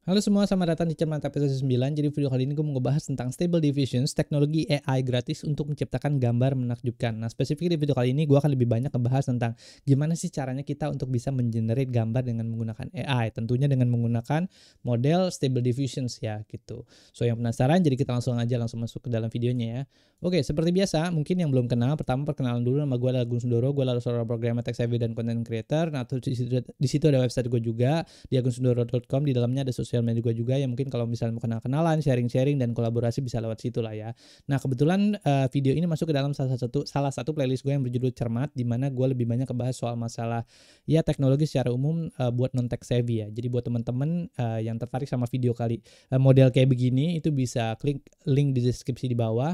Halo semua, selamat datang di Cermantap episode 9. Jadi video kali ini gue mau ngebahas tentang Stable Diffusions, teknologi AI gratis untuk menciptakan gambar menakjubkan. Nah, spesifik di video kali ini gue akan lebih banyak ngebahas tentang gimana sih caranya kita untuk bisa mengenerate gambar dengan menggunakan AI. Tentunya dengan menggunakan model Stable Diffusions ya gitu. So yang penasaran, jadi kita langsung masuk ke dalam videonya ya. Oke, seperti biasa, mungkin yang belum kenal, pertama perkenalan dulu, nama gue adalah Gun Sundoro, gue adalah seorang programmer tech savvy dan content creator. Nah, di situ ada website gue juga, di agunsundoro.com. Di dalamnya ada sosial media gue juga yang mungkin kalau misalnya mau kenal-kenalan, sharing-sharing dan kolaborasi bisa lewat situ lah ya. Nah, kebetulan video ini masuk ke dalam salah satu playlist gue yang berjudul Cermat, di mana gue lebih banyak ngebahas soal masalah ya teknologi secara umum buat non tech savvy ya. Jadi buat teman-teman yang tertarik sama video model kayak begini, itu bisa klik link di deskripsi di bawah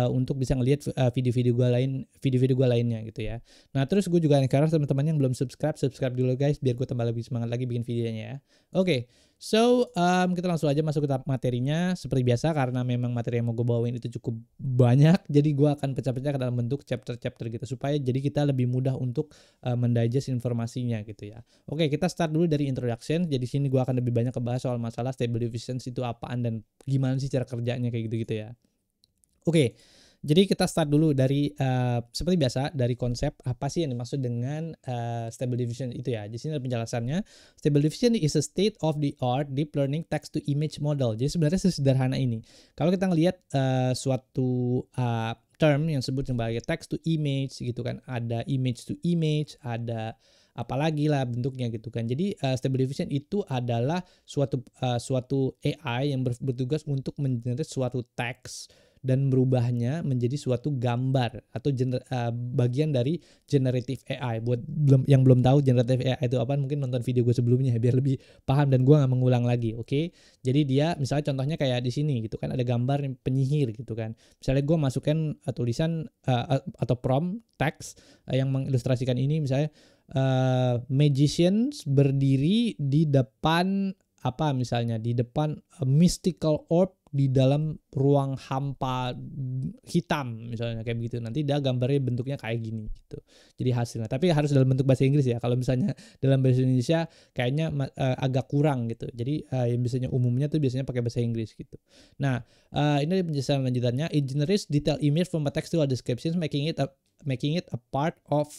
untuk bisa ngelihat video-video gue lainnya gitu ya. Nah, terus gue juga encourage teman-teman yang belum subscribe dulu guys, biar gue tambah lebih semangat lagi bikin videonya ya. Oke, so kita langsung aja masuk ke tahap materinya. Seperti biasa, karena memang materi yang mau gue bawain itu cukup banyak, jadi gue akan pecah-pecah ke dalam bentuk chapter-chapter gitu, supaya jadi kita lebih mudah untuk mendigest informasinya gitu ya. Oke, kita start dulu dari introduction. Jadi sini gue akan lebih banyak ngebahas soal masalah Stable Diffusions itu apaan dan gimana sih cara kerjanya kayak gitu-gitu ya. Oke, jadi kita start dulu dari seperti biasa dari konsep apa sih yang dimaksud dengan Stable Diffusion itu ya. Di sini ada penjelasannya. Stable Diffusion is a state of the art deep learning text to image model. Jadi sebenarnya sesederhana ini. Kalau kita ngelihat suatu term yang disebut sebagai text to image gitu kan, ada image to image, ada apalagi lah bentuknya gitu kan. Jadi Stable Diffusion itu adalah suatu AI yang bertugas untuk mengenerate suatu teks dan merubahnya menjadi suatu gambar atau bagian dari generative AI. Buat yang belum tahu generative AI itu apa, mungkin nonton video gue sebelumnya biar lebih paham dan gue nggak mengulang lagi. Oke, jadi dia misalnya contohnya kayak di sini gitu kan, ada gambar penyihir gitu kan. Misalnya gue masukkan tulisan atau prompt teks yang mengilustrasikan ini, misalnya magicians berdiri di depan apa, misalnya di depan mystical orb di dalam ruang hampa hitam misalnya kayak begitu. Nanti dia gambarnya bentuknya kayak gini gitu. Jadi hasilnya. Tapi harus dalam bentuk bahasa Inggris ya. Kalau misalnya dalam bahasa Indonesia kayaknya agak kurang gitu. Jadi yang biasanya umumnya tuh biasanya pakai bahasa Inggris gitu. Nah, ini penjelasan lanjutannya. It generates detailed image from a textual descriptions, making it a part of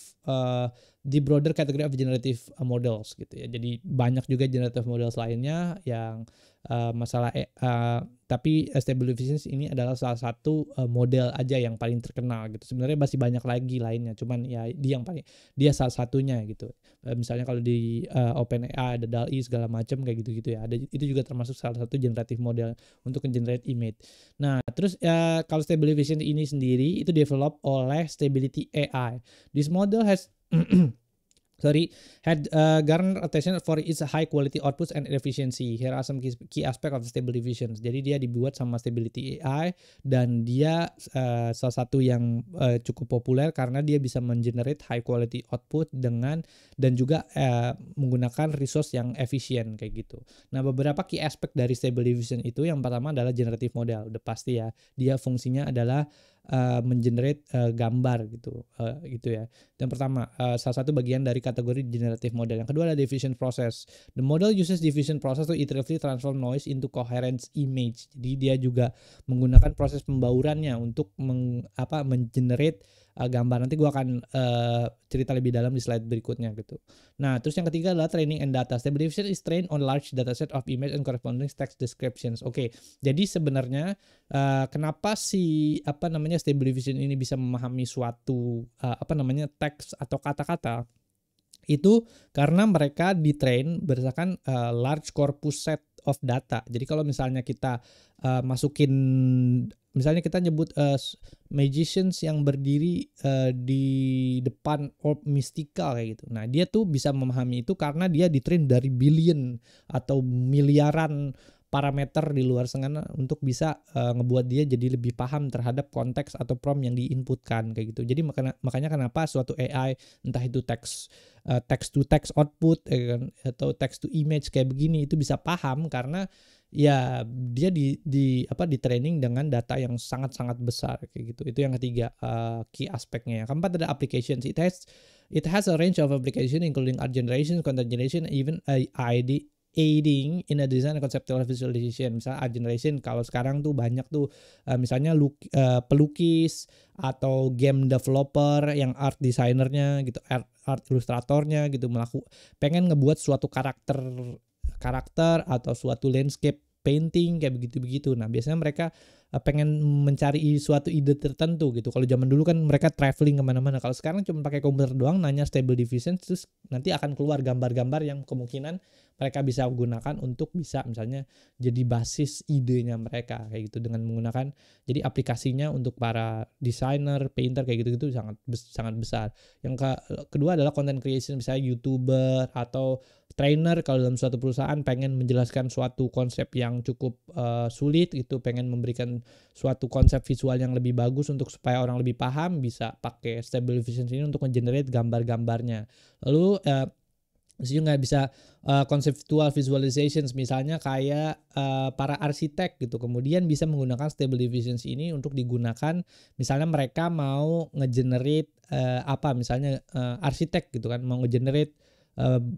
the broader category of generative models gitu ya. Jadi banyak juga generative models lainnya yang tapi Stable Diffusions ini adalah salah satu model aja yang paling terkenal gitu. Sebenarnya masih banyak lagi lainnya, cuman ya dia salah satunya gitu. Misalnya kalau di OpenAI ada DALL-E segala macam kayak gitu-gitu ya. Itu juga termasuk salah satu generative model untuk generate image. Nah, terus kalau Stable Diffusion ini sendiri itu develop oleh Stability AI. This model had garnered attention for its high quality outputs and efficiency. Here are some key aspect of Stable Diffusion. Jadi dia dibuat sama Stability AI dan dia salah satu yang cukup populer karena dia bisa mengenerate high quality output dan juga menggunakan resource yang efisien kayak gitu. Nah, beberapa key aspect dari Stable Diffusion itu, yang pertama adalah generative model. Udah pasti ya, dia fungsinya adalah mengenerate gambar gitu ya. Yang pertama, salah satu bagian dari kategori generative model. Yang kedua adalah diffusion process. The model uses diffusion process to iteratively transform noise into coherent image. Jadi dia juga menggunakan proses pembaurannya untuk mengenerate gambar. Nanti gue akan cerita lebih dalam di slide berikutnya gitu. Nah, terus yang ketiga adalah training and data. Stable Diffusion is trained on large dataset of image and corresponding text descriptions. Oke, jadi sebenarnya kenapa Stable Diffusion ini bisa memahami suatu teks atau kata-kata itu karena mereka ditrain berdasarkan large corpus set of data. Jadi kalau misalnya kita misalnya kita nyebut magicians yang berdiri di depan orb mystical kayak gitu. Nah, dia tuh bisa memahami itu karena dia ditrain dari billion atau miliaran parameter di luar sana untuk bisa ngebuat dia jadi lebih paham terhadap konteks atau prompt yang diinputkan kayak gitu. Jadi makanya kenapa suatu AI, entah itu text to text output atau text to image kayak begini, itu bisa paham karena ya dia di training dengan data yang sangat-sangat besar kayak gitu. Itu yang ketiga key aspeknya. Yang keempat ada applications. It has a range of application including art generation, content generation, even aiding in a design and conceptual visualization. Misalnya art generation, kalau sekarang tuh banyak tuh misalnya pelukis atau game developer yang art designernya gitu, art ilustratornya gitu pengen ngebuat suatu karakter atau suatu landscape painting kayak begitu-begitu. Nah, biasanya mereka pengen mencari suatu ide tertentu gitu. Kalau zaman dulu kan mereka traveling kemana-mana. Kalau sekarang cuma pakai komputer doang, nanya Stable Diffusion, terus nanti akan keluar gambar-gambar yang kemungkinan mereka bisa gunakan untuk bisa misalnya jadi basis idenya mereka kayak gitu, dengan menggunakan jadi aplikasinya untuk para desainer, painter kayak gitu-gitu sangat besar. Yang kedua adalah content creation, misalnya YouTuber atau trainer kalau dalam suatu perusahaan pengen menjelaskan suatu konsep yang cukup sulit gitu, pengen memberikan suatu konsep visual yang lebih bagus untuk supaya orang lebih paham, bisa pakai Stable Diffusion ini untuk mengenerate gambar-gambarnya. Lalu juga bisa conceptual visualizations, misalnya kayak para arsitek gitu, kemudian bisa menggunakan Stable Diffusion ini untuk digunakan misalnya mereka mau ngegenerate misalnya arsitek gitu kan, mau ngegenerate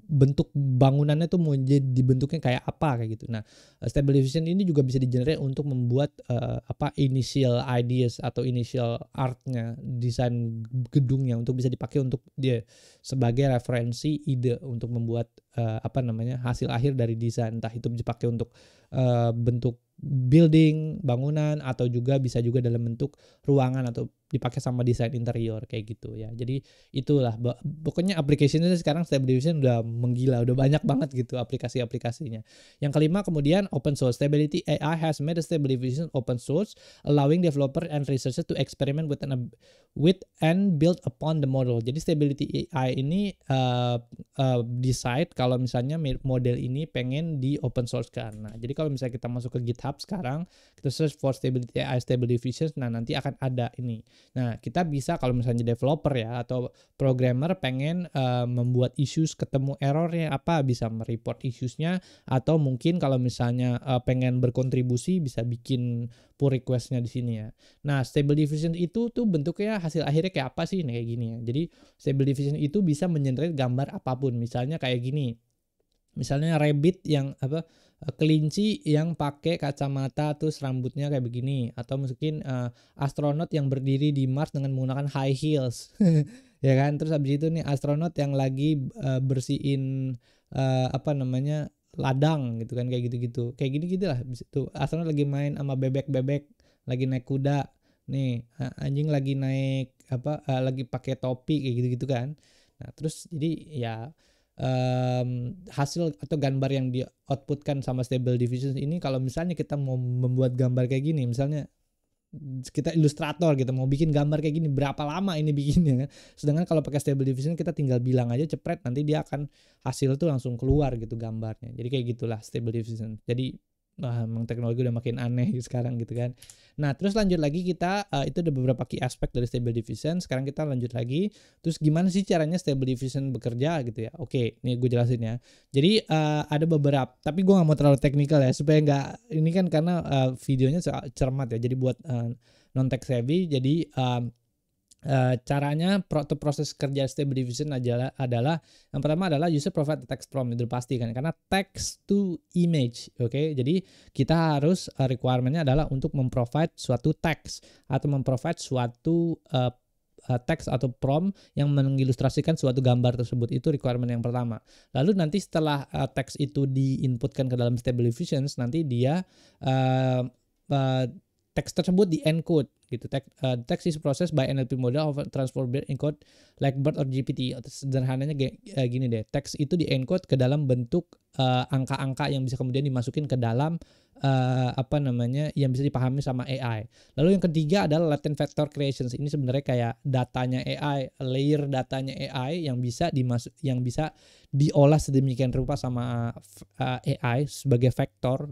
bentuk bangunannya tuh mau jadi bentuknya kayak apa kayak gitu. Nah, Stable Diffusion ini juga bisa di-generate untuk membuat initial ideas atau initial artnya, desain gedungnya, untuk bisa dipakai untuk dia sebagai referensi ide untuk membuat hasil akhir dari desain, entah itu dipakai untuk bentuk building, bangunan, atau juga bisa juga dalam bentuk ruangan atau dipakai sama desain interior kayak gitu ya. Jadi itulah pokoknya aplikasinya sekarang Stable Diffusion udah menggila, udah banyak banget gitu aplikasi-aplikasinya. Yang kelima kemudian open source. Stability AI has made a Stable Diffusion open source, allowing developer and researchers to experiment with and build upon the model. Jadi Stability AI ini decide kalau misalnya model ini pengen di open source kan. Nah, jadi kalau misalnya kita masuk ke GitHub sekarang, kita search for Stability AI Stable Diffusion, nah nanti akan ada ini. Nah, kita bisa kalau misalnya developer ya atau programmer pengen membuat issues, ketemu errornya apa, bisa mereport issuesnya, atau mungkin kalau misalnya pengen berkontribusi bisa bikin pull requestnya di sini ya. Nah, Stable Diffusion itu tuh bentuknya hasil akhirnya kayak apa sih? Nah, kayak gini ya. Jadi Stable Diffusion itu bisa mengenerate gambar apapun, misalnya kayak gini. Misalnya rabbit yang kelinci yang pakai kacamata terus rambutnya kayak begini, atau mungkin astronot yang berdiri di Mars dengan menggunakan high heels ya kan. Terus habis itu nih astronot yang lagi bersihin ladang gitu kan, kayak gitu-gitu. Kayak gini-gitu lah. Tuh astronot lagi main sama bebek-bebek, lagi naik kuda. Nih, anjing lagi naik lagi pakai topi kayak gitu-gitu kan. Nah, terus jadi ya hasil atau gambar yang di outputkan sama Stable Diffusion ini, kalau misalnya kita mau membuat gambar kayak gini, misalnya kita ilustrator gitu mau bikin gambar kayak gini, berapa lama ini bikinnya kan. Sedangkan kalau pakai Stable Diffusion kita tinggal bilang aja cepret, nanti dia akan hasil tuh langsung keluar gitu gambarnya. Jadi kayak gitulah Stable Diffusion. Jadi emang teknologi udah makin aneh sekarang gitu kan. Nah, terus lanjut lagi kita itu ada beberapa key aspek dari Stable Diffusion. Sekarang kita lanjut lagi. Terus gimana sih caranya Stable Diffusion bekerja gitu ya? Oke, nih gue jelasin ya. Jadi ada beberapa, tapi gue nggak mau terlalu teknikal ya supaya nggak ini kan, karena videonya cermat ya. Jadi buat non tech savvy. Jadi caranya proses kerja Stable Diffusion adalah yang pertama adalah user provide text prompt, itu pasti kan, karena text to image. Oke, jadi kita harus requirementnya adalah untuk memprovide suatu teks atau memprovide suatu teks atau prompt yang mengilustrasikan suatu gambar tersebut. Itu requirement yang pertama. Lalu nanti setelah teks itu diinputkan ke dalam Stable Diffusion, nanti dia teks tersebut di encode gitu. Text is processed by NLP model of transform encode like BERT or GPT. Sederhananya gini deh, teks itu di encode ke dalam bentuk angka-angka yang bisa kemudian dimasukin ke dalam yang bisa dipahami sama AI. Lalu yang ketiga adalah latent vector creations. Ini sebenarnya kayak datanya AI, layer datanya AI yang bisa diolah sedemikian rupa sama AI sebagai vektor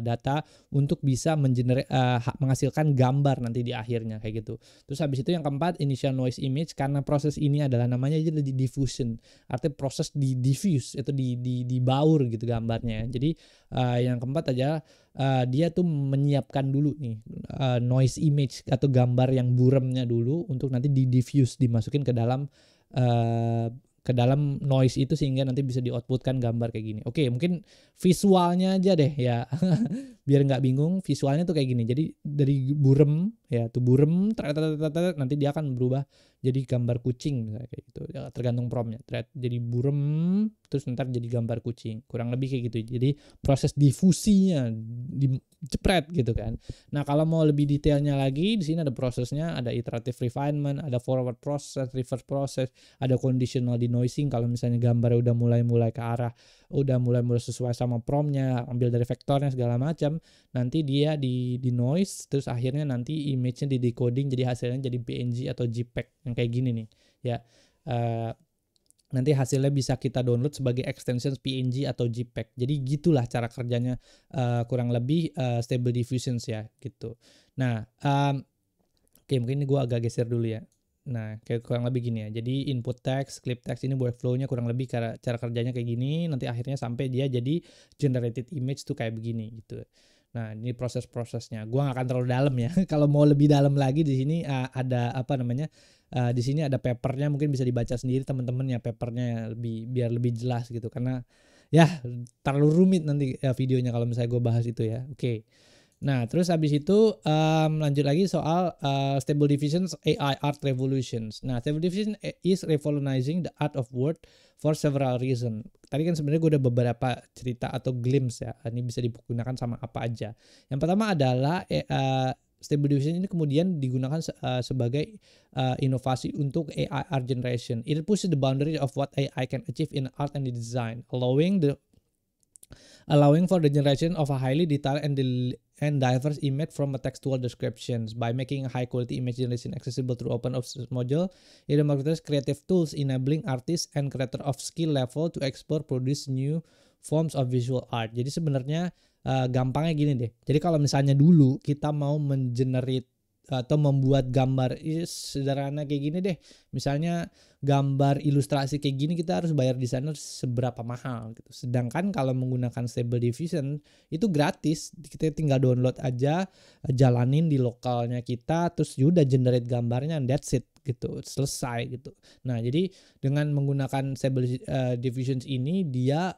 data untuk bisa menghasilkan gambar nanti di akhirnya kayak gitu. Terus habis itu yang keempat, initial noise image, karena proses ini adalah namanya aja di diffusion, artinya proses di diffuse itu dibaur gitu gambarnya. Jadi yang keempat aja dia tuh menyiapkan dulu nih noise image atau gambar yang buremnya dulu untuk nanti di diffuse, dimasukin ke dalam ke dalam noise itu sehingga nanti bisa di-outputkan gambar kayak gini. Oke, mungkin visualnya aja deh ya. Biar nggak bingung, visualnya tuh kayak gini. Jadi dari burem ya, tuh burem nanti dia akan berubah jadi gambar kucing misalnya kayak gitu. Ya, tergantung promptnya. Jadi burem terus ntar jadi gambar kucing. Kurang lebih kayak gitu. Jadi proses difusinya jepret gitu kan. Nah, kalau mau lebih detailnya lagi, di sini ada prosesnya, ada iterative refinement, ada forward process, reverse process, ada conditional denoising kalau misalnya gambarnya udah mulai ke arah, udah mulai sesuai sama promptnya, ambil dari vektornya segala macam, nanti dia di noise, terus akhirnya nanti image-nya di decoding jadi hasilnya jadi PNG atau JPEG yang kayak gini nih ya. Nanti hasilnya bisa kita download sebagai extension PNG atau JPEG. Jadi gitulah cara kerjanya kurang lebih Stable Diffusion ya gitu. Nah, oke, mungkin ini gue agak geser dulu ya. Nah, kayak kurang lebih gini ya. Jadi input text, clip text ini workflow-nya kurang lebih cara kerjanya kayak gini. Nanti akhirnya sampai dia jadi generated image tuh kayak begini gitu. Nah, ini proses-prosesnya. Gua nggak akan terlalu dalam ya. Kalau mau lebih dalam lagi di sini ada apa namanya? Di sini ada papernya, mungkin bisa dibaca sendiri teman-teman ya, papernya biar lebih jelas gitu. Karena ya terlalu rumit nanti videonya kalau misalnya gue bahas itu ya. Oke. Nah, terus habis itu lanjut lagi soal Stable Diffusion's AI Art Revolutions. Nah, Stable Diffusion is revolutionizing the art of word for several reasons. Tadi kan sebenarnya gue udah beberapa cerita atau glimpse ya. Ini bisa digunakan sama apa aja. Yang pertama adalah Stable Diffusion ini kemudian digunakan sebagai inovasi untuk AI art generation. It pushes the boundary of what AI can achieve in art and design, allowing for the generation of a highly detailed and diverse image from a textual descriptions. By making high quality image generation accessible through open source module, it democratizes creative tools, enabling artists and creators of skill level to explore produce new forms of visual art. Jadi sebenarnya gampangnya gini deh. Jadi kalau misalnya dulu kita mau mengenerate atau membuat gambar sederhana kayak gini deh, misalnya gambar ilustrasi kayak gini kita harus bayar desainer seberapa mahal gitu. Sedangkan kalau menggunakan Stable Diffusion itu gratis, kita tinggal download aja, jalanin di lokalnya kita, terus udah generate gambarnya, and that's it gitu, selesai gitu. Nah, jadi dengan menggunakan Stable Diffusion ini dia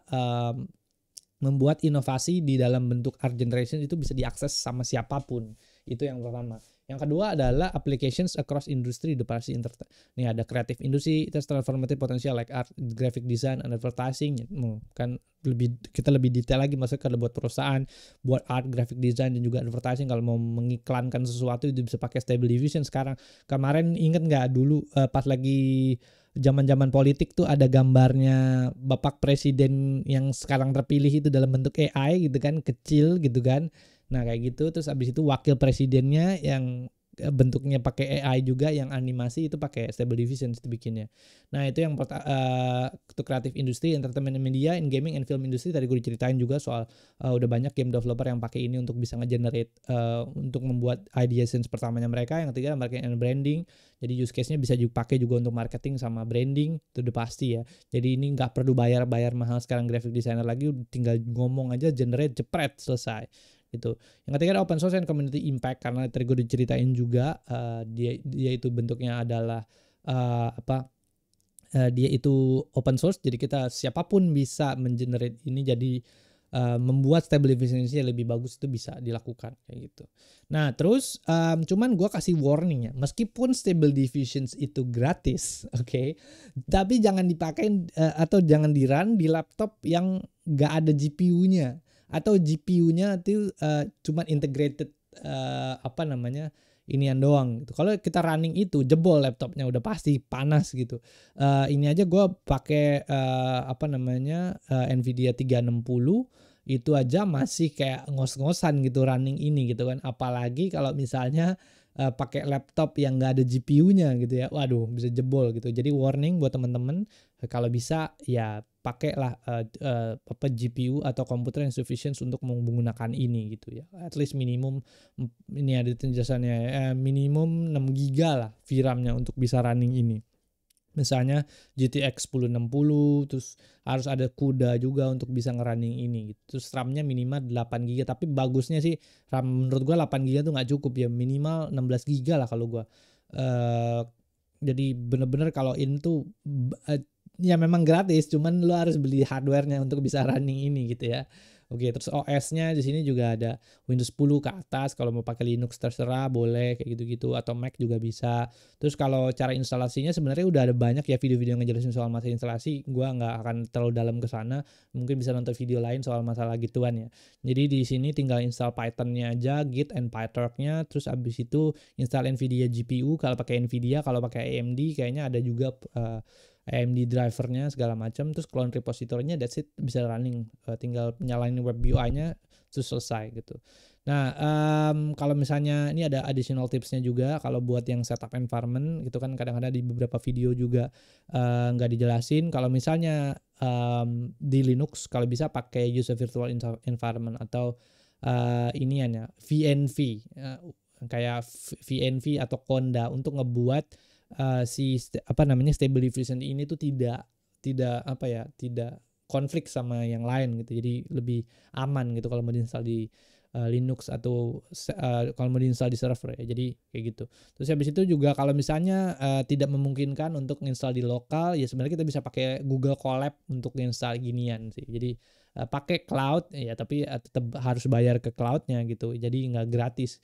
membuat inovasi di dalam bentuk art generation itu bisa diakses sama siapapun. Itu yang pertama. Yang kedua adalah applications across industry, the pasti Nih ada creative industry, itu transformative potential like art, graphic design, and advertising. Kan kita lebih detail lagi, maksudnya kalau buat perusahaan, buat art, graphic design dan juga advertising, kalau mau mengiklankan sesuatu itu bisa pakai Stable Diffusion sekarang. Kemarin inget nggak dulu pas lagi zaman-zaman politik tuh ada gambarnya Bapak Presiden yang sekarang terpilih itu dalam bentuk AI gitu kan, kecil gitu kan. Nah kayak gitu, terus abis itu wakil presidennya yang bentuknya pakai AI juga, yang animasi itu pakai Stable Diffusion itu bikinnya. Nah itu yang untuk kreatif industri, entertainment media, in gaming and film industry tadi gue diceritain juga soal udah banyak game developer yang pakai ini untuk bisa nge-generate untuk membuat ideations pertamanya mereka. Yang ketiga marketing and branding, jadi use case-nya bisa dipakai juga untuk marketing sama branding, itu udah pasti ya. Jadi ini nggak perlu bayar mahal sekarang graphic designer lagi, tinggal ngomong aja generate, jepret, selesai gitu. Yang ketiga ada open source and community impact, karena tadi gue diceritain juga dia itu bentuknya adalah dia itu open source, jadi kita siapapun bisa mengenerate ini, jadi membuat Stable Diffusion lebih bagus itu bisa dilakukan kayak gitu. Nah terus cuman gue kasih warning ya, meskipun Stable Diffusion itu gratis, oke, tapi jangan dipakai atau jangan di run di laptop yang gak ada GPU-nya, atau GPU-nya itu cuman integrated inian doang gitu. Kalau kita running itu jebol laptopnya, udah pasti panas gitu. Ini aja gue pakai Nvidia 360 itu aja masih kayak ngos-ngosan gitu running ini gitu kan. Apalagi kalau misalnya pakai laptop yang nggak ada GPU-nya gitu ya, waduh bisa jebol gitu. Jadi warning buat teman-teman, kalau bisa ya pakailah GPU atau komputer yang sufficient untuk menggunakan ini gitu ya. At least minimum, ini ada penjelasannya, minimum 6 GB lah VRAM-nya untuk bisa running ini. Misalnya GTX 1060, terus harus ada CUDA juga untuk bisa ngerunning ini gitu. Terus RAM-nya minimal 8 GB, tapi bagusnya sih RAM menurut gua 8 GB tuh nggak cukup ya, minimal 16 GB lah kalau gua. Jadi bener-bener kalau ini tuh ya memang gratis, cuman lu harus beli hardware-nya untuk bisa running ini gitu ya. Oke, terus OS-nya di sini juga ada Windows 10 ke atas, kalau mau pakai Linux terserah boleh kayak gitu-gitu, atau Mac juga bisa. Terus kalau cara instalasinya sebenarnya udah ada banyak ya video-video yang ngejelasin soal masalah instalasi, gua nggak akan terlalu dalam ke sana, mungkin bisa nonton video lain soal masalah gituan ya. Jadi di sini tinggal install Python-nya aja, Git and PyTorch-nya, terus abis itu install NVIDIA GPU kalau pakai NVIDIA, kalau pakai AMD kayaknya ada juga AMD drivernya segala macam, terus clone repository-nya, that's it, bisa running, tinggal nyalain web UI-nya terus selesai gitu. Nah, kalau misalnya ini ada additional tipsnya juga kalau buat yang setup environment gitu kan, kadang-kadang di beberapa video juga nggak dijelasin. Kalau misalnya di Linux kalau bisa pakai user virtual environment atau inian ya VNV, kayak VNV atau Conda untuk ngebuat stable diffusion ini tuh tidak konflik sama yang lain gitu, jadi lebih aman gitu kalau mau diinstal di Linux atau kalau mau diinstal di server ya, jadi kayak gitu. Terus habis itu juga kalau misalnya tidak memungkinkan untuk install di lokal, ya sebenarnya kita bisa pakai Google Colab untuk install ginian sih. Jadi pakai cloud ya, tapi tetap harus bayar ke cloudnya gitu, jadi nggak gratis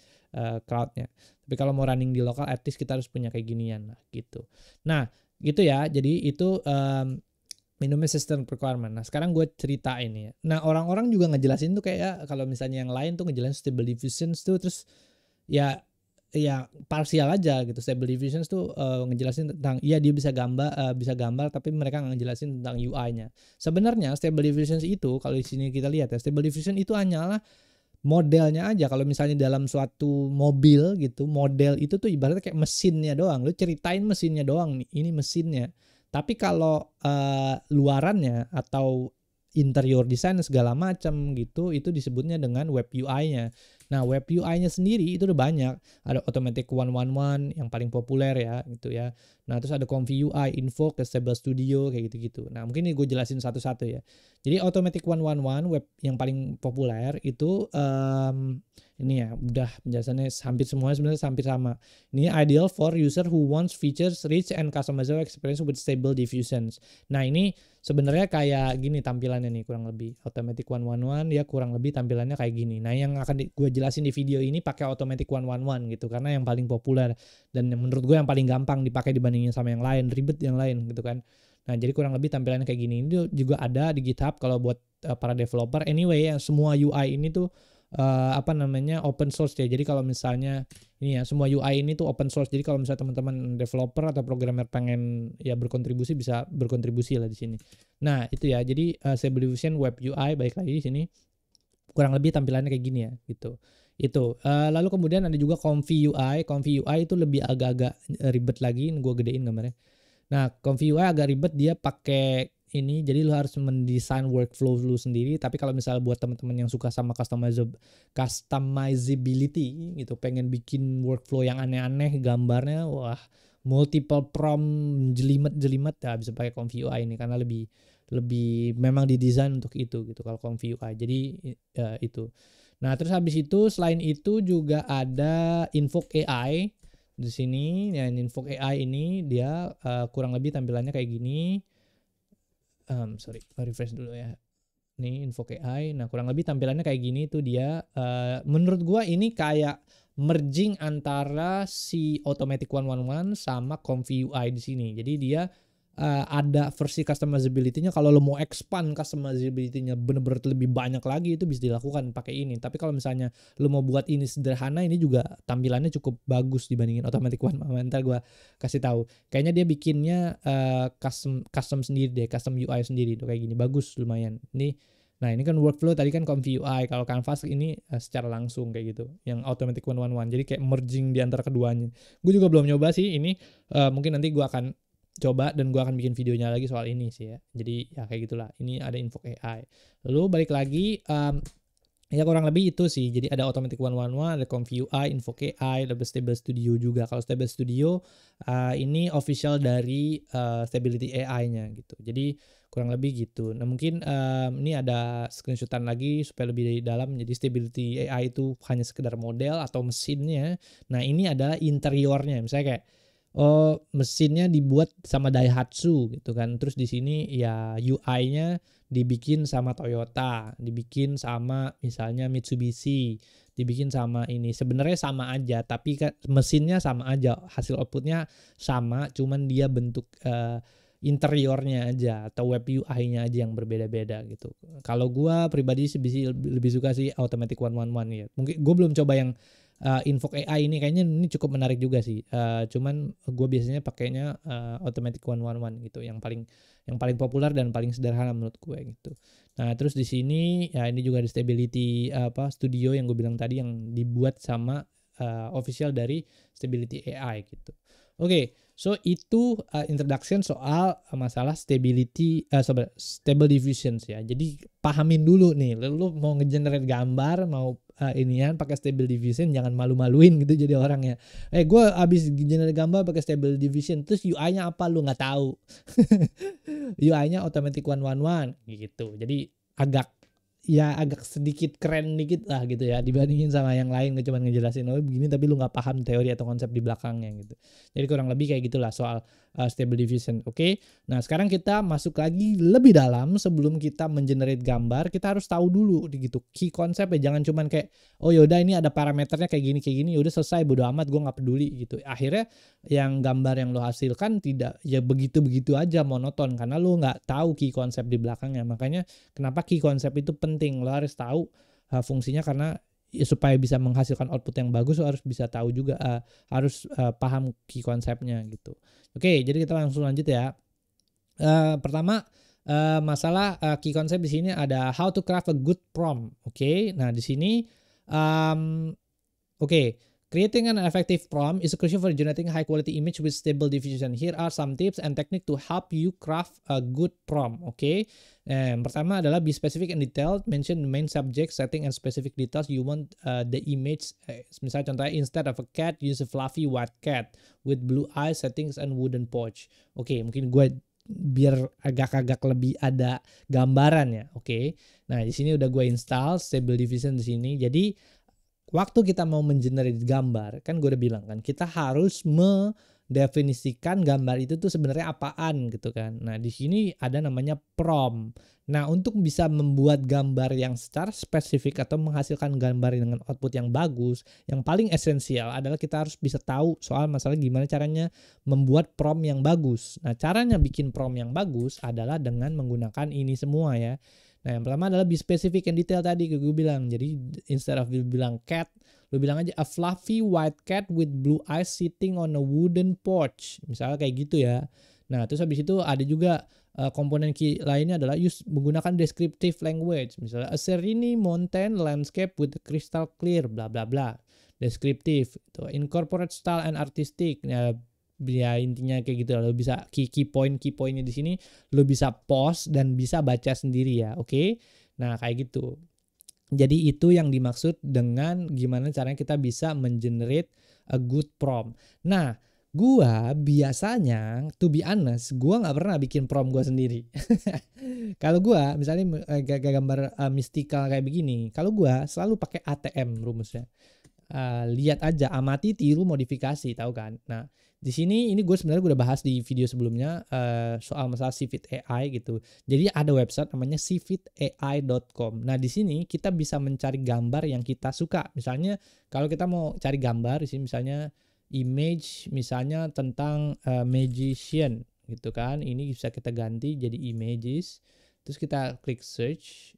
cloudnya. Tapi kalau mau running di lokal, at least kita harus punya kayak ginian lah gitu. Nah gitu ya, jadi itu minimum system requirement. Nah sekarang gue cerita ini ya. Nah orang-orang juga ngejelasin tuh kayak kalau misalnya yang lain tuh ngejelasin stable diffusions tuh, terus ya parsial aja gitu. Stable diffusions tuh ngejelasin tentang dia bisa gambar tapi mereka nggak ngejelasin tentang UI-nya. Sebenarnya stable diffusions itu kalau di sini kita lihat ya, stable diffusion itu hanyalah modelnya aja. Kalau misalnya dalam suatu mobil gitu, model itu tuh ibaratnya kayak mesinnya doang. Lu ceritain mesinnya doang nih, ini mesinnya. Tapi kalau luarannya atau interior design segala macam gitu, itu disebutnya dengan web UI-nya. Nah, web UI-nya sendiri itu udah banyak. Ada Automatic 111 yang paling populer ya gitu ya. Nah, terus ada Comfy UI, Invoke, Stable Studio kayak gitu-gitu. Nah, mungkin ini gue jelasin satu-satu ya. Jadi Automatic 111 web yang paling populer itu ini ya, udah penjelasannya hampir semuanya sebenarnya hampir sama. Ini ideal for user who wants features rich and customizable experience with stable diffusions. Nah, ini sebenarnya kayak gini tampilannya nih kurang lebih. Automatic 111 ya kurang lebih tampilannya kayak gini. Nah, yang akan gue jelasin di video ini pakai Automatic 111 gitu karena yang paling populer dan yang menurut gue yang paling gampang dipakai dibandingin sama yang lain, ribet yang lain gitu kan. Nah, jadi kurang lebih tampilannya kayak gini. Ini juga ada di GitHub kalau buat para developer. Anyway, ya semua UI ini tuh open source ya. Jadi kalau misalnya ini ya semua UI ini tuh open source. Jadi kalau misalnya teman-teman developer atau programmer pengen ya berkontribusi bisa berkontribusi lah di sini. Nah, itu ya. Jadi Stable Diffusion web UI baik lagi di sini kurang lebih tampilannya kayak gini ya gitu. Itu lalu kemudian ada juga Comfy UI. Comfy UI itu lebih agak-agak ribet lagi. Gue gedein gambarnya. Nah, Comfy UI agak ribet, dia pakai ini, jadi lu harus mendesain workflow lu sendiri. Tapi kalau misalnya buat teman-teman yang suka sama customizability gitu, pengen bikin workflow yang aneh-aneh gambarnya, wah multiple prompt jelimet ya bisa pakai Comfy UI ini karena lebih memang didesain untuk itu gitu kalau Comfy UI. Jadi itu. Nah, terus habis itu selain itu juga ada Invoke AI. Di sini ya, Invoke AI ini dia kurang lebih tampilannya kayak gini. Refresh dulu ya. Nih Invoke AI. Nah, kurang lebih tampilannya kayak gini tuh dia. Menurut gua ini kayak merging antara si Automatic 111 sama Comfy UI di sini. Jadi dia ada versi customizability-nya. Kalau lo mau expand customizability-nya bener-bener lebih banyak lagi, itu bisa dilakukan pakai ini. Tapi kalau misalnya lo mau buat ini sederhana, ini juga tampilannya cukup bagus dibandingin Automatic 111. Ntar gue kasih tahu. Kayaknya dia bikinnya custom sendiri deh, custom UI sendiri tuh kayak gini. Bagus lumayan. Nah, ini kan workflow tadi kan Comfy UI. Kalau Canvas ini secara langsung kayak gitu. Yang Automatic 111. Jadi kayak merging di antara keduanya. Gue juga belum nyoba sih ini. Mungkin nanti gue akan coba dan gue akan bikin videonya lagi soal ini sih ya. Jadi ya kayak gitulah. Ini ada Invoke AI. Lalu balik lagi ya kurang lebih itu sih. Jadi ada Automatic 111, ada Comfy UI, Invoke AI, ada Stable Studio juga. Kalau Stable Studio ini official dari Stability AI-nya gitu. Jadi kurang lebih gitu. Nah, mungkin ini ada screenshotan lagi supaya lebih dalam. Jadi Stability AI itu hanya sekedar model atau mesinnya. Nah, ini ada interiornya. Misalnya kayak oh mesinnya dibuat sama Daihatsu gitu kan. Terus di sini ya UI-nya dibikin sama Toyota, dibikin sama misalnya Mitsubishi, dibikin sama ini. Sebenarnya sama aja, tapi kan mesinnya sama aja, hasil outputnya sama, cuman dia bentuk interiornya aja atau web UI-nya aja yang berbeda-beda gitu. Kalau gua pribadi sih lebih suka sih Automatic 111 ya. Mungkin gua belum coba yang Invoke AI ini, kayaknya ini cukup menarik juga sih. Cuman gue biasanya pakainya Automatic 111 gitu, yang paling populer dan paling sederhana menurut gue gitu. Nah, terus di sini ya ini juga ada Stability studio yang gue bilang tadi, yang dibuat sama official dari Stability AI gitu. Oke, so itu introduction soal masalah stable diffusions ya. Jadi pahamin dulu nih, lu mau ngegenerate gambar, mau inian pakai stable diffusion, jangan malu-maluin gitu jadi orang ya. Gue abis generate gambar pakai stable diffusion, terus UI-nya apa lu nggak tahu. UI-nya Automatic 111 gitu. Jadi agak sedikit keren dikit lah gitu ya, dibandingin sama yang lain cuma ngejelasin begini tapi lu nggak paham teori atau konsep di belakangnya gitu. Jadi kurang lebih kayak gitulah soal stable diffusion. Oke. Nah, sekarang kita masuk lagi lebih dalam. Sebelum kita mengenerate gambar, kita harus tahu dulu gitu key konsep ya. Jangan cuman kayak oh yaudah ini ada parameternya kayak gini yaudah selesai, bodo amat, gue nggak peduli gitu. Akhirnya yang gambar yang lo hasilkan tidak ya begitu aja, monoton, karena lo nggak tahu key konsep di belakangnya. Makanya kenapa key konsep itu penting, lo harus tahu fungsinya, karena ya, supaya bisa menghasilkan output yang bagus lo harus bisa tahu juga, harus paham key konsepnya gitu. Oke, jadi kita langsung lanjut ya. Pertama masalah key konsep di sini ada how to craft a good prompt. Oke, nah di sini creating an effective prompt is crucial for generating high quality image with stable diffusion. Here are some tips and techniques to help you craft a good prompt. Oke. Pertama adalah be specific and detailed. Mention the main subject, setting, and specific details you want the image. Misalnya contohnya, instead of a cat, use a fluffy white cat with blue eyes, settings, and wooden pouch. Oke, mungkin gue biar agak lebih ada gambaran ya. Oke. Nah, di sini udah gue install stable diffusion di sini. Jadi waktu kita mau mengenerate gambar, kan gue udah bilang kan, kita harus mendefinisikan gambar itu tuh sebenarnya apaan gitu kan. Nah, di sini ada namanya prompt. Nah, untuk bisa membuat gambar yang secara spesifik atau menghasilkan gambar dengan output yang bagus, yang paling esensial adalah kita harus bisa tahu soal masalah gimana caranya membuat prompt yang bagus. Nah, caranya bikin prompt yang bagus adalah dengan menggunakan ini semua ya. Nah, yang pertama adalah be specific and detail tadi gue bilang. Jadi instead of lu bilang cat, lu bilang aja a fluffy white cat with blue eyes sitting on a wooden porch. Misalnya kayak gitu ya. Nah, terus habis itu ada juga komponen key lainnya adalah menggunakan descriptive language. Misalnya a serene mountain landscape with crystal clear bla bla bla. Descriptive. Incorporate style and artistic. Ya intinya kayak gitu, lo bisa key pointnya di sini lo bisa pause dan bisa baca sendiri ya. Oke. Nah, kayak gitu. Jadi itu yang dimaksud dengan gimana caranya kita bisa mengenerate a good prompt. Nah, gua biasanya to be honest, gua nggak pernah bikin prompt gua sendiri. Kalau gua misalnya gambar mistikal kayak begini, kalau gua selalu pakai ATM rumusnya. Lihat aja, amati, tiru, modifikasi, tahu kan? Nah, di sini ini gue sebenarnya udah bahas di video sebelumnya soal masalah Civit AI gitu. Jadi ada website namanya civitai.com. Nah, di sini kita bisa mencari gambar yang kita suka. Misalnya kalau kita mau cari gambar di sini misalnya image, misalnya tentang magician gitu kan. Ini bisa kita ganti jadi images. Terus kita klik search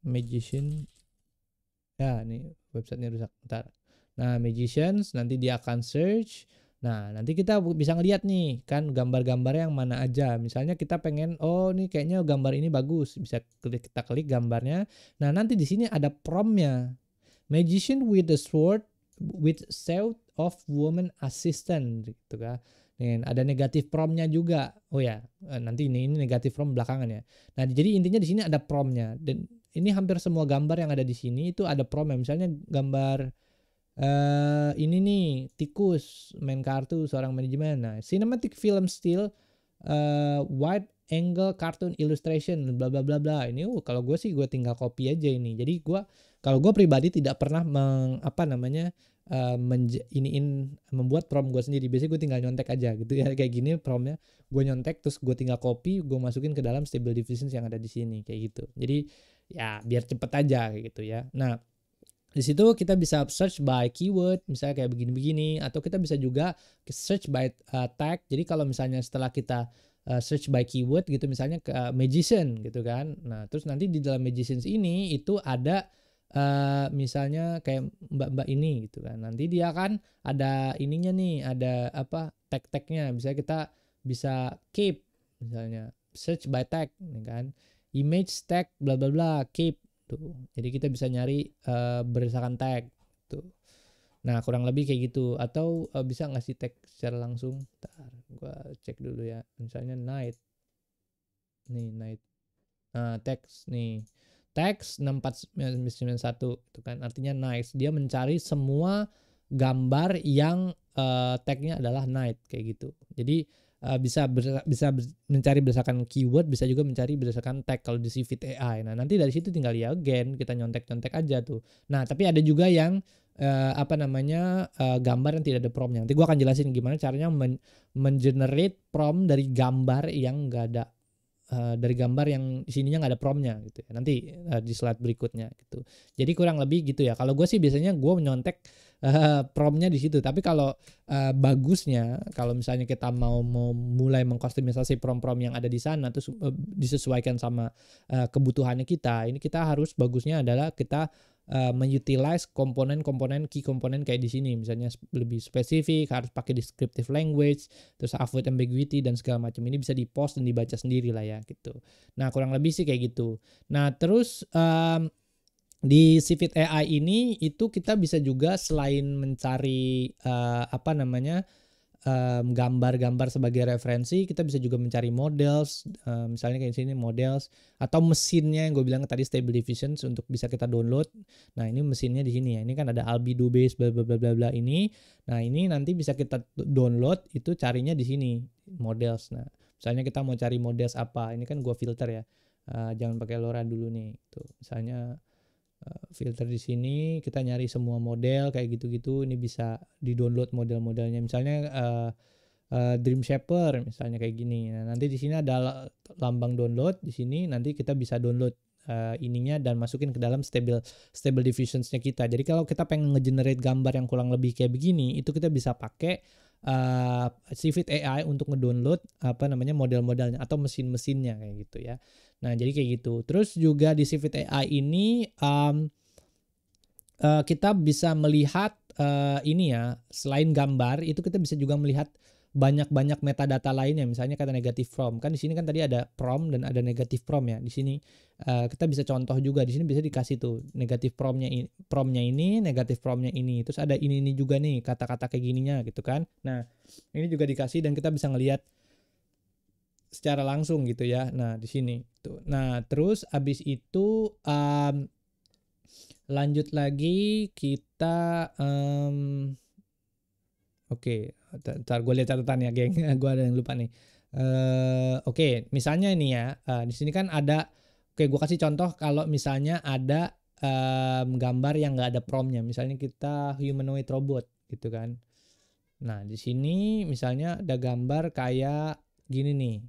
magician. Ya, ini websitenya rusak. Bentar. Nah, magicians, nanti dia akan search. Nah, nanti kita bisa ngeliat nih kan gambar-gambar yang mana aja. Misalnya kita pengen, oh nih kayaknya gambar ini bagus, bisa kita klik gambarnya. Nah, nanti di sini ada promptnya. Magician with the sword with suit of woman assistant gitu kan. Nih, ada negatif promptnya juga. Oh ya, nanti ini negatif prompt belakangan ya. Nah, jadi intinya di sini ada promptnya, dan ini hampir semua gambar yang ada di sini itu ada promptnya. Misalnya gambar ini nih tikus main kartu seorang manajemen. Nah, cinematic film still wide angle cartoon illustration bla bla bla bla. Ini kalau gue sih gue tinggal copy aja ini. Jadi kalau gue pribadi tidak pernah membuat prompt gue sendiri. Biasanya gue tinggal nyontek aja gitu ya, kayak gini promptnya gue nyontek, terus gue tinggal copy, gue masukin ke dalam Stable Diffusion yang ada di sini kayak gitu. Jadi ya biar cepet aja kayak gitu ya. Nah di situ kita bisa search by keyword, misalnya kayak begini-begini, atau kita bisa juga search by tag. Jadi kalau misalnya setelah kita search by keyword gitu, misalnya ke magician gitu kan. Nah terus nanti di dalam magicians ini itu ada misalnya kayak mbak-mbak ini gitu kan. Nanti dia kan ada ininya nih, ada apa tag-tagnya. Misalnya kita bisa keep, misalnya search by tag, nih kan. Image tag bla bla bla keep tuh. Jadi kita bisa nyari berdasarkan tag tuh. Nah kurang lebih kayak gitu. Atau bisa ngasih tag secara langsung. Ntar gua cek dulu ya. Misalnya night. Nih night. Nah text nih. Text 6491 itu kan artinya night. Dia mencari semua gambar yang tagnya adalah night kayak gitu. Jadi bisa mencari berdasarkan keyword, bisa juga mencari berdasarkan tag kalau di Civit AI. Nah nanti dari situ tinggal ya again kita nyontek-nyontek aja tuh. Nah tapi ada juga yang gambar yang tidak ada promptnya. Nanti gue akan jelasin gimana caranya mengenerate prompt dari gambar yang enggak ada, dari gambar yang di sininya nggak ada promptnya gitu ya. Nanti di slide berikutnya gitu. Jadi kurang lebih gitu ya. Kalau gue sih biasanya gue menyontek promptnya di situ. Tapi kalau bagusnya kalau misalnya kita mau mulai mengkustomisasi prompt-prompt yang ada di sana terus disesuaikan sama kebutuhannya kita. Ini kita harus bagusnya adalah kita mengutilize komponen-komponen key komponen kayak di sini, misalnya lebih spesifik, harus pakai descriptive language, terus avoid ambiguity dan segala macam. Ini bisa di post dan dibaca sendiri lah ya gitu. Nah kurang lebih sih kayak gitu. Nah terus di Civit AI ini itu kita bisa juga selain mencari gambar-gambar sebagai referensi, kita bisa juga mencari models, misalnya kayak sini models, atau mesinnya yang gue bilang tadi Stable Diffusion untuk bisa kita download. Nah ini mesinnya di sini ya, ini kan ada albedo base bla bla bla bla bla ini. Nah ini nanti bisa kita download, itu carinya di sini models. Nah misalnya kita mau cari models apa, ini kan gue filter ya, jangan pakai LoRa dulu nih, tuh misalnya filter di sini kita nyari semua model kayak gitu-gitu. Ini bisa di-download model-modelnya, misalnya Dream Shaper misalnya kayak gini. Nah, nanti di sini ada lambang download di sini, nanti kita bisa download ininya dan masukin ke dalam stable diffusions-nya kita. Jadi kalau kita pengen ngegenerate gambar yang kurang lebih kayak begini, itu kita bisa pakai Civit AI untuk ngedownload model-modelnya atau mesin-mesinnya kayak gitu ya. Nah jadi kayak gitu. Terus juga di Civit AI ini kita bisa melihat ini ya, selain gambar itu kita bisa juga melihat banyak metadata lainnya, misalnya kata negative prompt. Kan di sini kan tadi ada prompt dan ada negative prompt ya. Di sini kita bisa contoh juga, di sini bisa dikasih tuh negative promptnya ini, negative promptnya ini. Terus ada ini juga nih, kata-kata kayak gininya gitu kan. Nah, ini juga dikasih dan kita bisa ngelihat secara langsung gitu ya. Nah, di sini tuh. Nah, terus abis itu lanjut lagi kita Oke, ntar gue lihat catatan ya, geng. Gue ada yang lupa nih. Oke, misalnya ini ya, di sini kan ada. Oke, gue kasih contoh kalau misalnya ada gambar yang nggak ada promptnya. Misalnya kita humanoid robot, gitu kan. Nah, di sini misalnya ada gambar kayak gini nih.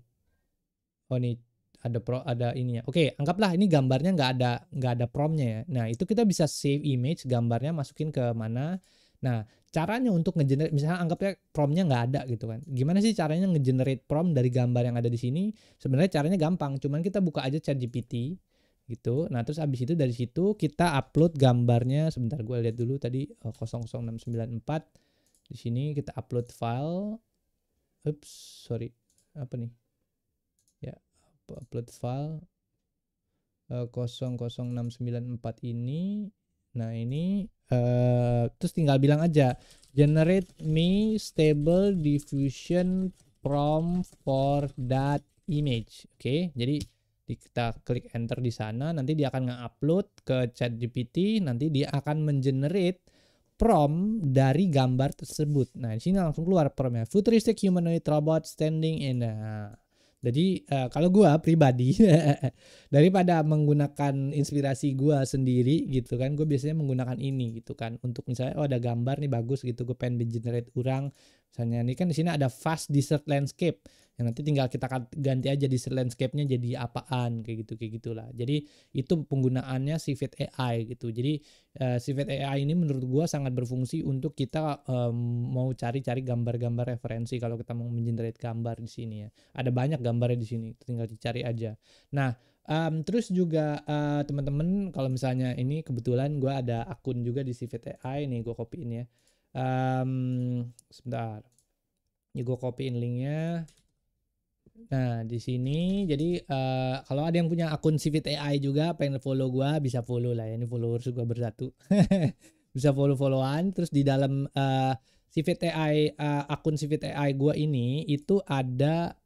Oh nih ada ininya. Oke, anggaplah ini gambarnya nggak ada promptnya ya. Nah, itu kita bisa save image gambarnya, masukin ke mana. Nah, caranya untuk ngegenerate, misalnya anggapnya promptnya nggak ada gitu kan. Gimana sih caranya ngegenerate prompt dari gambar yang ada di sini? Sebenarnya caranya gampang, cuman kita buka aja ChatGPT gitu. Nah, terus abis itu dari situ kita upload gambarnya. Sebentar gue lihat dulu tadi 00694. Di sini kita upload file. Oops, sorry. Apa nih? Ya, upload file 00694 ini. Nah ini terus tinggal bilang aja generate me stable diffusion prompt for that image. Oke, jadi kita klik enter di sana, nanti dia akan nge-upload ke ChatGPT, nanti dia akan mengenerate prompt dari gambar tersebut. Nah di sini langsung keluar promptnya, futuristic humanoid robot standing in. Jadi kalau gua pribadi daripada menggunakan inspirasi gua sendiri gitu kan, gue biasanya menggunakan ini gitu kan untuk misalnya oh ada gambar nih bagus gitu, gue pengen generate urang. Misalnya ini kan di sini ada fast desert landscape. Yang nanti tinggal kita ganti aja desert landscape-nya jadi apaan kayak gitulah. Jadi itu penggunaannya Civit AI gitu. Jadi Civit AI ini menurut gua sangat berfungsi untuk kita mau cari-cari gambar-gambar referensi kalau kita mau mengenerate gambar di sini ya. Ada banyak gambarnya di sini, tinggal dicari aja. Nah, terus juga teman-teman kalau misalnya ini kebetulan gue ada akun juga di Civit AI nih, gue copyin ya. Sebentar, ini gue copyin linknya. Nah di sini jadi kalau ada yang punya akun Civit AI juga pengen follow gue bisa follow lah ya, ini followers gue bersatu. Bisa follow-followan. Terus di dalam Civit AI akun Civit AI gue ini itu ada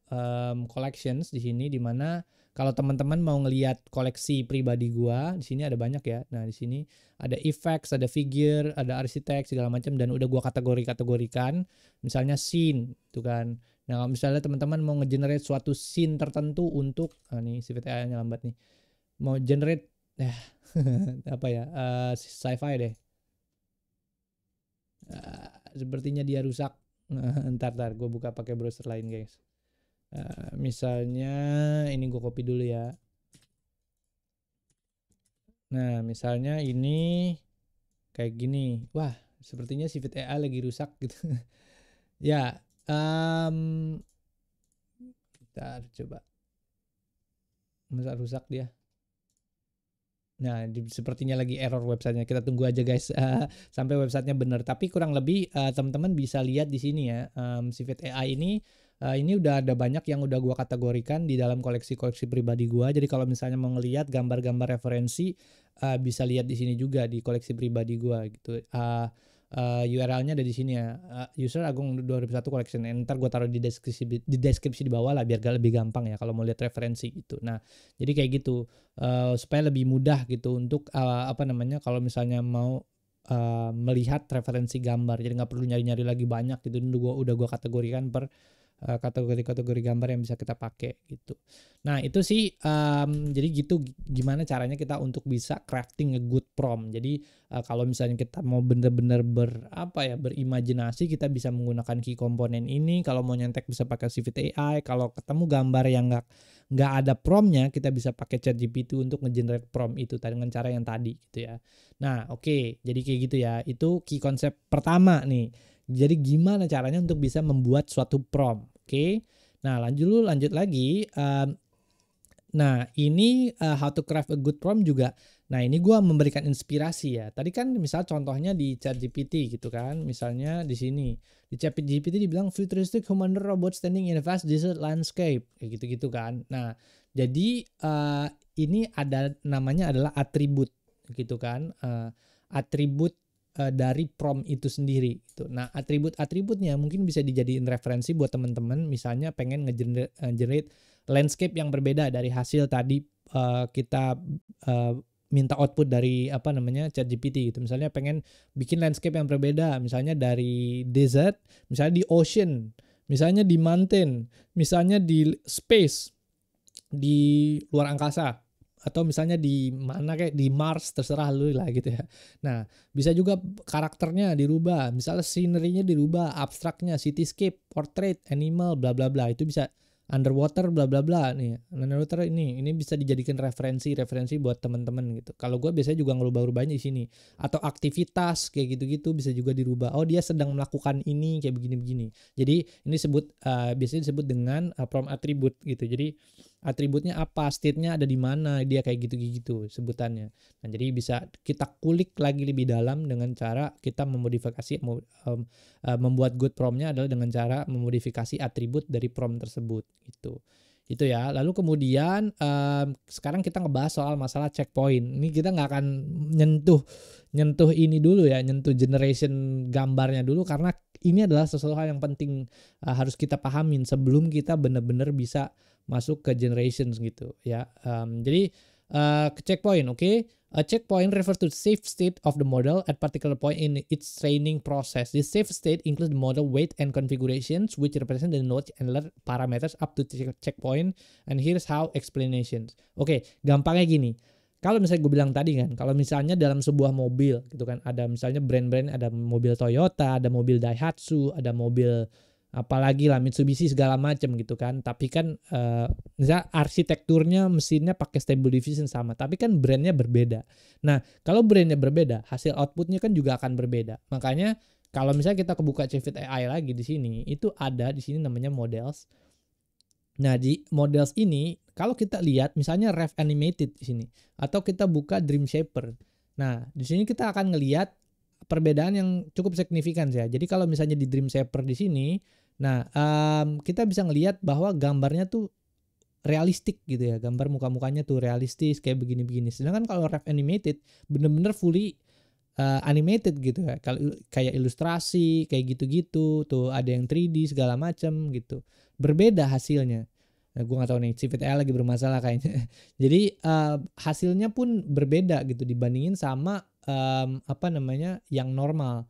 collections di sini, dimana kalau teman-teman mau ngelihat koleksi pribadi gue di sini ada banyak ya. Nah di sini ada effects, ada figure, ada arsitek segala macam, dan udah gue kategorikan. Misalnya scene, tuh kan. Nah kalau misalnya teman-teman mau ngegenerate suatu scene tertentu untuk nih Civit AI-nya lambat nih. Mau generate apa ya? Sci-fi deh. Sepertinya dia rusak. Ntar gue buka pakai browser lain guys. Misalnya ini gue copy dulu ya. Nah misalnya ini kayak gini. Wah sepertinya Civit AI lagi rusak gitu. Ya ntar coba. Masa rusak dia. Nah, sepertinya lagi error websitenya. Kita tunggu aja guys sampai websitenya benar. Tapi kurang lebih teman-teman bisa lihat di sini ya, Civit AI ini udah ada banyak yang udah gua kategorikan di dalam koleksi-koleksi pribadi gua. Jadi kalau misalnya mau ngelihat gambar-gambar referensi bisa lihat di sini juga di koleksi pribadi gua gitu. URL-nya ada di sini ya, user Agung 2001 collection. Ntar gue taruh di deskripsi di bawah lah biar gak lebih gampang ya kalau mau lihat referensi gitu. Nah jadi kayak gitu supaya lebih mudah gitu untuk apa namanya kalau misalnya mau melihat referensi gambar, jadi nggak perlu nyari-nyari lagi banyak gitu. Udah gue kategorikan per kategori-kategori gambar yang bisa kita pakai gitu. Nah itu sih jadi gitu gimana caranya kita untuk bisa crafting a good prompt. Jadi kalau misalnya kita mau bener-bener berimajinasi, kita bisa menggunakan key komponen ini. Kalau mau nyentek bisa pakai Civit AI. Kalau ketemu gambar yang nggak ada promptnya, kita bisa pakai ChatGPT untuk ngegenerate prompt itu dengan cara yang tadi gitu ya. Nah oke, jadi kayak gitu ya. Itu key konsep pertama nih. Jadi gimana caranya untuk bisa membuat suatu prompt. Oke. Nah, lanjut lagi. Nah, ini how to craft a good prompt juga. Nah, ini gue memberikan inspirasi ya. Tadi kan misal contohnya di ChatGPT gitu kan. Misalnya di sini. Di ChatGPT dibilang futuristic humanoid robot standing in a vast desert landscape. Kayak gitu-gitu kan. Nah, jadi ini ada namanya adalah atribut gitu kan. Atribut dari prompt itu sendiri gitu. Nah, atribut-atributnya mungkin bisa dijadiin referensi buat teman-teman misalnya pengen nge-generate landscape yang berbeda dari hasil tadi kita minta output dari apa namanya ChatGPT gitu. Misalnya pengen bikin landscape yang berbeda, misalnya dari desert, misalnya di ocean, misalnya di mountain, misalnya di space, di luar angkasa, atau misalnya di mana kayak di Mars, terserah lu lah gitu ya. Nah bisa juga karakternya dirubah, misalnya scenery-nya dirubah, abstraknya, cityscape, portrait, animal, bla bla bla, itu bisa underwater bla bla bla nih. Underwater ini bisa dijadikan referensi buat teman-teman gitu. Kalau gue biasanya juga ngerubah-rubahnya di sini. Atau aktivitas kayak gitu-gitu bisa juga dirubah. Oh dia sedang melakukan ini kayak begini-begini. Jadi ini biasanya disebut dengan prompt attribute gitu. Jadi atributnya apa, state-nya ada di mana, dia kayak gitu-gitu sebutannya. Nah, jadi bisa kita kulik lagi lebih dalam dengan cara kita memodifikasi membuat good prompt-nya adalah dengan cara memodifikasi atribut dari prompt tersebut gitu. Itu ya. Lalu kemudian sekarang kita ngebahas soal masalah checkpoint. Ini kita nggak akan nyentuh ini dulu ya, nyentuh generation gambarnya dulu karena ini adalah sesuatu hal yang penting harus kita pahamin sebelum kita benar-benar bisa masuk ke generations gitu ya. Jadi Checkpoint, oke. A checkpoint refers to safe state of the model at particular point in its training process. This safe state includes the model weight and configurations, which represent the knowledge and learn parameters up to checkpoint. And here's how explanations. Oke, gampangnya gini. Kalau misalnya gue bilang tadi kan, kalau misalnya dalam sebuah mobil gitu kan, ada misalnya brand-brand, ada mobil Toyota, ada mobil Daihatsu, ada mobil apalagi lah Mitsubishi segala macam gitu kan, tapi kan misalnya arsitekturnya mesinnya pakai Stable Diffusion sama, tapi kan brandnya berbeda. Nah kalau brandnya berbeda, hasil outputnya kan juga akan berbeda. Makanya kalau misalnya kita kebuka Cevit AI lagi di sini, itu ada di sini namanya models. Nah di models ini kalau kita lihat misalnya Rev Animated di sini, atau kita buka Dream Shaper. Nah di sini kita akan ngelihat perbedaan yang cukup signifikan ya. Jadi kalau misalnya di Dream Shaper di sini, nah kita bisa ngelihat bahwa gambarnya tuh realistik gitu ya, gambar muka-mukanya tuh realistis kayak begini-begini. Sedangkan kalau Rev Animated bener-bener fully animated gitu ya, kalau kayak ilustrasi kayak gitu-gitu tuh, ada yang 3D segala macam gitu, berbeda hasilnya. Nah gue nggak tahu nih Cevit AI lagi bermasalah kayaknya. Jadi hasilnya pun berbeda gitu dibandingin sama apa namanya yang normal,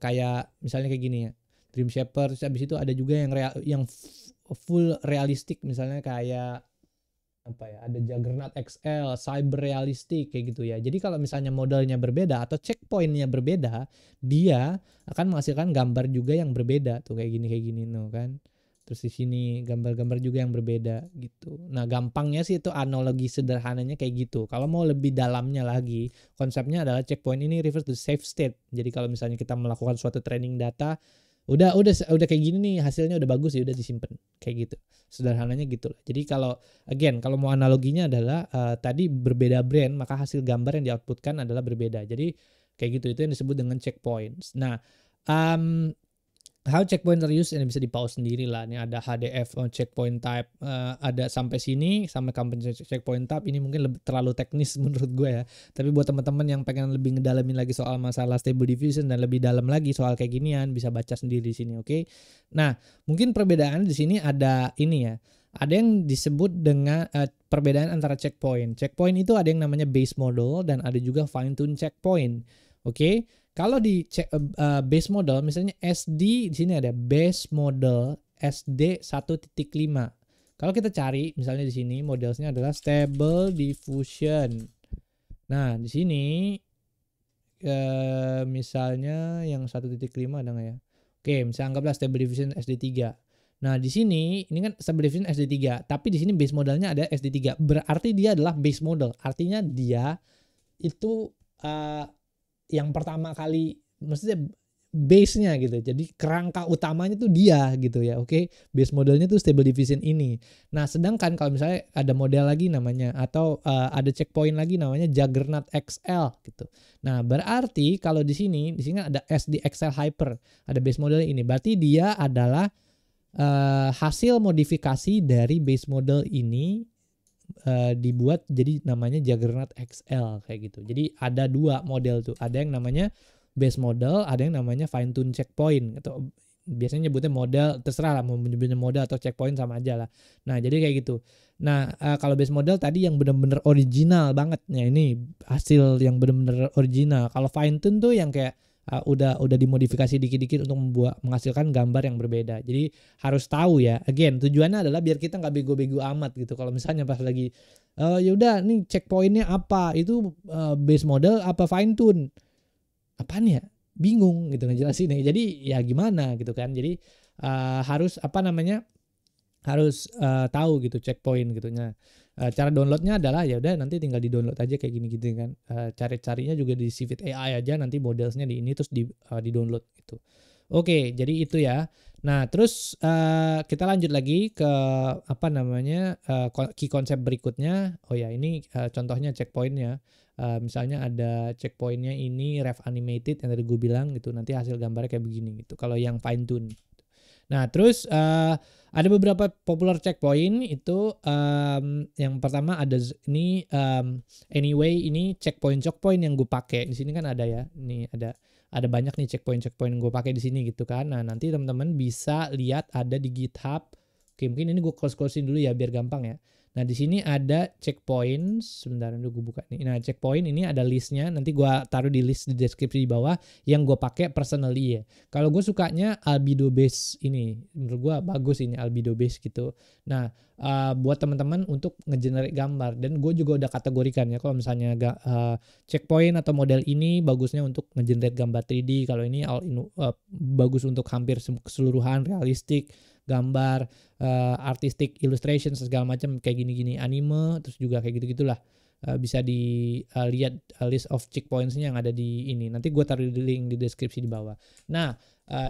kayak misalnya kayak gini ya, Dream Shaper. Terus habis itu ada juga yang full realistik, misalnya kayak apa ya, ada Juggernaut XL, cyber realistik kayak gitu ya. Jadi kalau misalnya modelnya berbeda atau checkpointnya berbeda, dia akan menghasilkan gambar juga yang berbeda tuh kayak gini no kan. Terus di sini gambar-gambar juga yang berbeda gitu. Nah gampangnya sih itu analogi sederhananya kayak gitu. Kalau mau lebih dalamnya lagi, konsepnya adalah checkpoint ini refers to safe state. Jadi kalau misalnya kita melakukan suatu training data, udah kayak gini nih hasilnya udah bagus ya udah disimpan kayak gitu, sederhananya gitu lah. Jadi kalau kalau mau analoginya adalah tadi berbeda brand maka hasil gambar yang di-outputkan adalah berbeda. Jadi kayak gitu, itu yang disebut dengan checkpoints. Nah how checkpoint are used ini bisa di pause sendiri lah. Ini ada HDF checkpoint type, ada sampai sini sampai company checkpoint type. Ini mungkin terlalu teknis menurut gue ya. Tapi buat teman-teman yang pengen lebih ngedalamin lagi soal masalah Stable Diffusion dan lebih dalam lagi soal kayak ginian, bisa baca sendiri di sini, oke? Nah, mungkin perbedaan di sini ada ini ya. Ada yang disebut dengan perbedaan antara checkpoint. Checkpoint itu ada yang namanya base model dan ada juga fine tune checkpoint. Oke? Kalau di base model, misalnya SD di sini ada base model SD 1.5. Kalau kita cari misalnya di sini modelsnya adalah Stable Diffusion. Nah, di sini misalnya yang 1.5 ada nggak ya? Oke, misalnya anggaplah Stable Diffusion SD3. Nah, di sini ini kan Stable Diffusion SD3, tapi di sini base modelnya ada SD3. Berarti dia adalah base model. Artinya dia itu yang pertama kali, maksudnya base-nya gitu. Jadi kerangka utamanya tuh dia gitu ya. Oke, base modelnya tuh Stable Diffusion ini. Nah, sedangkan kalau misalnya ada model lagi namanya atau ada checkpoint lagi namanya Juggernaut XL gitu. Nah, berarti kalau di sini ada SD XL Hyper, ada base model ini. Berarti dia adalah hasil modifikasi dari base model ini dibuat jadi namanya Juggernaut XL kayak gitu. Jadi ada dua model tuh. Ada yang namanya base model, ada yang namanya fine tune checkpoint atau biasanya nyebutnya model, terserah lah mau menyebutnya model atau checkpoint sama aja lah. Nah, jadi kayak gitu. Nah, kalau base model tadi yang benar-benar original banget. Nah, ini hasil yang benar-benar original. Kalau fine tune tuh yang kayak udah dimodifikasi dikit-dikit untuk menghasilkan gambar yang berbeda. Jadi harus tahu ya. Again, tujuannya adalah biar kita nggak bego-bego amat gitu. Kalau misalnya pas lagi ya udah nih checkpointnya apa? Itu base model apa fine tune? Apaan ya? Bingung gitu ngejelasin ya. Jadi ya gimana gitu kan. Jadi harus apa namanya? Harus tahu gitu checkpoint gitu. Nah, cara downloadnya adalah ya udah nanti tinggal di download aja kayak gini gitu kan. Cari-carinya juga di Cevit AI aja, nanti modelsnya di ini terus di download gitu. Oke, jadi itu ya. Nah, terus kita lanjut lagi ke apa namanya key konsep berikutnya. Oh ya, ini contohnya checkpointnya. Misalnya ada checkpointnya ini Rev Animated yang tadi gue bilang gitu. Nanti hasil gambarnya kayak begini gitu. Kalau yang fine tune. Nah, terus ada beberapa popular checkpoint itu yang pertama ada ini anyway ini checkpoint yang gue pakai di sini kan ada ya. Ini ada banyak nih checkpoint yang gue pakai di sini gitu kan. Nah, nanti teman-teman bisa lihat ada di GitHub. Oke, mungkin ini gue close-closein dulu ya biar gampang ya. Nah, di sini ada checkpoints. Sebentar, gue buka nih. Nah, checkpoint ini ada listnya. Nanti gue taruh di list di deskripsi di bawah yang gue pakai personally ya. Kalau gue sukanya albedo base ini. Menurut gue bagus ini albedo base gitu. Nah, buat teman-teman untuk ngegenerate gambar. Dan gue juga udah kategorikan ya. Kalau misalnya checkpoint atau model ini bagusnya untuk ngegenerate gambar 3D. Kalau ini bagus untuk hampir keseluruhan realistik gambar, artistic illustration segala macam kayak gini-gini, anime, terus juga kayak gitu-gitulah. Bisa dilihat list of checkpoints-nya yang ada di ini. Nanti gue taruh di link di deskripsi di bawah. Nah,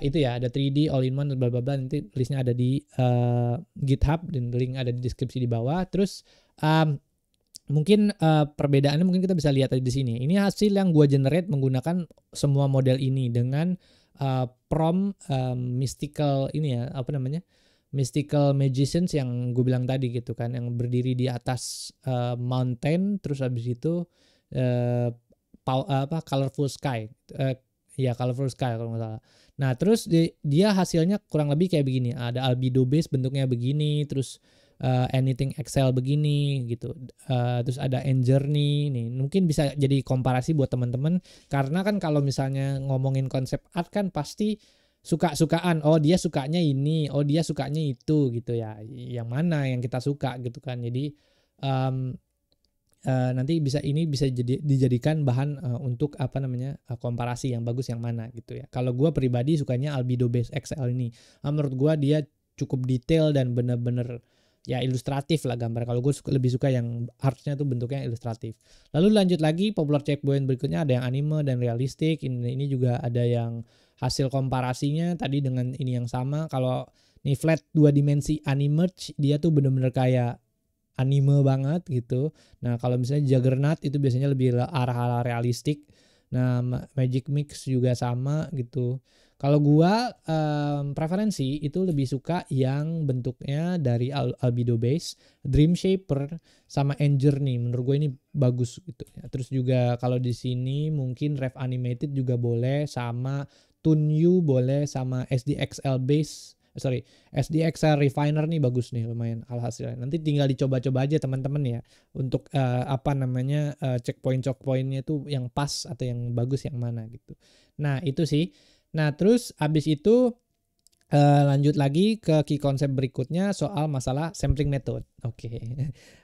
itu ya ada 3D all in one bla bla bla, nanti listnya ada di GitHub dan link ada di deskripsi di bawah. Terus mungkin perbedaannya mungkin kita bisa lihat di sini. Ini hasil yang gue generate menggunakan semua model ini dengan prompt mystical ini ya, apa namanya, mystical magicians yang gue bilang tadi gitu kan, yang berdiri di atas mountain, terus habis itu colorful sky, ya colorful sky kalau nggak salah. Nah terus dia hasilnya kurang lebih kayak begini, ada albedo base bentuknya begini, terus anything Excel begini gitu, terus ada end journey nih, mungkin bisa jadi komparasi buat teman-teman, karena kan kalau misalnya ngomongin konsep art kan pasti suka-sukaan, oh dia sukanya ini, oh dia sukanya itu gitu ya, yang mana yang kita suka gitu kan. Jadi nanti bisa dijadikan bahan untuk apa namanya komparasi yang bagus yang mana gitu ya. Kalau gue pribadi sukanya albedo base Excel ini, menurut gue dia cukup detail dan bener-bener ya ilustratif lah gambar. Kalau gue lebih suka yang artnya tuh bentuknya ilustratif. Lalu lanjut lagi popular checkpoint berikutnya ada yang anime dan realistik. Ini juga ada yang hasil komparasinya tadi dengan ini yang sama. Kalau nih flat 2 dimensi Animerge dia tuh bener-bener kayak anime banget gitu. Nah kalau misalnya Juggernaut itu biasanya lebih arah-arah realistik. Nah Magic Mix juga sama gitu. Kalau gua preferensi itu lebih suka yang bentuknya dari albedo base, Dream Shaper sama End Journey. Menurut gue ini bagus gitu ya. Terus juga kalau di sini mungkin Rev Animated juga boleh, sama Tunyu boleh, sama SDXL base. SDXL Refiner nih bagus nih, lumayan alhasilnya. Nanti tinggal dicoba-coba aja teman-teman ya untuk apa namanya checkpoint-checkpointnya itu yang pas atau yang bagus yang mana gitu. Nah itu sih. Nah terus abis itu lanjut lagi ke key konsep berikutnya soal masalah sampling method. Oke.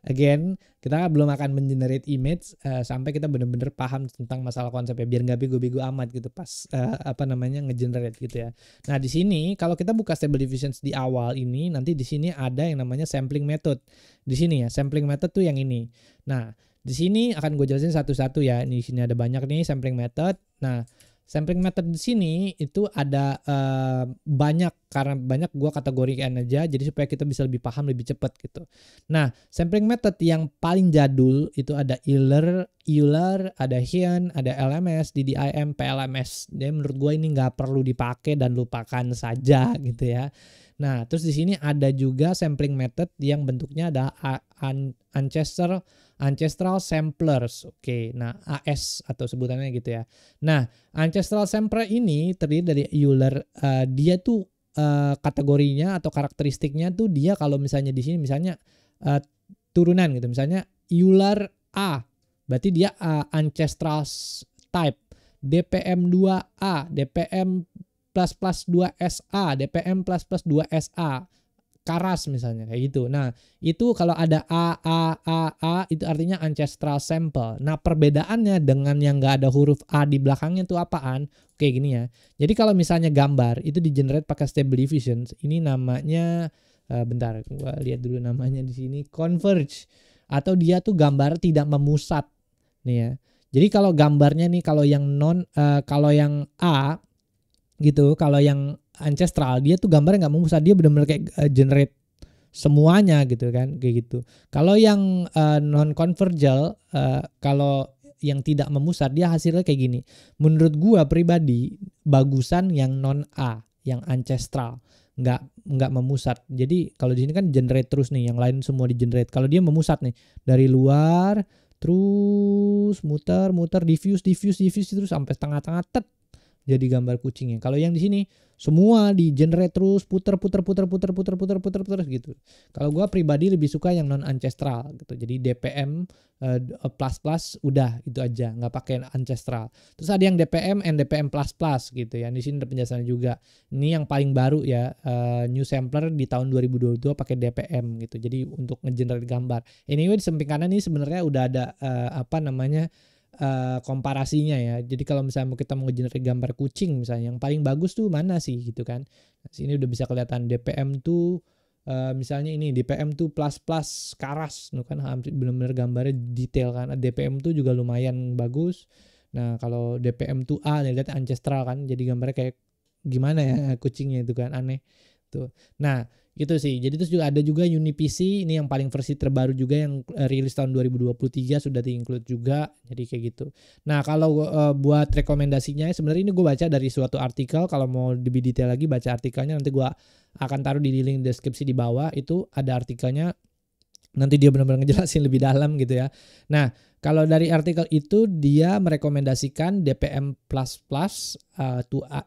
Again, kita belum akan mengenerate image sampai kita benar-benar paham tentang masalah konsepnya, biar nggak bego-bego amat gitu pas apa namanya ngegenerate gitu ya. Nah di sini kalau kita buka Stable Diffusions di awal ini, nanti di sini ada yang namanya sampling method. Di sini ya, sampling method tuh yang ini. Nah di sini akan gue jelasin satu-satu ya. Di sini ada banyak nih sampling method. Nah sampling method di sini itu ada banyak, karena banyak gue kategorikan aja jadi supaya kita bisa lebih paham lebih cepat gitu. Nah, sampling method yang paling jadul itu ada Euler, ada Hien, ada LMS, DDIM, PLMS. Jadi menurut gue ini nggak perlu dipakai dan lupakan saja gitu ya. Nah, terus di sini ada juga sampling method yang bentuknya ada ancestral samplers. Oke, nah AS atau sebutannya gitu ya. Nah, ancestral sampler ini terdiri dari Euler. Dia tuh kategorinya atau karakteristiknya tuh dia kalau misalnya di sini misalnya turunan gitu. Misalnya Euler A, berarti dia ancestral type. DPM2A, DPM plus 2SA, DPM plus 2SA. Karas misalnya kayak gitu. Nah itu kalau ada A itu artinya ancestral sample. Nah perbedaannya dengan yang nggak ada huruf A di belakangnya itu apaan? Oke gini ya. Jadi kalau misalnya gambar itu di generate pakai Stable Diffusions, ini namanya bentar gua lihat dulu namanya di sini, converge, atau dia tuh gambar tidak memusat nih ya. Jadi kalau gambarnya nih kalau yang kalau yang A gitu, kalau yang ancestral dia tuh gambarnya nggak memusat, dia benar-benar kayak generate semuanya gitu kan kayak gitu. Kalau yang non convergent, kalau yang tidak memusat dia hasilnya kayak gini. Menurut gua pribadi bagusan yang non A, yang ancestral, nggak memusat. Jadi kalau di sini kan generate terus nih, yang lain semua di generate. Kalau dia memusat nih dari luar terus muter diffuse terus sampai tengah-tengah jadi gambar kucingnya. Kalau yang di sini semua di generate terus puter gitu. Kalau gua pribadi lebih suka yang non ancestral gitu. Jadi DPM plus udah itu aja, nggak pakai ancestral. Terus ada yang DPM and DPM plus gitu ya. Di sini ada penjelasannya juga. Ini yang paling baru ya, new sampler di tahun 2022 pakai DPM gitu. Jadi untuk ngegenerate gambar. Anyway di samping kanan ini sebenarnya udah ada komparasinya ya. Jadi kalau misalnya kita mau generate gambar kucing misalnya, yang paling bagus tuh mana sih gitu kan. Nah, sini udah bisa kelihatan DPM tuh misalnya ini DPM tuh plus karas kan, hampir benar-benar gambarnya detail kan. DPM tuh juga lumayan bagus. Nah kalau DPM tuh A nih, lihat ancestral kan, jadi gambarnya kayak gimana ya kucingnya itu kan, aneh tuh. Nah gitu sih. Jadi terus juga ada juga UniPC, ini yang paling versi terbaru juga yang rilis tahun 2023 sudah di-include juga. Jadi kayak gitu. Nah, kalau buat rekomendasinya sebenarnya ini gue baca dari suatu artikel. Kalau mau lebih detail lagi baca artikelnya, nanti gue akan taruh di link deskripsi di bawah. Itu ada artikelnya. Nanti dia benar-benar ngejelasin lebih dalam gitu ya. Nah, kalau dari artikel itu dia merekomendasikan DPM++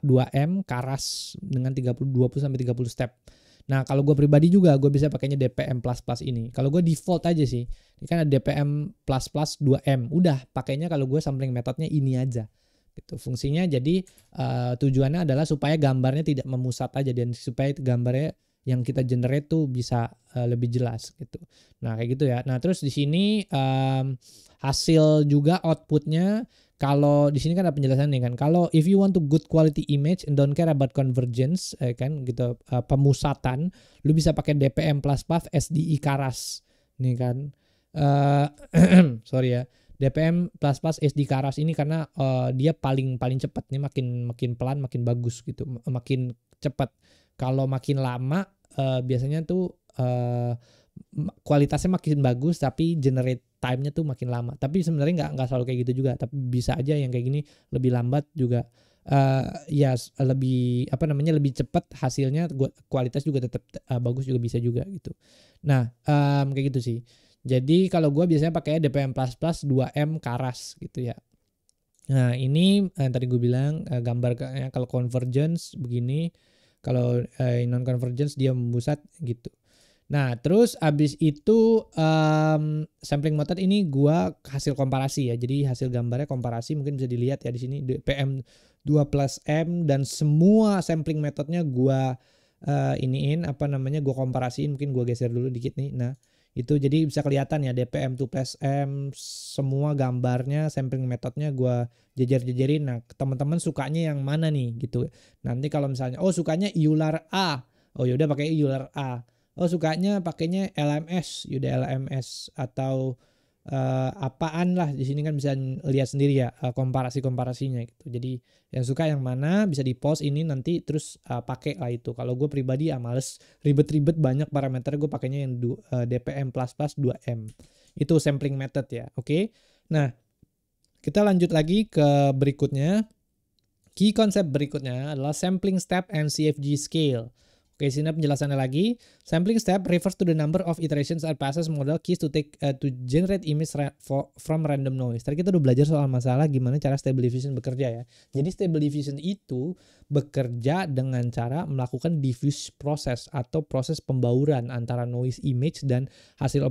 2M karas dengan 20 sampai 30 step. Nah, kalau gue pribadi juga gue bisa pakainya DPM++ ini. Kalau gue default aja sih. Ini kan ada DPM++ 2M. Udah, pakainya kalau gue sampling metodenya ini aja. Gitu. Fungsinya jadi tujuannya adalah supaya gambarnya tidak memusat aja, dan supaya gambarnya yang kita generate tuh bisa lebih jelas gitu. Nah, kayak gitu ya. Nah, terus di sini hasil juga outputnya. Kalau di sini kan ada penjelasan nih kan. Kalau if you want to good quality image and don't care about convergence kan gitu, pemusatan, lu bisa pakai DPM++ SDI Karas. Nih kan. Sorry ya. DPM++ SD Karas ini karena dia paling cepat nih, makin pelan makin bagus gitu. Makin cepat. Kalau makin lama biasanya tuh kualitasnya makin bagus tapi generate time-nya tuh makin lama. Tapi sebenarnya nggak selalu kayak gitu juga. Tapi bisa aja yang kayak gini lebih lambat juga ya lebih lebih cepat hasilnya, kualitas juga tetap bagus juga bisa juga gitu. Nah kayak gitu sih. Jadi kalau gue biasanya pakai DPM++ 2M Karas gitu ya. Nah ini tadi gue bilang gambarnya kalau convergence begini, kalau non convergence dia membusat gitu. Nah terus abis itu sampling method ini gua hasil komparasi ya. Jadi hasil gambarnya komparasi, mungkin bisa dilihat ya di sini DPM 2+M, dan semua sampling methodnya gua gua komparasiin. Mungkin gua geser dulu dikit nih. Nah itu jadi bisa kelihatan ya DPM 2+M semua gambarnya sampling methodnya gua jejer-jejerin. Nah teman-teman sukanya yang mana nih gitu. Nanti kalau misalnya sukanya Euler A, yaudah pakai Euler A. Sukanya pakainya LMS, yaudah LMS, atau apaan lah. Di sini kan bisa lihat sendiri ya komparasinya gitu. Jadi yang suka yang mana bisa di post ini nanti terus pakai lah itu. Kalau gue pribadi males ribet-ribet banyak parameter, gue pakainya yang DPM++ 2M. Itu sampling method ya. Oke. Nah, kita lanjut lagi ke berikutnya. Key konsep berikutnya adalah sampling step and CFG scale. Oke, sini penjelasannya lagi. Sampling step refers to the number of iterations or passes model keys to take to generate image from random noise. Tadi kita udah belajar soal masalah gimana cara Stable Diffusion bekerja ya. Jadi Stable Diffusion itu bekerja dengan cara melakukan diffuse process atau proses pembauran antara noise image dan hasil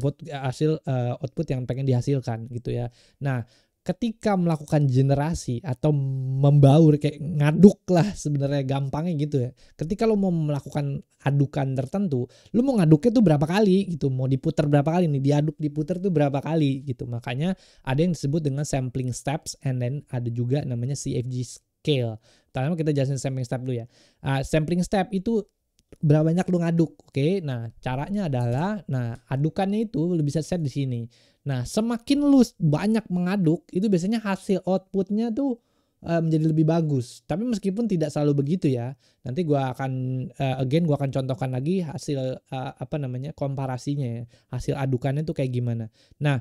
output yang pengen dihasilkan gitu ya. Nah, ketika melakukan generasi atau membaur, kayak ngaduk lah sebenarnya gampangnya gitu ya. Ketika lo mau melakukan adukan tertentu, lo mau ngaduknya tuh berapa kali gitu, mau diputar berapa kali nih, diaduk diputar tuh berapa kali gitu. Makanya ada yang disebut dengan sampling steps, and then ada juga namanya CFG scale. Pertama kita jelasin sampling step dulu ya. Sampling step itu berapa banyak lu ngaduk. Oke. Nah, caranya adalah adukannya itu lu bisa set di sini. Nah, semakin lu banyak mengaduk, itu biasanya hasil outputnya tuh menjadi lebih bagus. Tapi meskipun tidak selalu begitu ya. Nanti gua akan gua akan contohkan lagi hasil komparasinya ya. Hasil adukannya tuh kayak gimana. Nah,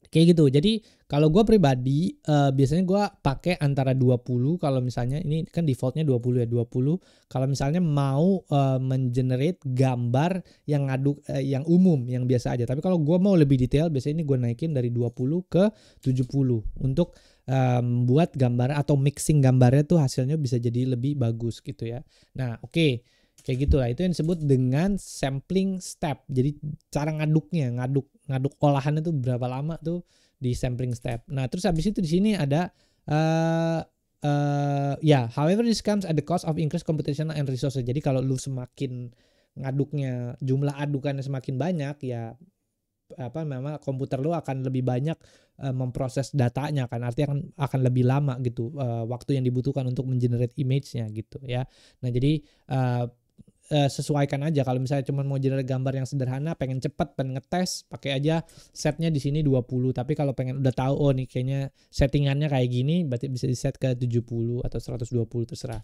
kayak gitu. Jadi kalau gue pribadi biasanya gue pakai antara 20. Kalau misalnya ini kan defaultnya 20 ya, 20. Kalau misalnya mau mengenerate gambar yang yang umum, yang biasa aja. Tapi kalau gue mau lebih detail, biasanya ini gue naikin dari 20 ke 70 untuk buat gambar atau mixing gambarnya tuh hasilnya bisa jadi lebih bagus gitu ya. Nah, oke. Kayak gitulah, itu yang disebut dengan sampling step. Jadi cara ngaduk olahannya tuh berapa lama tuh di sampling step. Nah, terus habis itu di sini ada however this comes at the cost of increased computational and resources. Jadi kalau lu semakin ngaduknya, jumlah adukannya semakin banyak, ya memang komputer lu akan lebih banyak memproses datanya kan, artinya akan lebih lama gitu waktu yang dibutuhkan untuk mengenerate image-nya gitu ya. Nah, jadi sesuaikan aja. Kalau misalnya cuma mau generate gambar yang sederhana, pengen cepet, pengen ngetes, pakai aja setnya di sini 20. Tapi kalau pengen udah tahu, oh nih kayaknya settingannya kayak gini, berarti bisa di set ke 70 atau 120, terserah.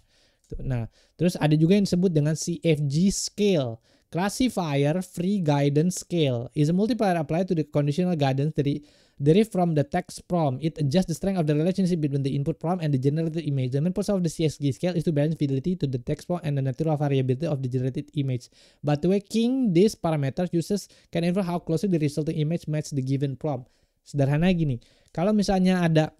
Nah, terus ada juga yang disebut dengan CFG scale. Classifier Free Guidance Scale is a multiplier applied to the conditional guidance derived from the text prompt. It adjusts the strength of the relationship between the input prompt and the generated image. The main purpose of the CFG scale is to balance fidelity to the text prompt and the natural variability of the generated image. By tweaking these parameters, users can infer how closely the resulting image match the given prompt. Sederhana gini, kalau misalnya ada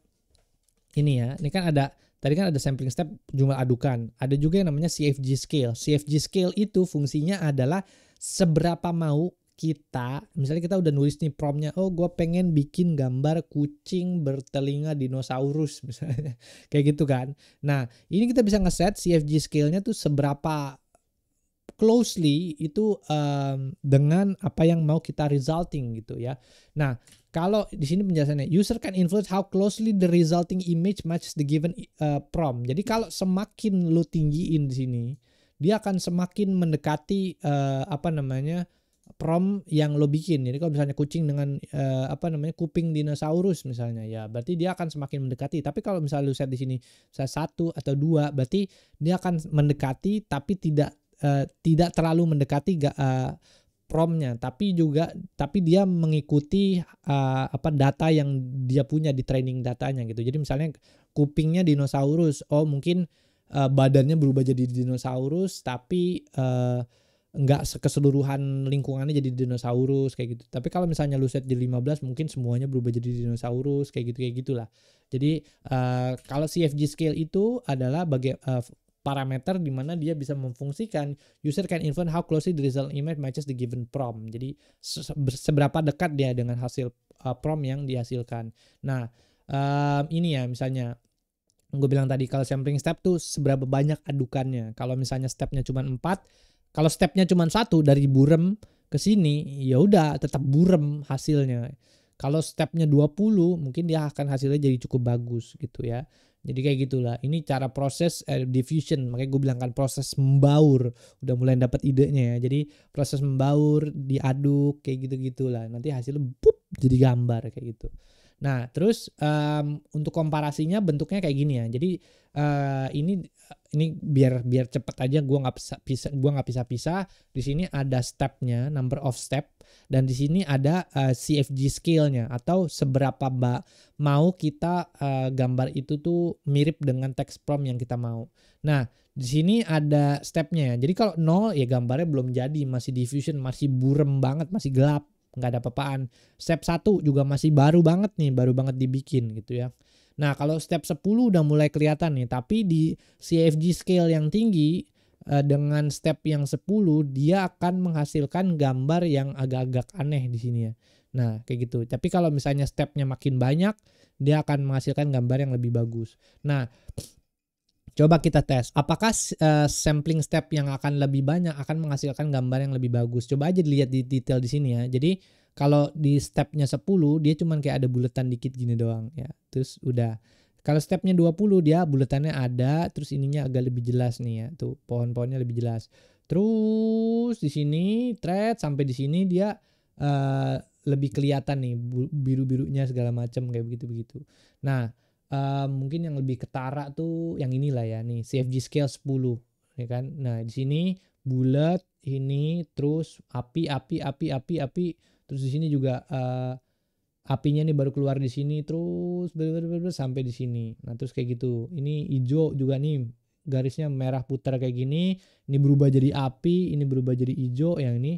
ini ya, ini kan ada tadi kan ada sampling step, jumlah adukan. Ada juga yang namanya CFG scale. CFG scale itu fungsinya adalah seberapa mau kita, misalnya kita udah nulis nih promptnya, oh gue pengen bikin gambar kucing bertelinga dinosaurus misalnya, kayak gitu kan. Nah, ini kita bisa ngeset CFG scale-nya tuh seberapa closely itu dengan apa yang mau kita resulting gitu ya. Nah, kalau di sini penjelasannya, user can influence how closely the resulting image matches the given prompt. Jadi kalau semakin lu tinggiin di sini, dia akan semakin mendekati prompt yang lo bikin. Jadi kalau misalnya kucing dengan kuping dinosaurus misalnya, ya berarti dia akan semakin mendekati. Tapi kalau misalnya lu set di sini 1 atau 2, berarti dia akan mendekati tapi tidak terlalu mendekati promptnya, tapi dia mengikuti data yang dia punya di training datanya gitu. Jadi misalnya kupingnya dinosaurus, oh mungkin badannya berubah jadi dinosaurus, tapi nggak keseluruhan lingkungannya jadi dinosaurus kayak gitu. Tapi kalau misalnya lu set di 15, mungkin semuanya berubah jadi dinosaurus kayak gitulah. Jadi kalau CFG scale itu adalah parameter di mana dia bisa memfungsikan user can influence how closely the result image matches the given prompt. Jadi seberapa dekat dia dengan hasil prompt yang dihasilkan. Nah, ini ya misalnya gue bilang tadi, kalau sampling step tuh seberapa banyak adukannya. Kalau misalnya stepnya cuma 4, kalau stepnya cuma 1 dari burem ke sini, ya udah tetap burem hasilnya. Kalau stepnya 20, mungkin dia akan hasilnya jadi cukup bagus gitu ya. Jadi kayak gitulah. Ini cara proses diffusion. Makanya gue bilang kan proses membaur. Udah mulai dapat idenya ya. Jadi proses membaur, diaduk kayak gitu-gitulah. Nanti hasilnya jadi gambar kayak gitu. Nah, terus untuk komparasinya bentuknya kayak gini ya. Jadi ini biar cepet aja, gue nggak pisah. Di sini ada stepnya, number of step, dan di sini ada CFG scale-nya atau seberapa mau kita gambar itu tuh mirip dengan text prompt yang kita mau. Nah, di sini ada stepnya. Jadi kalau 0 ya gambarnya belum jadi, masih diffusion, masih burem banget, masih gelap, nggak ada apa-apaan. Step 1 juga masih baru banget dibikin gitu ya. Nah, kalau step 10 udah mulai kelihatan nih, tapi di CFG scale yang tinggi dengan step yang 10 dia akan menghasilkan gambar yang agak-agak aneh di sini ya. Nah, kayak gitu. Tapi kalau misalnya stepnya makin banyak, dia akan menghasilkan gambar yang lebih bagus. Nah, coba kita tes, apakah sampling step yang akan lebih banyak akan menghasilkan gambar yang lebih bagus. Coba aja dilihat di detail di sini ya. Jadi kalau di stepnya 10 dia cuman kayak ada buletan dikit gini doang ya. Terus udah. Kalau stepnya 20 dia buletannya ada, terus ininya agak lebih jelas nih ya. Tuh pohon-pohonnya lebih jelas. Terus di sini thread sampai di sini dia lebih kelihatan nih biru-birunya segala macam kayak begitu-begitu. Nah, mungkin yang lebih ketara tuh yang inilah ya nih, CFG scale 10 ya kan. Nah, di sini bulat ini, terus api, terus di sini juga apinya nih baru keluar di sini, terus sampai di sini. Nah, terus kayak gitu. Ini hijau juga nih, garisnya merah putar kayak gini, ini berubah jadi api, ini berubah jadi hijau, yang ini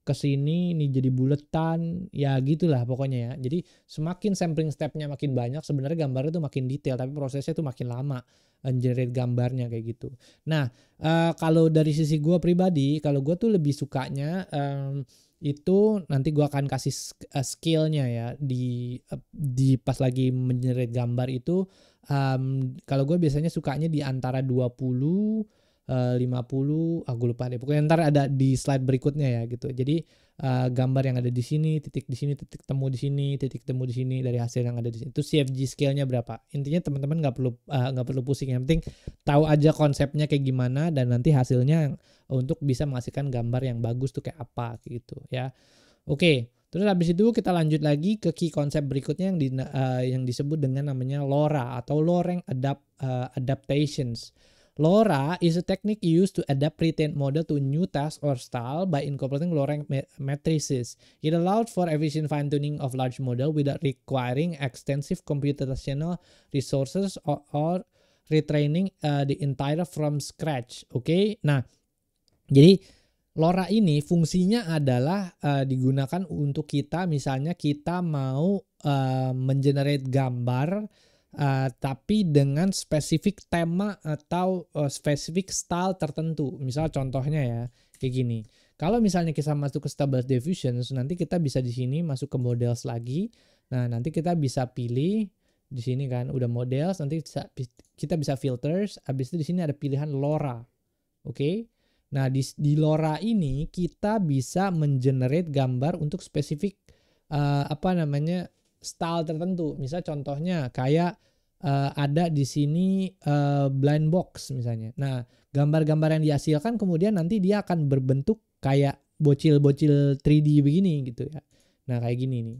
ke sini ini jadi buletan, ya gitulah pokoknya ya. Jadi semakin sampling stepnya makin banyak, sebenarnya gambarnya tuh makin detail, tapi prosesnya tuh makin lama generate gambarnya kayak gitu. Nah, kalau dari sisi gue pribadi, kalau gue tuh lebih sukanya itu nanti gue akan kasih skill-nya ya di pas lagi mengenerate gambar itu. Kalau gue biasanya sukanya di antara 20 50, gue lupa deh. Pokoknya ntar ada di slide berikutnya ya gitu. Jadi gambar yang ada di sini, titik di sini, titik temu di sini, titik temu di sini dari hasil yang ada di sini. Itu CFG scale-nya berapa? Intinya teman-teman nggak perlu pusing. Yang penting tahu aja konsepnya kayak gimana dan nanti hasilnya untuk bisa menghasilkan gambar yang bagus tuh kayak apa gitu ya. Oke. Terus habis itu kita lanjut lagi ke key konsep berikutnya yang disebut dengan namanya LoRa atau Low Rank Adaptations. LoRa is a technique used to adapt pre-trained model to new task or style by incorporating low-rank matrices. It allows for efficient fine-tuning of large model without requiring extensive computational resources or retraining the entire from scratch. Oke, nah jadi LoRa ini fungsinya adalah digunakan untuk kita misalnya kita mau mengenerate gambar tapi dengan spesifik tema atau spesifik style tertentu. Misal contohnya ya kayak gini. Kalau misalnya kita masuk ke Stable Diffusion, nanti kita bisa di sini masuk ke models lagi. Nah, nanti kita bisa pilih di sini kan udah models, nanti kita bisa filters, habis itu di sini ada pilihan LoRa. Oke. Nah, di LoRa ini kita bisa mengenerate gambar untuk spesifik style tertentu. Misal contohnya kayak ada di sini blind box misalnya. Nah, gambar-gambar yang dihasilkan kemudian nanti dia akan berbentuk kayak bocil-bocil 3D begini gitu ya. Nah, kayak gini nih.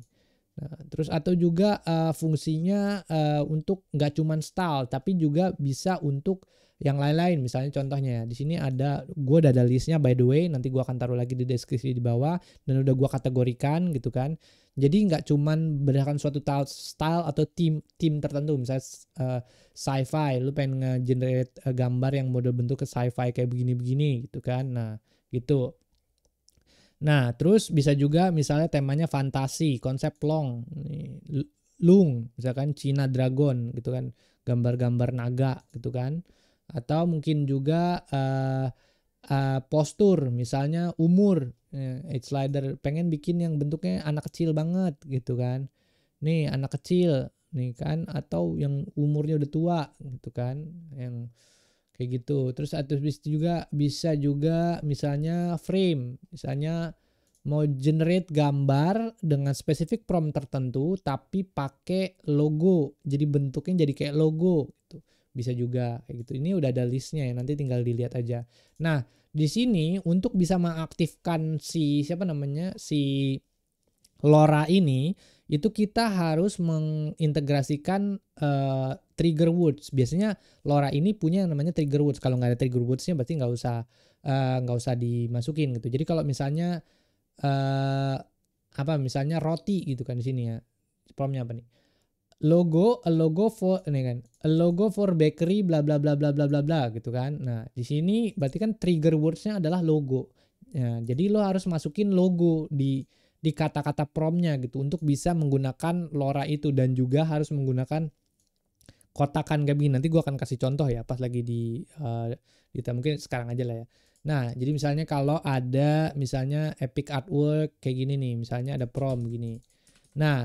Nah, terus atau juga fungsinya untuk nggak cuman style tapi juga bisa untuk yang lain-lain. Misalnya contohnya di sini gue udah ada listnya by the way, nanti gue akan taruh lagi di deskripsi di bawah dan udah gue kategorikan gitu kan. Jadi nggak cuman berdasarkan suatu style atau tim tertentu, misalnya sci-fi, lu pengen nge-generate gambar yang model bentuk ke sci-fi kayak begini-begini gitu kan. Nah, gitu. Nah, terus bisa juga misalnya temanya fantasi, konsep long, lung, misalkan Cina Dragon gitu kan, gambar-gambar naga gitu kan. Atau mungkin juga postur, misalnya umur, age slider, pengen bikin yang bentuknya anak kecil banget gitu kan. Nih anak kecil nih kan, atau yang umurnya udah tua gitu kan, yang kayak gitu. Terus atau bisa juga misalnya frame, misalnya mau generate gambar dengan spesifik prompt tertentu tapi pakai logo, jadi bentuknya jadi kayak logo gitu. Bisa juga kayak gitu. Ini udah ada listnya ya, nanti tinggal dilihat aja. Nah, di sini untuk bisa mengaktifkan si LoRa ini, itu kita harus mengintegrasikan trigger words. Biasanya LoRa ini punya yang namanya trigger words. Kalau nggak ada trigger words-nya berarti nggak usah dimasukin gitu. Jadi kalau misalnya misalnya roti gitu kan di sini ya. Prompt-nya apa nih? A logo for bakery bla bla bla bla bla bla bla gitu kan. Nah, di sini berarti kan trigger words-nya adalah logo. Ya, jadi lo harus masukin logo di kata-kata prompt-nya gitu untuk bisa menggunakan LoRa itu, dan juga harus menggunakan kotakan kayak begini. Nanti gue akan kasih contoh ya pas lagi mungkin sekarang aja lah ya. Nah, jadi misalnya kalau ada misalnya epic artwork kayak gini nih, misalnya ada prompt gini. Nah,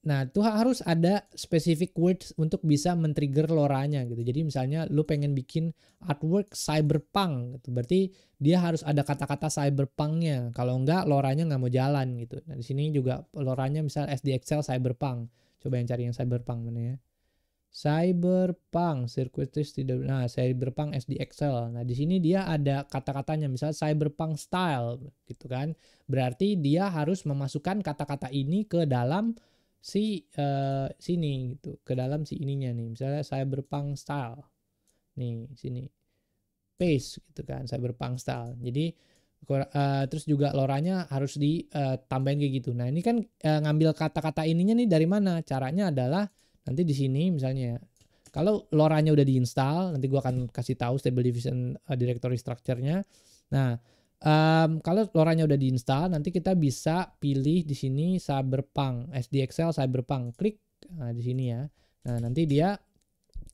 Nah, itu harus ada specific words untuk bisa men-trigger LoRa-nya gitu. Jadi misalnya lu pengen bikin artwork cyberpunk gitu. Berarti dia harus ada kata-kata cyberpunk-nya. Kalau enggak LoRa-nya nggak mau jalan gitu. Nah, di sini juga LoRa-nya misal SDXL cyberpunk. Coba yang cari yang cyberpunk mana ya. Cyberpunk cyberpunk SDXL. Nah, di sini dia ada kata-katanya misal cyberpunk style gitu kan. Berarti dia harus memasukkan kata-kata ini ke dalam sini gitu, ke dalam si ininya nih, misalnya cyberpunk style nih sini paste gitu kan, cyberpunk style. Jadi terus juga LoRa-nya harus ditambahin kayak gitu. Nah, ini kan ngambil kata-kata ininya nih dari mana? Caranya adalah nanti di sini misalnya kalau LoRa-nya udah diinstal, nanti gua akan kasih tahu Stable Diffusion directory structure-nya. Nah, Kalau LoRa-nya udah diinstal, nanti kita bisa pilih di sini Cyberpunk, SDXL Cyberpunk, klik di sini ya. Nah, nanti dia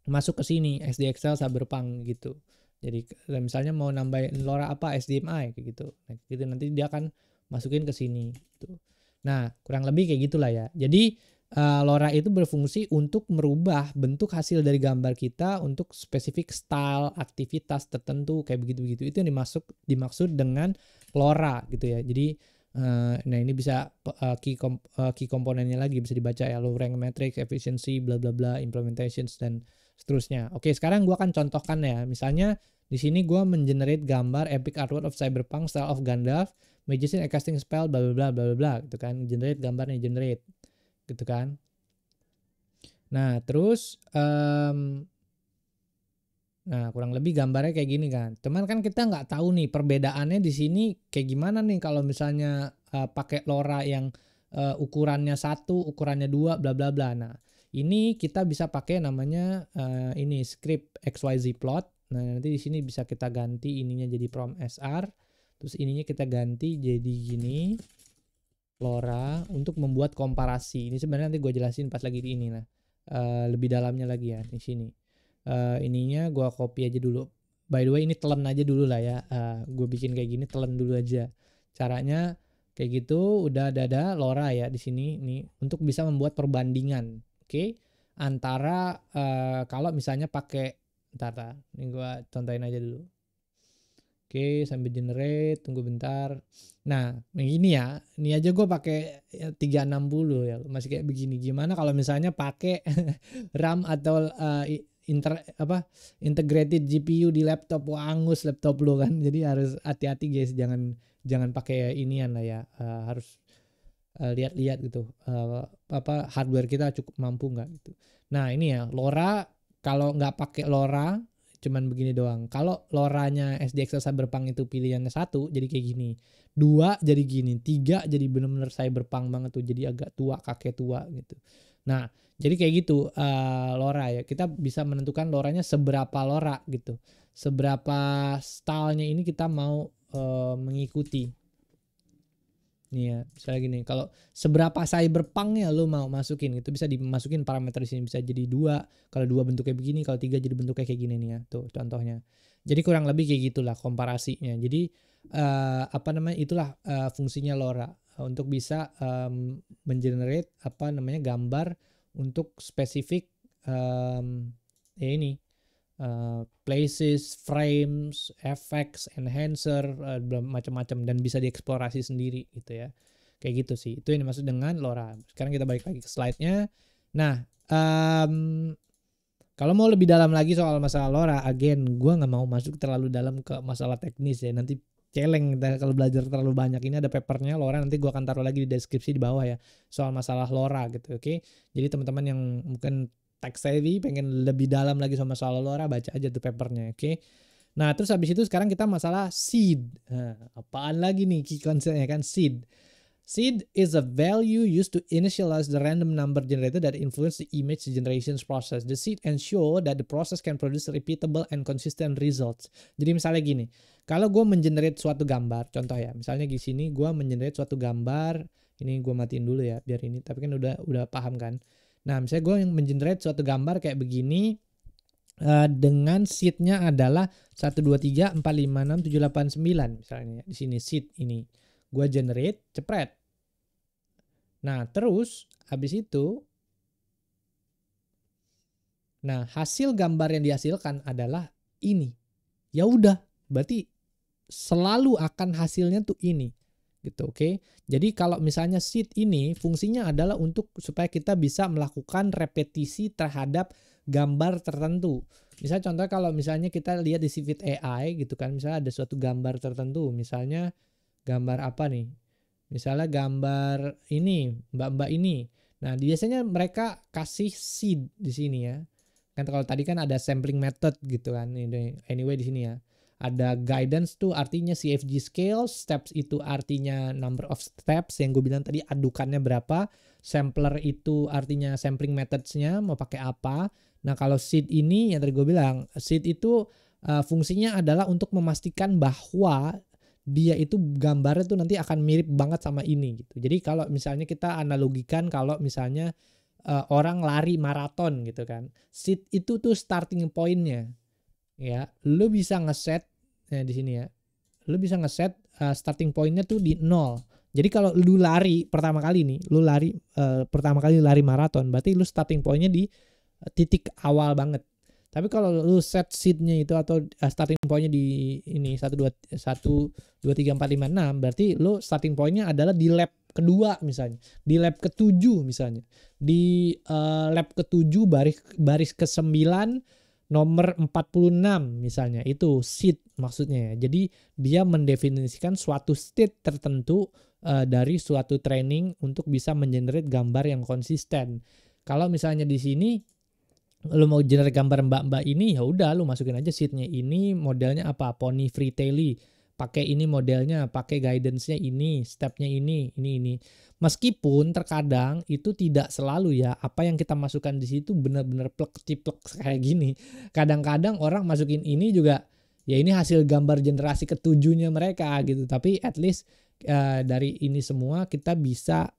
masuk ke sini SDXL Cyberpunk gitu. Jadi misalnya mau nambahin LoRa apa SDMI kayak gitu. Nah, gitu nanti dia akan masukin ke sini gitu. Nah, kurang lebih kayak gitulah ya. Jadi LoRa itu berfungsi untuk merubah bentuk hasil dari gambar kita untuk spesifik style, aktivitas tertentu kayak begitu-begitu. Itu yang dimaksud dengan LoRa gitu ya. Jadi nah ini bisa key komponennya lagi bisa dibaca ya, low rank matrix, efficiency, bla bla bla, implementations dan seterusnya. Oke, sekarang gua akan contohkan ya. Misalnya di sini gua mengenerate gambar epic artwork of Cyberpunk style of Gandalf, magician casting spell bla bla bla bla bla gitu kan. Generate gambarnya, generate gitu kan. Nah, terus nah kurang lebih gambarnya kayak gini kan. Cuman kan kita nggak tahu nih perbedaannya di sini kayak gimana nih kalau misalnya pakai LoRa yang ukurannya 1, ukurannya 2, bla bla bla. Nah, ini kita bisa pakai namanya ini script XYZ plot. Nah, nanti di sini bisa kita ganti ininya jadi prom SR. Terus ininya kita ganti jadi gini. LoRa untuk membuat komparasi. Ini sebenarnya nanti gue jelasin pas lagi di ini lah. Lebih dalamnya lagi ya di sini. Ininya gue copy aja dulu. By the way ini telan aja dulu lah ya. Gue bikin kayak gini telan dulu aja. Caranya kayak gitu udah ada LoRa ya di sini nih untuk bisa membuat perbandingan. Oke. Antara kalau misalnya pakai ntar ini gue contohin aja dulu. Oke, sambil generate, tunggu bentar. Nah, ini ya, ini aja gue pakai 360 ya, masih kayak begini. Gimana kalau misalnya pakai RAM atau integrated GPU di laptop, wah angus laptop lo kan. Jadi harus hati-hati guys, jangan pakai inian lah ya. Harus lihat-lihat gitu. Hardware kita cukup mampu nggak gitu. Nah, ini ya, LoRa kalau nggak pakai LoRa cuman begini doang. Kalau LoRa-nya SDXL Cyberpunk itu pilihannya 1 jadi kayak gini. 2 jadi gini, 3 jadi bener-bener Cyberpunk banget tuh, jadi agak tua, kakek tua gitu. Nah, jadi kayak gitu LoRa ya. Kita bisa menentukan LoRa-nya seberapa LoRa gitu. Seberapa stylenya ini kita mau mengikuti. Nih ya, misalnya gini, kalau seberapa cyberpunknya lo mau masukin, itu bisa dimasukin parameter di sini, bisa jadi 2, kalau 2 bentuknya begini, kalau 3 jadi bentuknya kayak gini nih ya, tuh contohnya. Jadi kurang lebih kayak gitulah komparasinya. Jadi itulah fungsinya LoRa untuk bisa mengenerate gambar untuk spesifik ini. Places, frames, effects, enhancer, macam-macam dan bisa dieksplorasi sendiri gitu ya. Kayak gitu sih. Itu yang dimaksud dengan LoRa. Sekarang kita balik lagi ke slide-nya. Nah, kalau mau lebih dalam lagi soal masalah LoRa, again, gue nggak mau masuk terlalu dalam ke masalah teknis ya. Nanti celeng kalau belajar terlalu banyak. Ini ada papernya LoRa, nanti gue akan taruh lagi di deskripsi di bawah ya soal masalah LoRa gitu. Oke. Jadi teman-teman yang mungkin tech savvy pengen lebih dalam lagi sama soal LoRa, baca aja tuh papernya, oke? Nah, terus habis itu sekarang kita masalah seed. Nah, apaan lagi nih key conceptnya kan, seed. Seed is a value used to initialize the random number generator that influence the image generation process. The seed ensure that the process can produce repeatable and consistent results. Jadi misalnya gini, kalau gue mengenerate suatu gambar, contoh ya, misalnya di sini gue mengenerate suatu gambar, ini gue matiin dulu ya biar ini, tapi kan udah paham kan. Nah, misalnya gue yang mengenerate suatu gambar kayak begini dengan seed-nya adalah 1, 2, 3, 4, 5, 6, 7, 8, 9 misalnya. Di sini seed ini. Gue generate, cepret. Nah, terus habis itu hasil gambar yang dihasilkan adalah ini. Ya udah, berarti selalu akan hasilnya tuh ini. Gitu, oke. Jadi kalau misalnya seed ini fungsinya adalah untuk supaya kita bisa melakukan repetisi terhadap gambar tertentu. Misalnya contoh kalau misalnya kita lihat di Civit AI gitu kan, misalnya ada suatu gambar tertentu, misalnya gambar apa nih? Misalnya gambar ini, mbak-mbak ini. Nah, biasanya mereka kasih seed di sini ya. Kan kalau tadi kan ada sampling method gitu kan. Anyway di sini ya. Ada guidance tuh artinya CFG scale, steps itu artinya number of steps yang gue bilang tadi adukannya berapa, sampler itu artinya sampling methods-nya mau pakai apa. Nah kalau seed ini yang tadi gue bilang, seed itu fungsinya adalah untuk memastikan bahwa dia itu gambarnya tuh nanti akan mirip banget sama ini gitu. Jadi kalau misalnya kita analogikan kalau misalnya orang lari maraton gitu kan, seed itu tuh starting point-nya ya. Lu bisa ngeset ya di sini ya. Lu bisa ngeset starting point-nya tuh di 0. Jadi kalau lu lari pertama kali nih, lu lari pertama kali lari maraton, berarti lu starting point-nya di titik awal banget. Tapi kalau lu set seed-nya itu atau starting point-nya di ini 1 2 3 4 5 6, berarti lu starting point-nya adalah di lap kedua misalnya, di lap ke-7 misalnya. Di lap ke-7 baris ke-9 nomor 46 misalnya. Itu seed maksudnya ya. Jadi dia mendefinisikan suatu state tertentu dari suatu training untuk bisa mengenerate gambar yang konsisten. Kalau misalnya di sini lu mau generate gambar mbak-mbak ini, ya udah lu masukin aja seednya ini, modelnya apa, pony freetaily, pakai ini modelnya, pakai guidance-nya ini, stepnya ini. Meskipun terkadang itu tidak selalu ya, apa yang kita masukkan di situ benar-benar plek-ciplek kayak gini. Kadang-kadang orang masukin ini juga ya ini hasil gambar generasi ketujuhnya mereka gitu, tapi at least dari ini semua kita bisa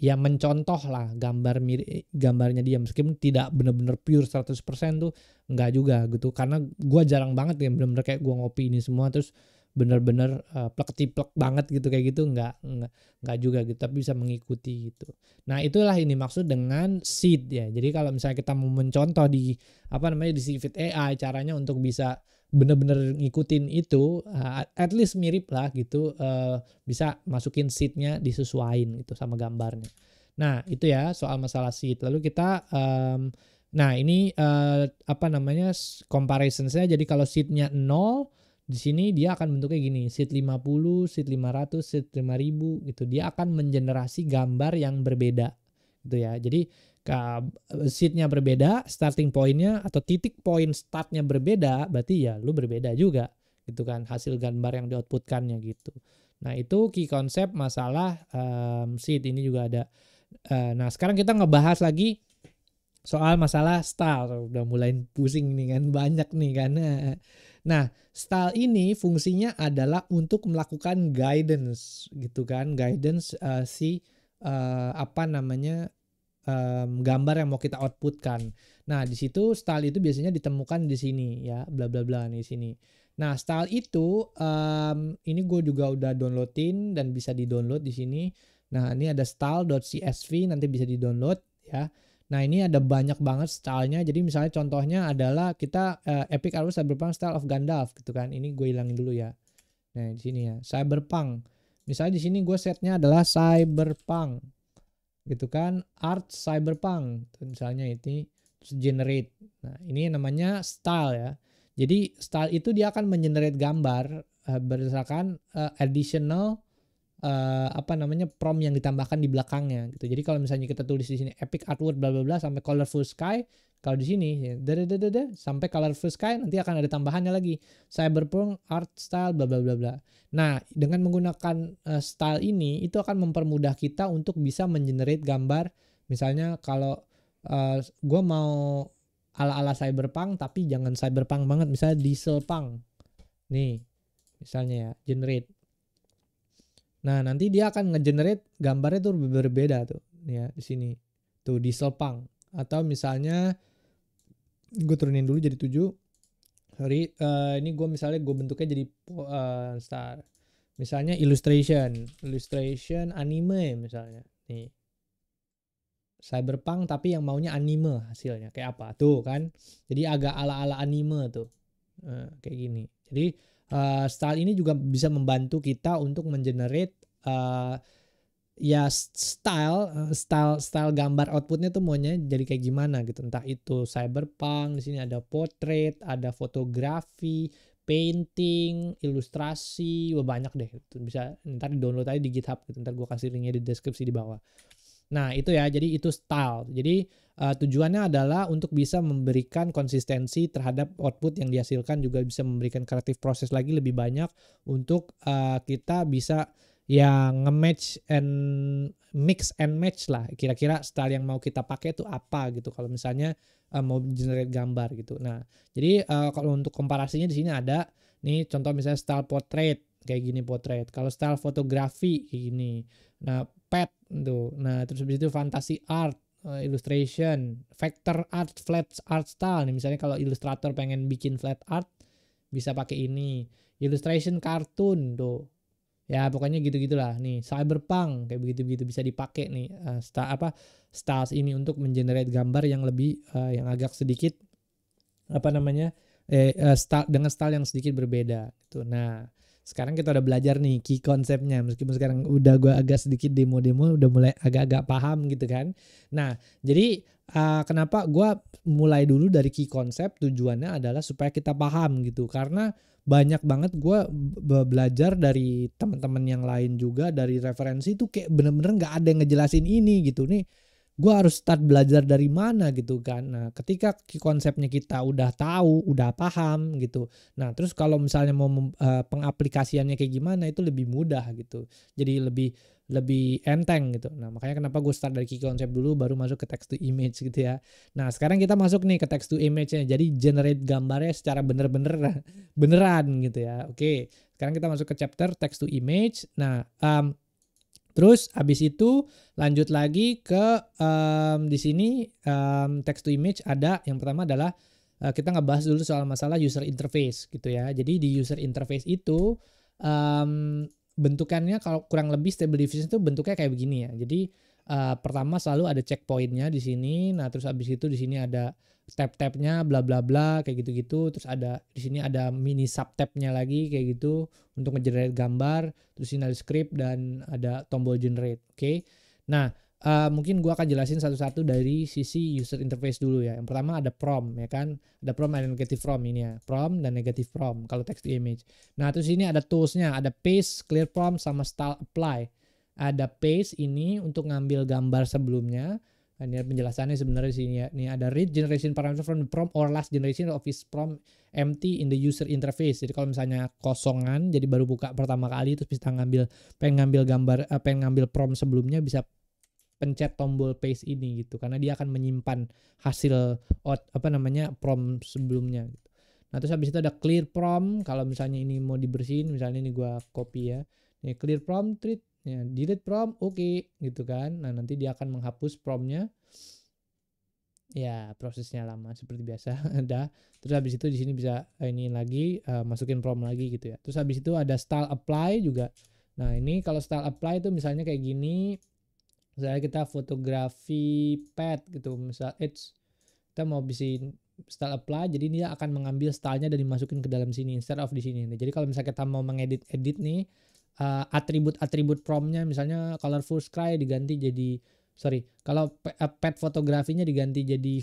ya mencontoh lah gambarnya dia, meskipun tidak benar-benar pure 100% tuh enggak juga gitu, karena gua jarang banget ya benar-benar kayak gua ngopi ini semua terus benar-benar plek-ciplek banget gitu kayak gitu, enggak juga gitu, tapi bisa mengikuti gitu. Nah itulah ini maksud dengan seed ya. Jadi kalau misalnya kita mau mencontoh di di Civit AI caranya untuk bisa bener-bener ngikutin itu, at least mirip lah gitu, bisa masukin seed-nya disesuaiin gitu sama gambarnya. Nah itu ya soal masalah seed. Lalu kita nah ini comparison-nya. Jadi kalau seed-nya 0 di sini dia akan bentuknya gini, seed 50, seed 500, seed 5000 gitu. Dia akan mengenerasi gambar yang berbeda gitu ya. Jadi seed-nya berbeda, starting point-nya atau titik point start-nya berbeda, berarti ya lu berbeda juga gitu kan hasil gambar yang di-output-kannya gitu. Nah itu key konsep masalah seed ini juga ada. Nah sekarang kita ngebahas lagi soal masalah style. Udah mulai pusing nih kan, banyak nih kan. Nah style ini fungsinya adalah untuk melakukan guidance gitu kan, guidance gambar yang mau kita outputkan. Nah, di situ style itu biasanya ditemukan di sini ya, bla bla bla nih sini. Nah, style itu ini gue juga udah downloadin dan bisa di-download di sini. Nah, ini ada style.csv, nanti bisa di-download ya. Nah, ini ada banyak banget stylenya. Jadi misalnya contohnya adalah kita Epic Artwork Cyberpunk Style of Gandalf gitu kan. Ini gue hilangin dulu ya. Nah, di sini ya, Cyberpunk. Misalnya di sini gue setnya adalah Cyberpunk gitu kan, art cyberpunk misalnya ini generate. Nah ini namanya style ya. Jadi style itu dia akan mengenerate gambar berdasarkan additional prompt yang ditambahkan di belakangnya gitu. Jadi kalau misalnya kita tulis di sini epic artwork bla bla bla sampai colorful sky, kalau di sini ya, sampai colorful sky nanti akan ada tambahannya lagi cyberpunk art style bla bla bla bla. Nah dengan menggunakan style ini itu akan mempermudah kita untuk bisa mengenerate gambar. Misalnya kalau gue mau ala-ala cyberpunk tapi jangan cyberpunk banget, misalnya dieselpunk nih misalnya ya, generate. Nah nanti dia akan ngegenerate gambarnya tuh berbeda tuh ya di sini tuh dieselpunk. Atau misalnya gue turunin dulu jadi 7. Sorry, ini gue misalnya gue bentuknya jadi star. Misalnya illustration anime misalnya nih, cyberpunk tapi yang maunya anime hasilnya kayak apa tuh kan, jadi agak ala-ala anime tuh kayak gini. Jadi style ini juga bisa membantu kita untuk mengenerate ya style gambar outputnya tuh maunya jadi kayak gimana gitu, entah itu cyberpunk, di sini ada portrait, ada fotografi, painting, ilustrasi, banyak deh itu, bisa ntar download aja di GitHub gitu, ntar gue kasih linknya di deskripsi di bawah. Nah itu ya, jadi itu style. Jadi tujuannya adalah untuk bisa memberikan konsistensi terhadap output yang dihasilkan, juga bisa memberikan kreatif proses lagi lebih banyak untuk kita bisa yang nge-match and mix and match lah, kira-kira style yang mau kita pakai itu apa gitu kalau misalnya mau generate gambar gitu. Nah jadi kalau untuk komparasinya di sini ada. Nih contoh misalnya style portrait kayak gini portrait. Kalau style fotografi kayak gini. Nah, pet tuh. Nah, terus habis itu fantasy art, illustration, vector art, flat art style nih misalnya kalau ilustrator pengen bikin flat art bisa pakai ini. Illustration kartun tuh. Ya pokoknya gitu-gitulah nih cyberpunk kayak begitu-begitu bisa dipakai nih styles ini untuk mengenerate gambar yang lebih yang agak sedikit apa namanya style dengan style yang sedikit berbeda gitu. Nah, sekarang kita udah belajar nih key konsepnya meskipun sekarang udah gue agak sedikit demo-demo udah mulai agak-agak paham gitu kan. Nah, jadi kenapa gue mulai dulu dari key konsep tujuannya adalah supaya kita paham gitu karena banyak banget gue belajar dari teman-teman yang lain juga dari referensi tuh kayak bener-bener nggak ada yang ngejelasin ini gitu nih gue harus start belajar dari mana gitu kan. Nah ketika konsepnya kita udah tahu udah paham gitu, nah terus kalau misalnya mau pengaplikasiannya kayak gimana itu lebih mudah gitu, jadi lebih lebih enteng gitu. Nah makanya kenapa gue start dari key konsep dulu baru masuk ke text to image gitu ya. Nah sekarang kita masuk nih ke text to image-nya, jadi generate gambarnya secara bener-bener beneran gitu ya. Oke sekarang kita masuk ke chapter text to image. Nah terus habis itu lanjut lagi ke di sini text to image ada yang pertama adalah kita ngebahas dulu soal masalah user interface gitu ya. Jadi di user interface itu bentukannya kalau kurang lebih Stable Diffusion itu bentuknya kayak begini ya. Jadi pertama selalu ada checkpointnya di sini. Nah terus habis itu di sini ada tab-tabnya bla bla bla kayak gitu-gitu. Terus ada di sini ada mini sub-tabnya lagi kayak gitu untuk nge-generate gambar. Terus ini ada script dan ada tombol generate. Oke. Nah mungkin gua akan jelasin satu-satu dari sisi user interface dulu ya. Yang pertama ada prompt ya kan. Ada prompt dan negative prompt ini ya. Prompt dan negative prompt kalau text to image. Nah terus ini ada toolsnya. Ada paste, clear prompt sama style apply. Ada paste ini untuk ngambil gambar sebelumnya. Nah, ini penjelasannya sebenarnya di sini ya. Ini ada read generation parameter from the prompt or last generation of this prompt empty in the user interface. Jadi kalau misalnya kosongan jadi baru buka pertama kali terus bisa pengen ngambil gambar pengen ngambil prompt sebelumnya bisa pencet tombol paste ini gitu karena dia akan menyimpan hasil prompt sebelumnya gitu. Nah terus habis itu ada clear prompt kalau misalnya ini mau dibersihin misalnya ini gua copy ya. Ini clear prompt treat ya, delete prompt oke gitu kan. Nah nanti dia akan menghapus promptnya. Ya prosesnya lama seperti biasa ada. Terus habis itu di sini bisa ini lagi masukin prompt lagi gitu ya. Terus habis itu ada style apply juga. Nah ini kalau style apply itu misalnya kayak gini. Misalnya kita fotografi pet gitu, misal kita mau bikin style apply, jadi dia akan mengambil stylenya dan dimasukin ke dalam sini instead of di sini. Jadi kalau misalnya kita mau mengedit nih atribut promptnya, misalnya colorful sky diganti jadi kalau pet fotografinya diganti jadi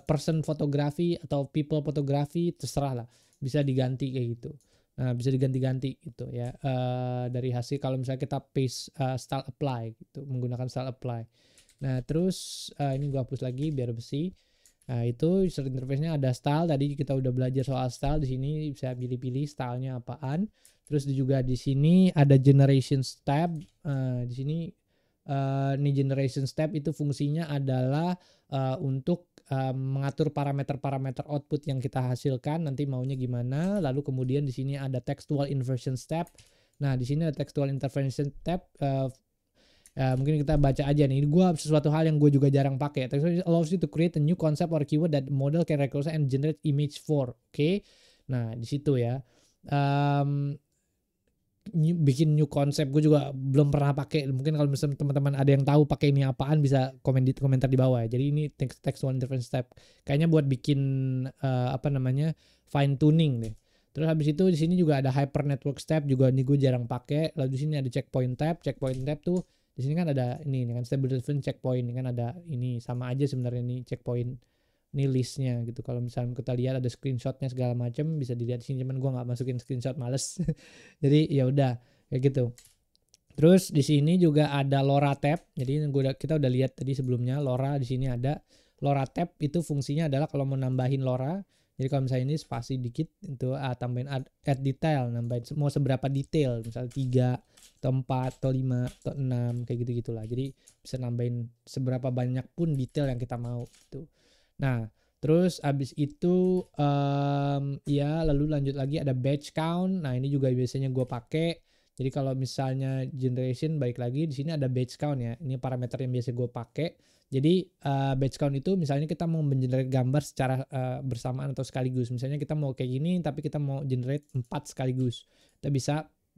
person fotografi atau people fotografi terserah lah, bisa diganti kayak gitu. Nah, bisa diganti-ganti gitu ya dari hasil kalau misalnya kita paste style apply gitu menggunakan style apply. Nah terus ini gua hapus lagi biar bersih. Nah itu user interface-nya ada style, tadi kita udah belajar soal style, di sini bisa pilih-pilih stylenya apaan. Terus juga di sini ada generation step. Di sini ini generation step itu fungsinya adalah untuk mengatur parameter-parameter output yang kita hasilkan nanti maunya gimana. Lalu kemudian di sini ada textual inversion step. Nah di sini ada textual inversion step. Mungkin kita baca aja nih. Ini sesuatu hal yang gue juga jarang pakai. Textual allows you to create a new concept or keyword that model can recognize and generate image for. Oke. Nah di situ ya. Bikin new concept gue juga belum pernah pakai. Mungkin kalau misalnya teman-teman ada yang tahu pakai ini apaan bisa komentar di bawah ya. Jadi ini textual inference step kayaknya buat bikin fine tuning deh. Terus habis itu di sini juga ada hyper network step juga, ini gue jarang pakai. Lalu di sini ada checkpoint tab tuh di sini kan ada ini kan stable diffusion checkpoint, ini kan ada ini sama aja sebenarnya ini checkpoint. Ini listnya gitu. Kalau misalnya kita lihat ada screenshotnya segala macam bisa dilihat di sini, cuman gue nggak masukin screenshot, males. Jadi ya udah kayak gitu. Terus di sini juga ada LoRa tab. Jadi kita udah lihat tadi sebelumnya LoRa, di sini ada LoRa tab. Itu fungsinya adalah kalau mau nambahin LoRa. Jadi kalau misalnya ini spasi dikit itu tambahin add detail, nambahin mau seberapa detail, misalnya 3 atau 4 atau 5 atau 6 kayak gitu-gitulah. Jadi bisa nambahin seberapa banyak pun detail yang kita mau gitu. Nah, Terus abis itu ya lalu lanjut lagi ada batch count. Nah ini juga biasanya gue pakai. Jadi kalau misalnya generation balik lagi di sini ada batch count ya. Ini parameter yang biasa gue pakai. Jadi batch count itu misalnya kita mau mengenerate gambar secara bersamaan atau sekaligus. Misalnya kita mau kayak gini tapi kita mau generate 4 sekaligus. Kita bisa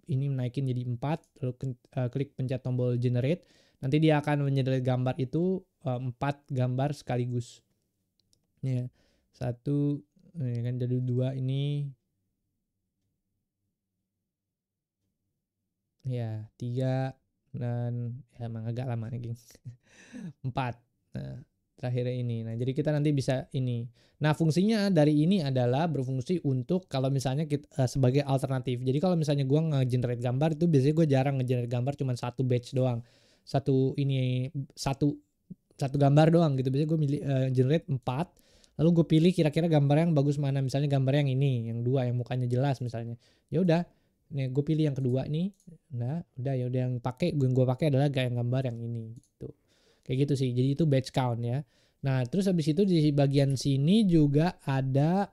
ini naikin jadi 4 lalu klik pencet tombol generate. Nanti dia akan mengenerate gambar itu 4 gambar sekaligus. Ya, 1 ini kan jadi 2 ini. Ya, 3 dan ya emang agak lama nih, geng. 4. Nah, terakhir ini. Nah, jadi kita nanti bisa ini. Nah, fungsinya dari ini adalah berfungsi untuk kalau misalnya kita sebagai alternatif. Jadi kalau misalnya gua nge-generate gambar itu biasanya gue jarang nge-generate gambar cuma satu batch doang. Satu ini satu gambar doang gitu. Biasanya gue milih generate 4. Lalu gue pilih kira-kira gambar yang bagus mana. Misalnya gambar yang ini, yang 2 yang mukanya jelas misalnya. Ya udah, nih gue pilih yang kedua nih. Nah, udah ya udah yang gue pakai adalah gambar yang ini gitu. Kayak gitu sih. Jadi itu batch count ya. Nah, terus habis itu di bagian sini juga ada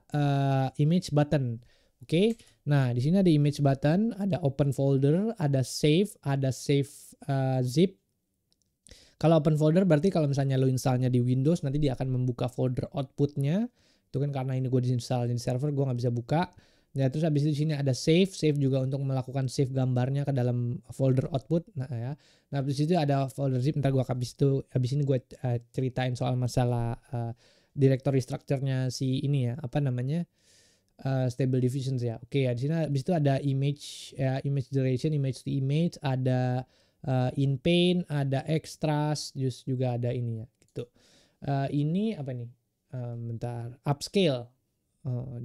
image button. Oke. Nah, di sini ada image button, ada open folder, ada save zip. Kalau open folder berarti kalau misalnya lo installnya di Windows nanti dia akan membuka folder outputnya. Itu kan karena ini gue diinstal di server gue nggak bisa buka. Nah terus habis itu di sini ada save juga untuk melakukan save gambarnya ke dalam folder output. Nah ya, nah habis itu ada folder zip. Ntar gue habis ini gue ceritain soal masalah directory structure-nya si ini ya, apa namanya, stable diffusions ya. Oke ya, di sini habis itu ada image duration, image to image, ada in paint, ada extras, juga ada ini ya gitu. Ini apa nih? Bentar, upscale.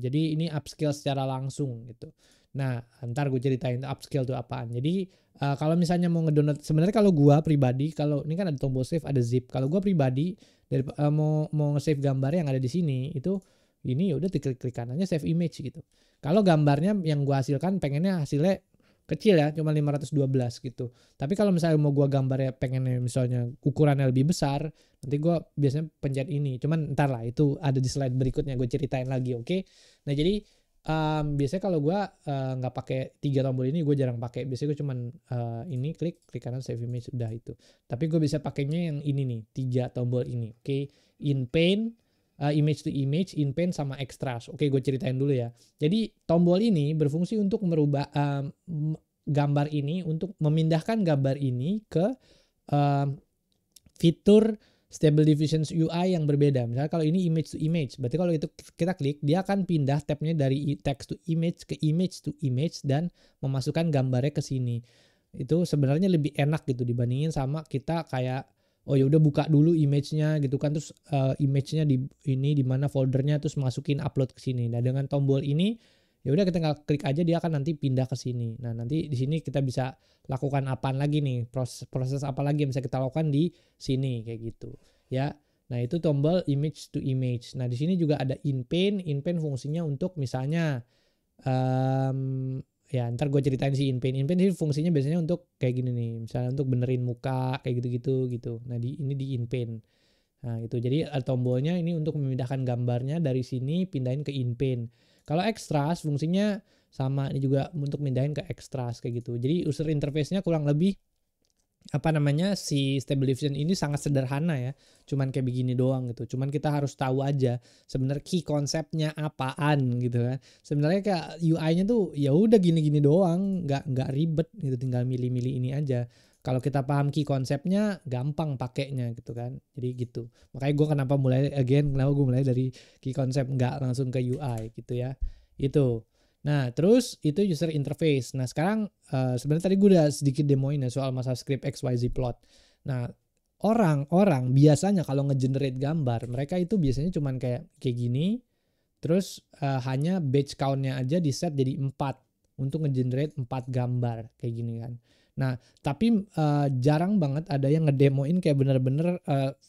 Jadi ini upscale secara langsung gitu. Nah, ntar gue ceritain upscale itu apaan. Jadi kalau misalnya mau ngedownload, sebenarnya kalau gue pribadi, kalau ini kan ada tombol save, ada zip. Kalau gue pribadi dari mau nge-save gambar yang ada di sini itu ini ya udah klik kanannya save image gitu. Kalau gambarnya yang gue hasilkan pengennya hasilnya kecil ya, cuma 512 gitu. Tapi kalau misalnya mau gua gambarnya pengennya misalnya ukurannya lebih besar, nanti gua biasanya pencet ini. Cuman ntar lah, itu ada di slide berikutnya gue ceritain lagi, oke? Nah jadi biasanya kalau gua nggak pakai 3 tombol ini, gue jarang pakai. Biasanya gue cuman ini klik kanan save image, udah itu. Tapi gue bisa pakainya yang ini nih, 3 tombol ini, oke? In paint, image to image, in paint, sama extras. Oke, gue ceritain dulu ya. Jadi tombol ini berfungsi untuk merubah gambar ini, untuk memindahkan gambar ini ke fitur Stable Diffusion UI yang berbeda. Misalnya kalau ini image to image, berarti kalau itu kita klik, dia akan pindah tabnya dari text to image ke image to image dan memasukkan gambarnya ke sini. Itu sebenarnya lebih enak gitu dibandingin sama kita kayak oh ya udah buka dulu image-nya gitu kan, terus image-nya di mana foldernya, terus masukin upload ke sini. Nah, dengan tombol ini ya udah kita tinggal klik aja, dia akan nanti pindah ke sini. Nah, nanti di sini kita bisa lakukan apaan lagi nih, proses apa lagi yang bisa kita lakukan di sini kayak gitu ya. Nah, itu tombol image to image. Nah, di sini juga ada in paint. In paint fungsinya untuk misalnya ya ntar gue ceritain si in paint. In paint sih fungsinya biasanya untuk kayak gini nih, misalnya untuk benerin muka kayak gitu-gitu gitu. Nah ini di in paint. Nah itu jadi tombolnya ini untuk memindahkan gambarnya dari sini pindahin ke in paint. Kalau extras fungsinya sama, ini juga untuk pindahin ke extras kayak gitu. Jadi user interface-nya kurang lebih apa namanya, si Stable Diffusion ini sangat sederhana ya, cuman kayak begini doang gitu. Cuman kita harus tahu aja sebenarnya key konsepnya apaan gitu kan. Sebenarnya kayak UI-nya tuh ya udah gini-gini doang, nggak ribet gitu, tinggal milih-milih ini aja. Kalau kita paham key konsepnya gampang pakainya gitu kan. Jadi gitu. Makanya gue kenapa gue mulai dari key konsep, nggak langsung ke UI gitu ya. Itu. Nah, terus itu user interface. Nah, sekarang sebenarnya tadi gue udah sedikit demoin ya soal masalah script XYZ plot. Nah, orang-orang biasanya kalau nge-generate gambar, mereka itu biasanya cuman kayak gini, terus hanya batch count-nya aja di set jadi 4 untuk nge-generate 4 gambar kayak gini kan. Nah, tapi jarang banget ada yang ngedemoin kayak bener-bener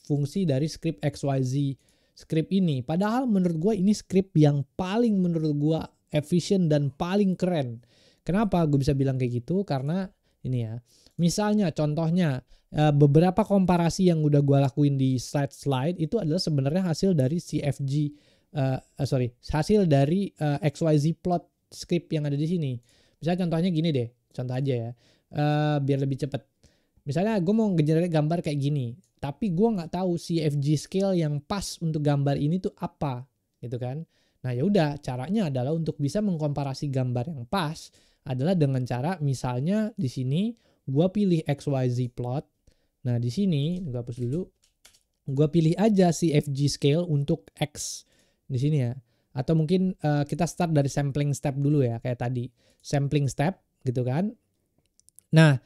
fungsi dari script XYZ script ini. Padahal menurut gue ini script yang paling menurut gue efisien dan paling keren. Kenapa gue bisa bilang kayak gitu? Karena ini ya, Misalnya contohnya beberapa komparasi yang udah gue lakuin di slide itu adalah sebenarnya hasil dari CFG hasil dari XYZ plot script yang ada di sini. Misalnya contohnya gini deh, contoh aja ya, biar lebih cepet. Misalnya gue mau ngegenerate gambar kayak gini, tapi gue nggak tahu CFG scale yang pas untuk gambar ini tuh apa, gitu kan? Nah ya udah, caranya adalah untuk bisa mengkomparasi gambar yang pas adalah dengan cara misalnya di sini gue pilih XYZ plot. Nah di sini gue hapus dulu, gue pilih aja CFG scale untuk X di sini ya. Atau mungkin kita start dari sampling step dulu ya, kayak tadi sampling step gitu kan. Nah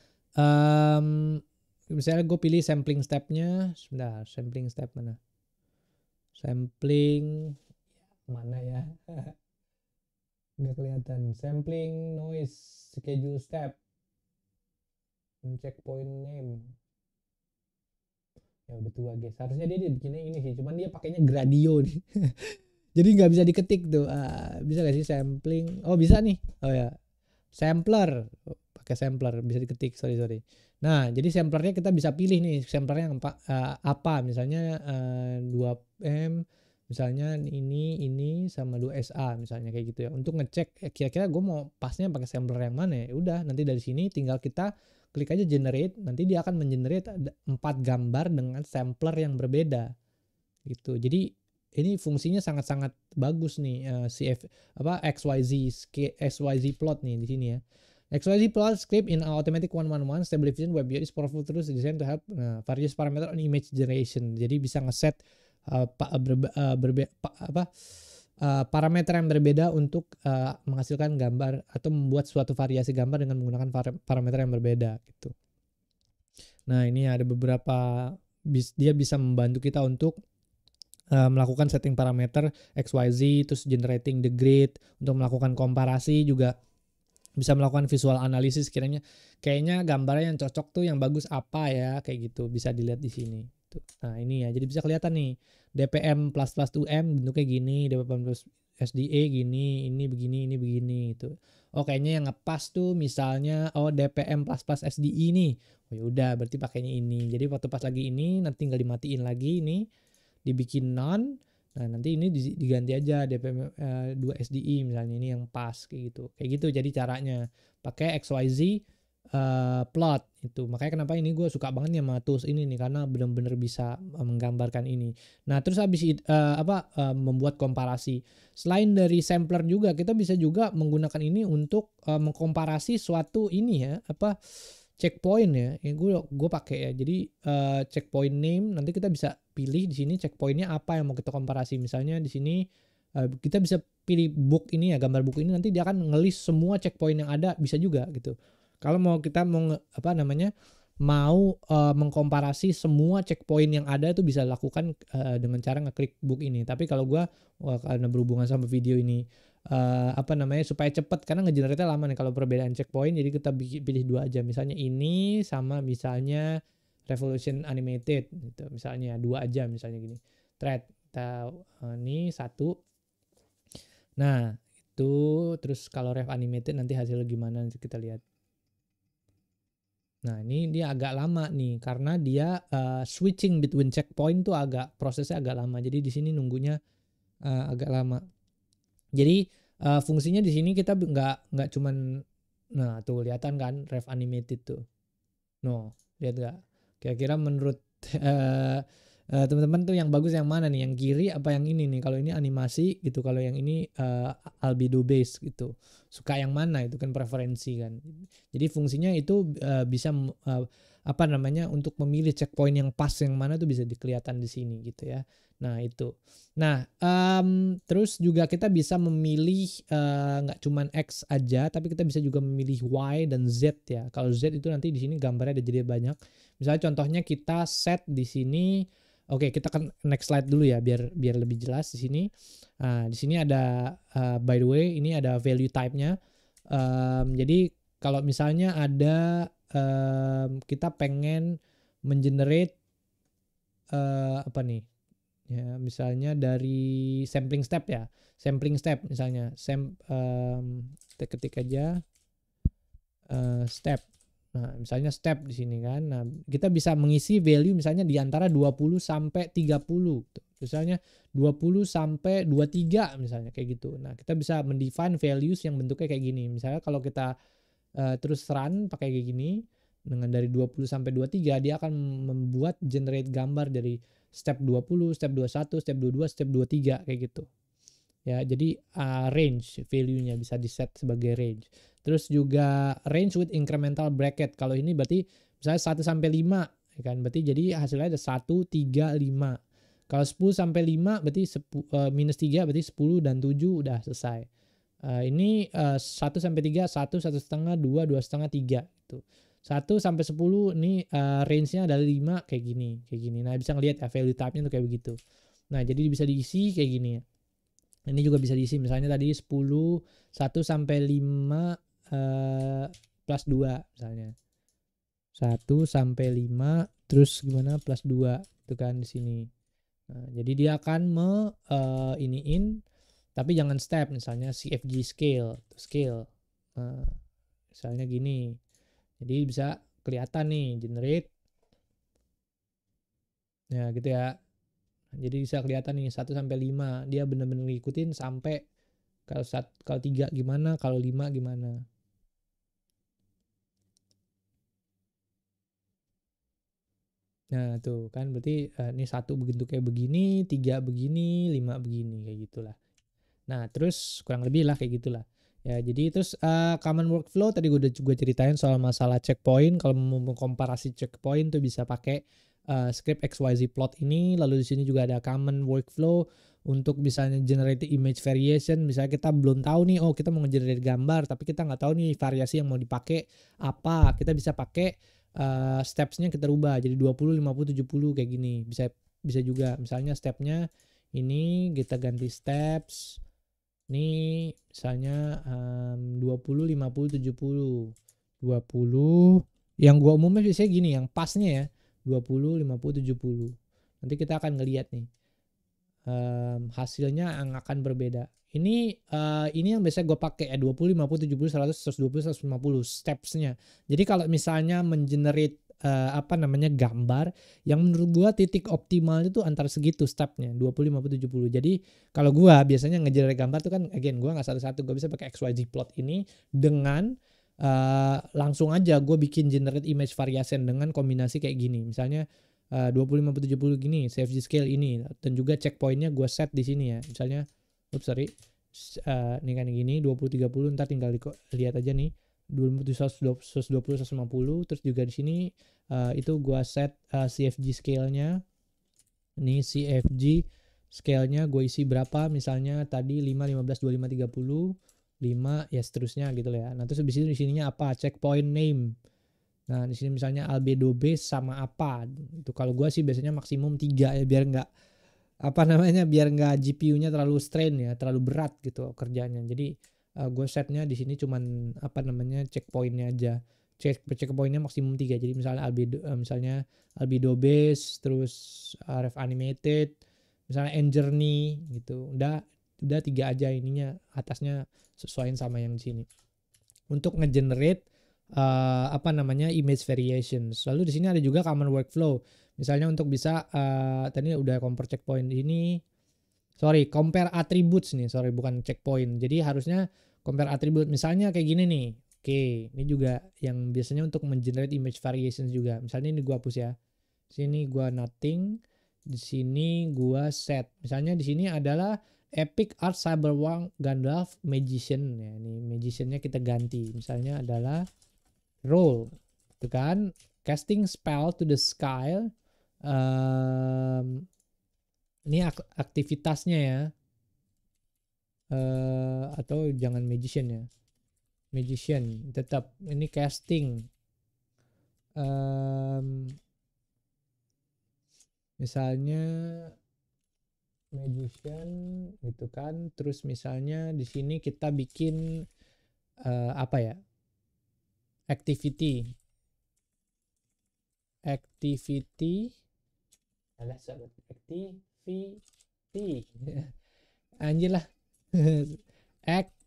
misalnya gue pilih sampling stepnya, sebentar, sampling step mana? Sampling mana ya? Nggak kelihatan. Sampling noise schedule step, checkpoint name. Ya udah tua guys. Harusnya dia bikinnya ini sih, cuman dia pakainya Gradio nih. Jadi nggak bisa diketik tuh. Bisa gak sih sampling? Oh bisa nih. Oh ya, sampler. Pakai sampler bisa diketik. Sorry. Nah jadi samplernya kita bisa pilih nih samplernya apa. Misalnya 2M. Misalnya ini sama 2SA misalnya kayak gitu ya. Untuk ngecek kira-kira gue mau pasnya pakai sampler yang mana ya. Udah nanti dari sini tinggal kita klik aja generate. Nanti dia akan mengenerate 4 gambar dengan sampler yang berbeda gitu. Jadi ini fungsinya sangat-sangat bagus nih XYZ plot nih di sini ya. XYZ plot script in automatic 111 stable diffusion web view is powerful tools designed to help various parameter on image generation. Jadi bisa ngeset parameter yang berbeda untuk menghasilkan gambar atau membuat suatu variasi gambar dengan menggunakan parameter yang berbeda gitu. Nah ini ada beberapa, dia bisa membantu kita untuk melakukan setting parameter XYZ, terus generating the grid, untuk melakukan komparasi juga bisa melakukan visual analisis, kayaknya gambarnya yang cocok tuh yang bagus apa ya, kayak gitu bisa dilihat di sini. Nah ini ya, jadi bisa kelihatan nih DPM plus 2M bentuknya gini, DPM plus SDA gini, ini begini gitu. Oh kayaknya yang ngepas tuh misalnya DPM plus SDE nih. Oh yaudah berarti pakainya ini. Jadi waktu pas lagi ini nanti tinggal dimatiin lagi ini, dibikin none. Nah nanti ini diganti aja DPM 2 SDI misalnya, ini yang pas kayak gitu. Jadi caranya pakai XYZ plot itu. Makanya kenapa ini gue suka banget nih sama tools ini nih, karena benar-benar bisa menggambarkan ini. Nah terus habis membuat komparasi. Selain dari sampler juga kita bisa juga menggunakan ini untuk mengkomparasi suatu ini ya, checkpoint ya, gue pakai ya. Jadi checkpoint name nanti kita bisa pilih di sini checkpointnya apa yang mau kita komparasi. Misalnya di sini kita bisa pilih book ini ya, gambar buku ini, nanti dia akan ngelis semua checkpoint yang ada, bisa juga gitu. Kalau kita mau mengkomparasi semua checkpoint yang ada itu bisa lakukan dengan cara ngeklik book ini. Tapi kalau gue karena berhubungan sama video ini supaya cepet, karena ngegenerate lama nih kalau perbedaan checkpoint, jadi kita pilih 2 aja, misalnya ini sama misalnya revolution animated gitu, misalnya 2 aja, misalnya gini thread kita ini 1. Nah itu terus kalau rev animated nanti hasilnya gimana nanti kita lihat. Nah ini dia agak lama nih karena dia switching between checkpoint tuh prosesnya agak lama, jadi di sini nunggunya agak lama. Jadi fungsinya di sini kita nggak cuman, nah tuh kelihatan kan rev animated tuh. No, lihat nggak? Kira-kira menurut teman-teman tuh yang bagus yang mana nih? Yang kiri apa yang ini nih? Kalau ini animasi gitu, kalau yang ini albedo base gitu. Suka yang mana? Itu kan preferensi kan. Jadi fungsinya itu bisa untuk memilih checkpoint yang pas yang mana tuh bisa kelihatan di sini gitu ya. Nah itu. Nah terus juga kita bisa memilih nggak cuman X aja, tapi kita bisa juga memilih Y dan Z ya. Kalau Z itu nanti di sini gambarnya ada jadi banyak. Misalnya contohnya kita set di sini. Oke, kita kan next slide dulu ya biar lebih jelas di sini. Nah, di sini ada by the way ini ada value type-nya. Jadi kalau misalnya ada kita pengen mengenerate apa nih? Ya, misalnya dari sampling step ya. Sampling step misalnya kita ketik aja step. Nah, misalnya step di sini kan. Nah, kita bisa mengisi value misalnya di antara 20 sampai 30 tuh. Misalnya 20 sampai 23 misalnya kayak gitu. Nah, kita bisa mendefine values yang bentuknya kayak gini. Misalnya kalau kita terus run pakai kayak gini dengan dari 20 sampai 23 dia akan membuat generate gambar dari step 20, step 21, step 22, step 23 kayak gitu. Ya, jadi range value-nya bisa di set sebagai range. Terus juga range with incremental bracket. Kalau ini berarti misalnya 1 sampai 5 ya kan. Berarti jadi hasilnya ada 1, 3, 5. Kalau 10 sampai 5 berarti minus 3 berarti 10 dan 7 udah selesai. Ini 1 sampai 3 1, 1,5, 2, 2,5, 3 gitu. 1 sampai 10 ini range-nya adalah 5 kayak gini. Nah, bisa ngelihat ya value type-nya tuh kayak begitu. Nah, jadi bisa diisi kayak gini ya. Ini juga bisa diisi misalnya tadi 10 1 sampai 5 plus 2 misalnya. 1 sampai 5 terus gimana plus 2 itu kan di sini. Nah, jadi dia akan iniin tapi jangan step misalnya CFG scale. Nah, misalnya gini. Jadi bisa kelihatan nih generate. Ya gitu ya. Jadi bisa kelihatan nih 1 sampai 5 dia benar-benar ngikutin sampai kalau 3 gimana, kalau 5 gimana. Nah, tuh kan berarti ini 1 bentuknya begini, 3 begini, 5 begini kayak gitulah. Nah, terus kurang lebih lah kayak gitulah. Ya, jadi terus common workflow tadi gue udah juga ceritain soal masalah checkpoint. Kalau mau mengkomparasi checkpoint tuh bisa pakai script XYZ plot ini. Lalu di sini juga ada common workflow untuk misalnya generate image variation. Misalnya kita belum tahu nih, oh kita mau nge-generate gambar, tapi kita nggak tahu nih variasi yang mau dipakai apa. Kita bisa pakai stepsnya kita rubah jadi 20, 50, 70 kayak gini. Bisa juga. Misalnya stepnya ini kita ganti steps. Ini misalnya 20, 50, 70. 20 yang gua umumnya biasanya gini yang pasnya ya 20, 50, 70. Nanti kita akan ngelihat nih hasilnya yang akan berbeda. Ini yang biasa gue pakai ya 20, 50, 70, 100, 120, 150 stepsnya. Jadi kalau misalnya mengenerate gambar yang menurut gua titik optimal itu antara segitu stepnya 20, 50, 70. Jadi kalau gua biasanya ngegenerate gambar tuh kan again gua nggak satu-satu, gua bisa pakai XYZ plot ini dengan langsung aja gue bikin generate image variation dengan kombinasi kayak gini. Misalnya 20, 50, 70 gini, CFG scale ini, dan juga checkpointnya gue set di sini ya. Misalnya, ini kan gini, 20, 30, ntar tinggal lihat aja nih, 20, 120, 150, terus juga di sini itu gue set CFG scale-nya. Ini CFG scale-nya gue isi berapa, misalnya tadi 5, 15, 25, 30, 5, ya seterusnya gitu lah ya. Nah terus habis itu di sininya apa, checkpoint name. Nah, di sini misalnya albedo base sama apa. Itu kalau gua sih biasanya maksimum 3 ya biar nggak biar nggak GPU-nya terlalu strain ya, terlalu berat gitu kerjanya. Jadi gue setnya di sini cuman checkpointnya aja. Checkpointnya maksimum 3. Jadi misalnya albedo base, terus ref animated, misalnya end journey gitu. Udah 3 aja ininya, atasnya sesuaiin sama yang di sini. Untuk ngegenerate image variations. Lalu di sini ada juga common workflow. Misalnya untuk bisa tadi udah compare checkpoint ini. Compare attributes nih. Bukan checkpoint. Jadi harusnya compare attribute. Misalnya kayak gini nih. Oke, ini juga yang biasanya untuk mengenerate image variations juga. Misalnya ini gua hapus ya. Sini gua nothing. Di sini gua set. Misalnya di sini adalah Epic Art Cyberpunk Gandalf Magician ya. Ini magiciannya kita ganti. Misalnya adalah roll itu kan, casting spell to the sky. Ini aktivitasnya ya, atau jangan magician ya, magician tetap ini casting. Misalnya magician gitu kan, terus misalnya di sini kita bikin activity activity anjir lah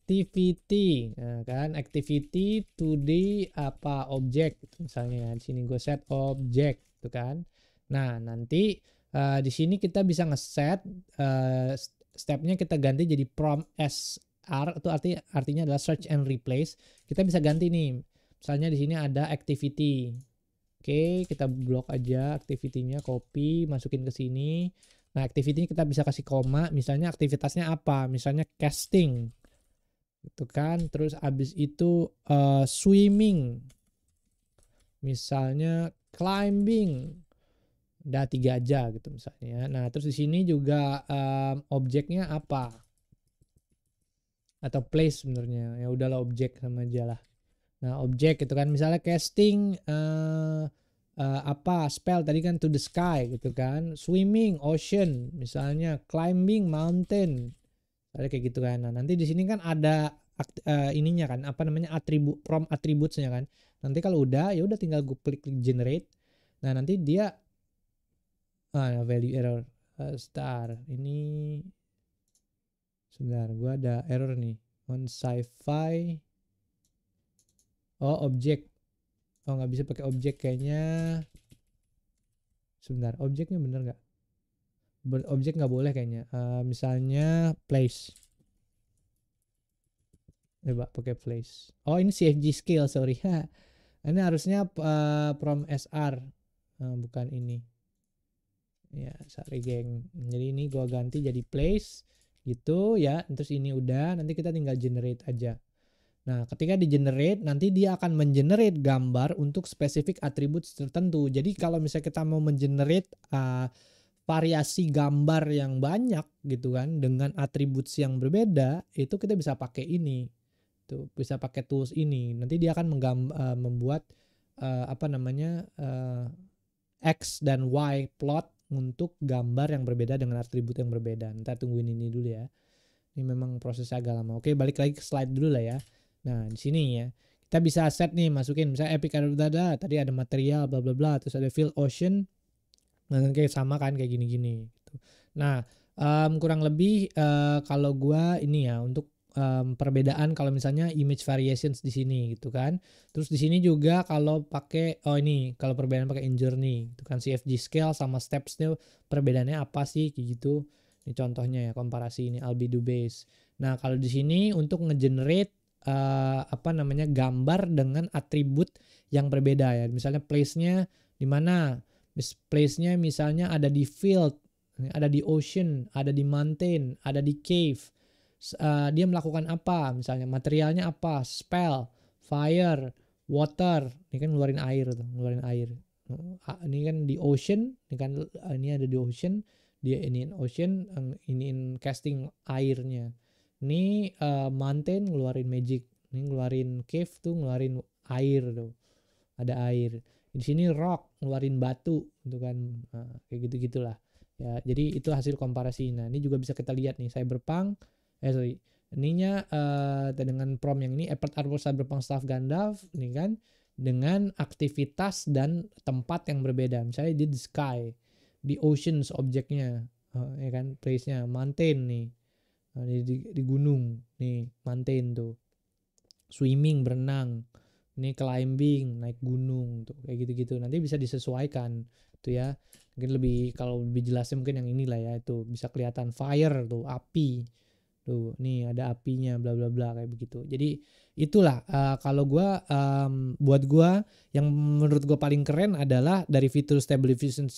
activity, nah, kan activity today apa object gitu, misalnya di sini gue set object gitu kan. Nah nanti di sini kita bisa ngeset stepnya, kita ganti jadi prompt SR, itu artinya adalah search and replace. Kita bisa ganti nih, misalnya di sini ada activity. Oke, kita blok aja activity-nya, copy, masukin ke sini. Nah, activity kita bisa kasih koma, misalnya aktivitasnya apa? Misalnya casting. Gitu kan. Terus abis itu swimming. Misalnya climbing. Udah 3 aja gitu misalnya. Nah, terus di sini juga objeknya apa? Atau place sebenarnya. Ya udahlah objek sama aja lah. Nah, objek itu kan misalnya casting apa spell tadi kan to the sky gitu kan, swimming ocean, misalnya climbing mountain, ada kayak gitu kan. Nah, nanti di sini kan ada ininya kan, apa namanya, atribut prompt attributesnya kan. Nanti kalau udah ya udah tinggal gue klik generate. Nah, nanti dia value error star ini, sebentar gua ada error nih on sci-fi. Oh, objek. Oh, nggak bisa pakai objek kayaknya. Sebentar, objeknya bener nggak? Objek nggak boleh kayaknya. Misalnya place. Coba pakai place. Oh, ini CFG skill, sorry. Ini harusnya from SR. Bukan ini. Ya, sorry geng. Jadi ini gua ganti jadi place gitu ya. Terus ini udah, nanti kita tinggal generate aja. Nah, ketika di generate, nanti dia akan mengenerate gambar untuk spesifik atribut tertentu. Jadi kalau misalnya kita mau mengenerate variasi gambar yang banyak gitu kan, dengan atribut yang berbeda, itu kita bisa pakai ini. Tuh, bisa pakai tools ini. Nanti dia akan membuat apa namanya X dan Y plot untuk gambar yang berbeda dengan atribut yang berbeda. Ntar tungguin ini dulu ya. Ini memang prosesnya agak lama. Oke, balik lagi ke slide dulu lah ya. Nah, di sini ya. Kita bisa set nih, masukin misalnya epic ada tadi ada material bla bla bla, terus ada field ocean. Nah, kayak sama kan kayak gini-gini gitu. Nah, kurang lebih kalau gua ini ya untuk perbedaan kalau misalnya image variations di sini gitu kan. Terus di sini juga kalau pakai ini kalau perbedaan pakai in journey itu kan CFG scale sama stepsnya perbedaannya apa sih kayak gitu. Ini contohnya ya, komparasi ini albedo base. Nah, kalau di sini untuk ngegenerate apa namanya gambar dengan atribut yang berbeda ya. Misalnya place-nya di mana? Place-nya misalnya ada di field, ada di ocean, ada di mountain, ada di cave. Dia melakukan apa? Misalnya materialnya apa? Spell, fire, water. Ini kan ngeluarin air tuh, ngeluarin air. Ini kan di ocean, ini kan ini ada di ocean, dia ini in ocean, ini in casting airnya. Ini mountain ngeluarin magic, ini ngeluarin cave tuh ngeluarin air tuh, ada air. Di sini rock ngeluarin batu gitu kan. Nah, kayak gitu gitulah ya. Jadi itu hasil komparasi. Nah, ini juga bisa kita lihat nih Cyberpunk ininya dengan prompt yang ini effort artwork Cyberpunk staff Gandalf ini kan, dengan aktivitas dan tempat yang berbeda. Misalnya di the sky, di oceans objeknya, ya kan, place-nya mountain nih, di gunung nih mountain tuh, swimming berenang, ini climbing naik gunung tuh kayak gitu-gitu. Nanti bisa disesuaikan tuh ya. Mungkin lebih, kalau lebih jelasnya mungkin yang inilah ya, itu bisa kelihatan fire tuh, api tuh, nih ada apinya bla bla bla kayak begitu. Jadi itulah kalau gua buat gua yang menurut gua paling keren adalah dari fitur stable diffusion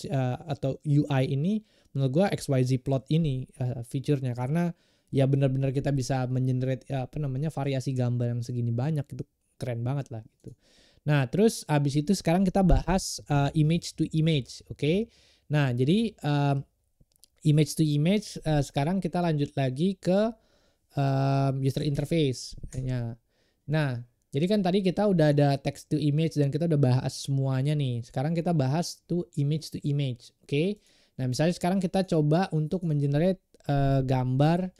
atau UI ini, menurut gua XYZ plot ini fiturnya, karena ya benar-benar kita bisa mengenerate apa namanya variasi gambar yang segini banyak, itu keren banget lah gitu. Nah, terus abis itu sekarang kita bahas image to image, oke? Nah, jadi image to image sekarang kita lanjut lagi ke user interface. Nah, jadi kan tadi kita udah ada text to image dan kita udah bahas semuanya nih. Sekarang kita bahas to image, oke? Nah, misalnya sekarang kita coba untuk mengenerate gambar.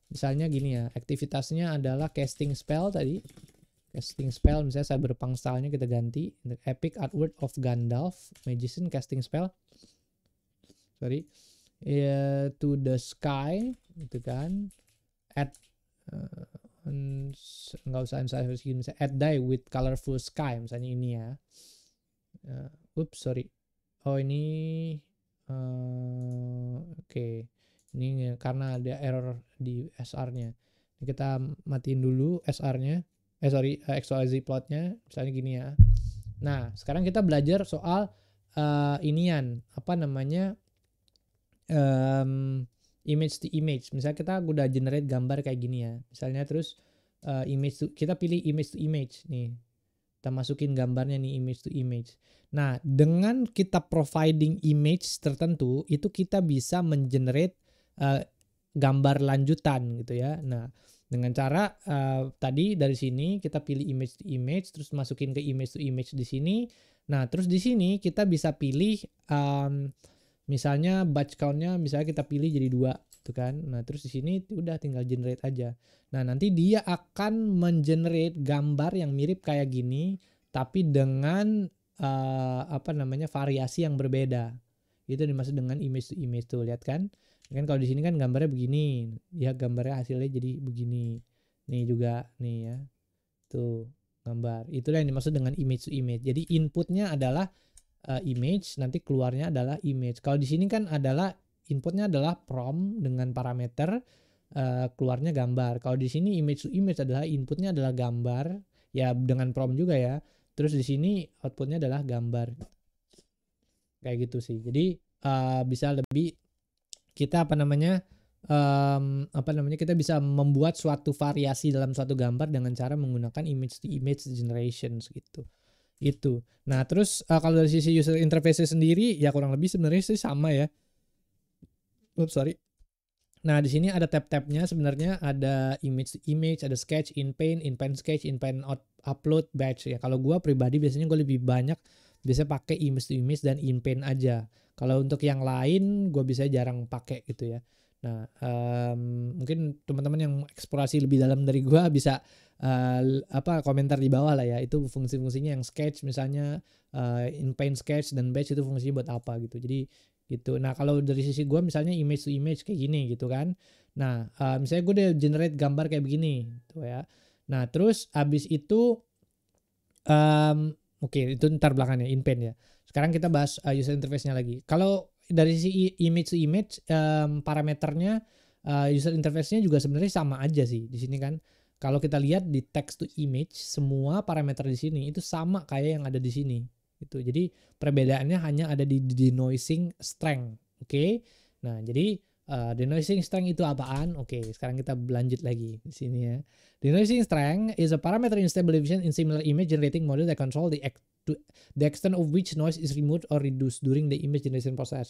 Misalnya gini ya, aktivitasnya adalah casting spell tadi. Casting spell, misalnya Cyberpunk style-nya kita ganti. Epic Artwork of Gandalf, Magician casting spell. Sorry. To the sky, gitu kan. Add nggak usah emphasize gini, misalnya add dye with colorful sky misalnya ini ya. Oops sorry, oh ini oke. Ini karena ada error di SR-nya. Ini kita matiin dulu SR-nya. XYZ plotnya misalnya gini ya. Nah, sekarang kita belajar soal inian apa namanya image to image. Misalnya kita udah generate gambar kayak gini ya. Misalnya terus kita pilih image to image nih. Kita masukin gambarnya nih image to image. Nah, dengan kita providing image tertentu, itu kita bisa mengenerate gambar lanjutan gitu ya. Nah, dengan cara tadi dari sini kita pilih image to image, terus masukin ke image to image di sini. Nah, terus di sini kita bisa pilih misalnya batch count-nya misalnya kita pilih jadi 2 gitu kan. Nah, terus di sini udah tinggal generate aja. Nah, nanti dia akan mengenerate gambar yang mirip kayak gini tapi dengan apa namanya variasi yang berbeda. Itu dimaksud dengan image to image tuh, lihat kan? Kan kalau di sini kan gambarnya begini, ya gambarnya hasilnya jadi begini. Nih juga nih ya. Tuh gambar. Itulah yang dimaksud dengan image to image. Jadi inputnya adalah image, nanti keluarnya adalah image. Kalau di sini kan adalah inputnya adalah prompt dengan parameter, keluarnya gambar. Kalau di sini image to image adalah inputnya adalah gambar, ya dengan prompt juga ya. Terus di sini outputnya adalah gambar. Kayak gitu sih. Jadi bisa lebih kita kita bisa membuat suatu variasi dalam suatu gambar dengan cara menggunakan image to image generations gitu. Itu. Nah, terus kalau dari sisi user interface sendiri ya kurang lebih sebenarnya sih sama ya. Oops, sorry. Nah, di sini ada tab-tabnya sebenarnya, ada image to image, ada sketch, in paint sketch, in paint upload, batch ya. Kalau gua pribadi biasanya gue lebih banyak biasanya pakai image to image dan in paint aja. Kalau untuk yang lain gue bisa jarang pakai gitu ya. Nah, mungkin teman-teman yang eksplorasi lebih dalam dari gue bisa komentar di bawah lah ya. Itu fungsi-fungsinya yang sketch misalnya, in paint sketch dan batch itu fungsinya buat apa gitu. Jadi gitu. Nah, kalau dari sisi gue misalnya image to image kayak gini gitu kan. Nah, misalnya gue udah generate gambar kayak begini gitu ya. Nah, terus abis itu oke, itu ntar belakangnya in paint ya. Sekarang kita bahas user interface-nya lagi. Kalau dari sisi image to image, parameternya, user interface-nya juga sebenarnya sama aja sih di sini kan. Kalau kita lihat di text to image, semua parameter di sini itu sama kayak yang ada di sini. Gitu. Jadi perbedaannya hanya ada di denoising strength. Oke. Nah, jadi denoising strength itu apaan? Oke, sekarang kita lanjut lagi di sini ya. Denoising strength is a parameter in Stable Diffusion in similar image generating model that control the extent of which noise is removed or reduced during the image generation process.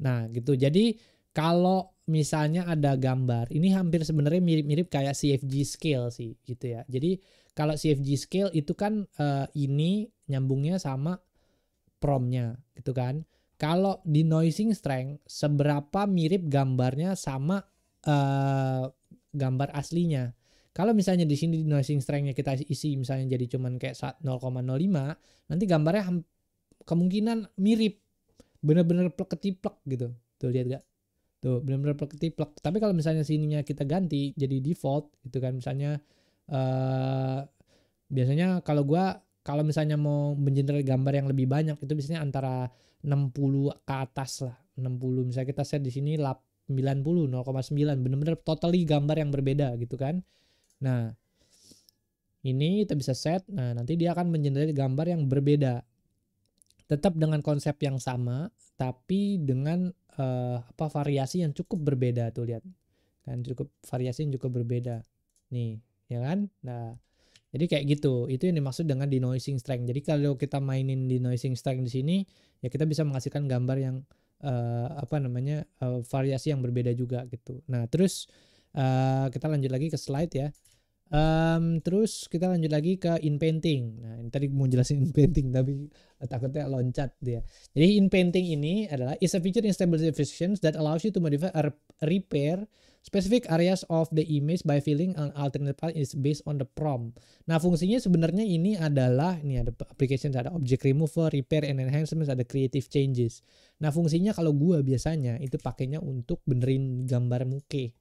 Nah, gitu. Jadi kalau misalnya ada gambar, ini hampir sebenarnya mirip-mirip kayak CFG scale sih, gitu ya. Jadi kalau CFG scale itu kan ini nyambungnya sama prompt-nya, gitu kan. Kalau denoising strength, seberapa mirip gambarnya sama gambar aslinya. Kalau misalnya di sini denoising strength-nya kita isi misalnya jadi cuman kayak 0,05, nanti gambarnya kemungkinan mirip, bener-bener plek-ketiplek gitu. Tuh lihat gak? Tuh bener-bener plek-ketiplek. Tapi kalau misalnya sininya kita ganti jadi default gitu kan, misalnya biasanya kalau misalnya mau mengenerate gambar yang lebih banyak itu biasanya antara 60 ke atas lah. 60 misalnya kita set di sini 90, 0,9, bener-bener totally gambar yang berbeda gitu kan. Nah, ini kita bisa set. Nah, nanti dia akan mengenerate gambar yang berbeda. Tetap dengan konsep yang sama, tapi dengan variasi yang cukup berbeda tuh, lihat. Kan cukup variasi yang cukup berbeda. Nih, ya kan? Nah, jadi kayak gitu. Itu yang dimaksud dengan denoising strength. Jadi kalau kita mainin denoising strength di sini, ya kita bisa menghasilkan gambar yang variasi yang berbeda juga gitu. Nah, terus kita lanjut lagi ke slide ya. Terus kita lanjut lagi ke in painting. Nah, ini tadi mau jelasin in painting tapi takutnya loncat dia. Jadi in painting ini adalah is a feature in Stable Diffusion that allows you to modify or repair specific areas of the image by filling an alternate path is based on the prompt. Nah, fungsinya sebenarnya ini adalah, ini ada application, ada object remover, repair and enhancements, ada creative changes. Nah, fungsinya kalau gua biasanya itu pakainya untuk benerin gambar muke.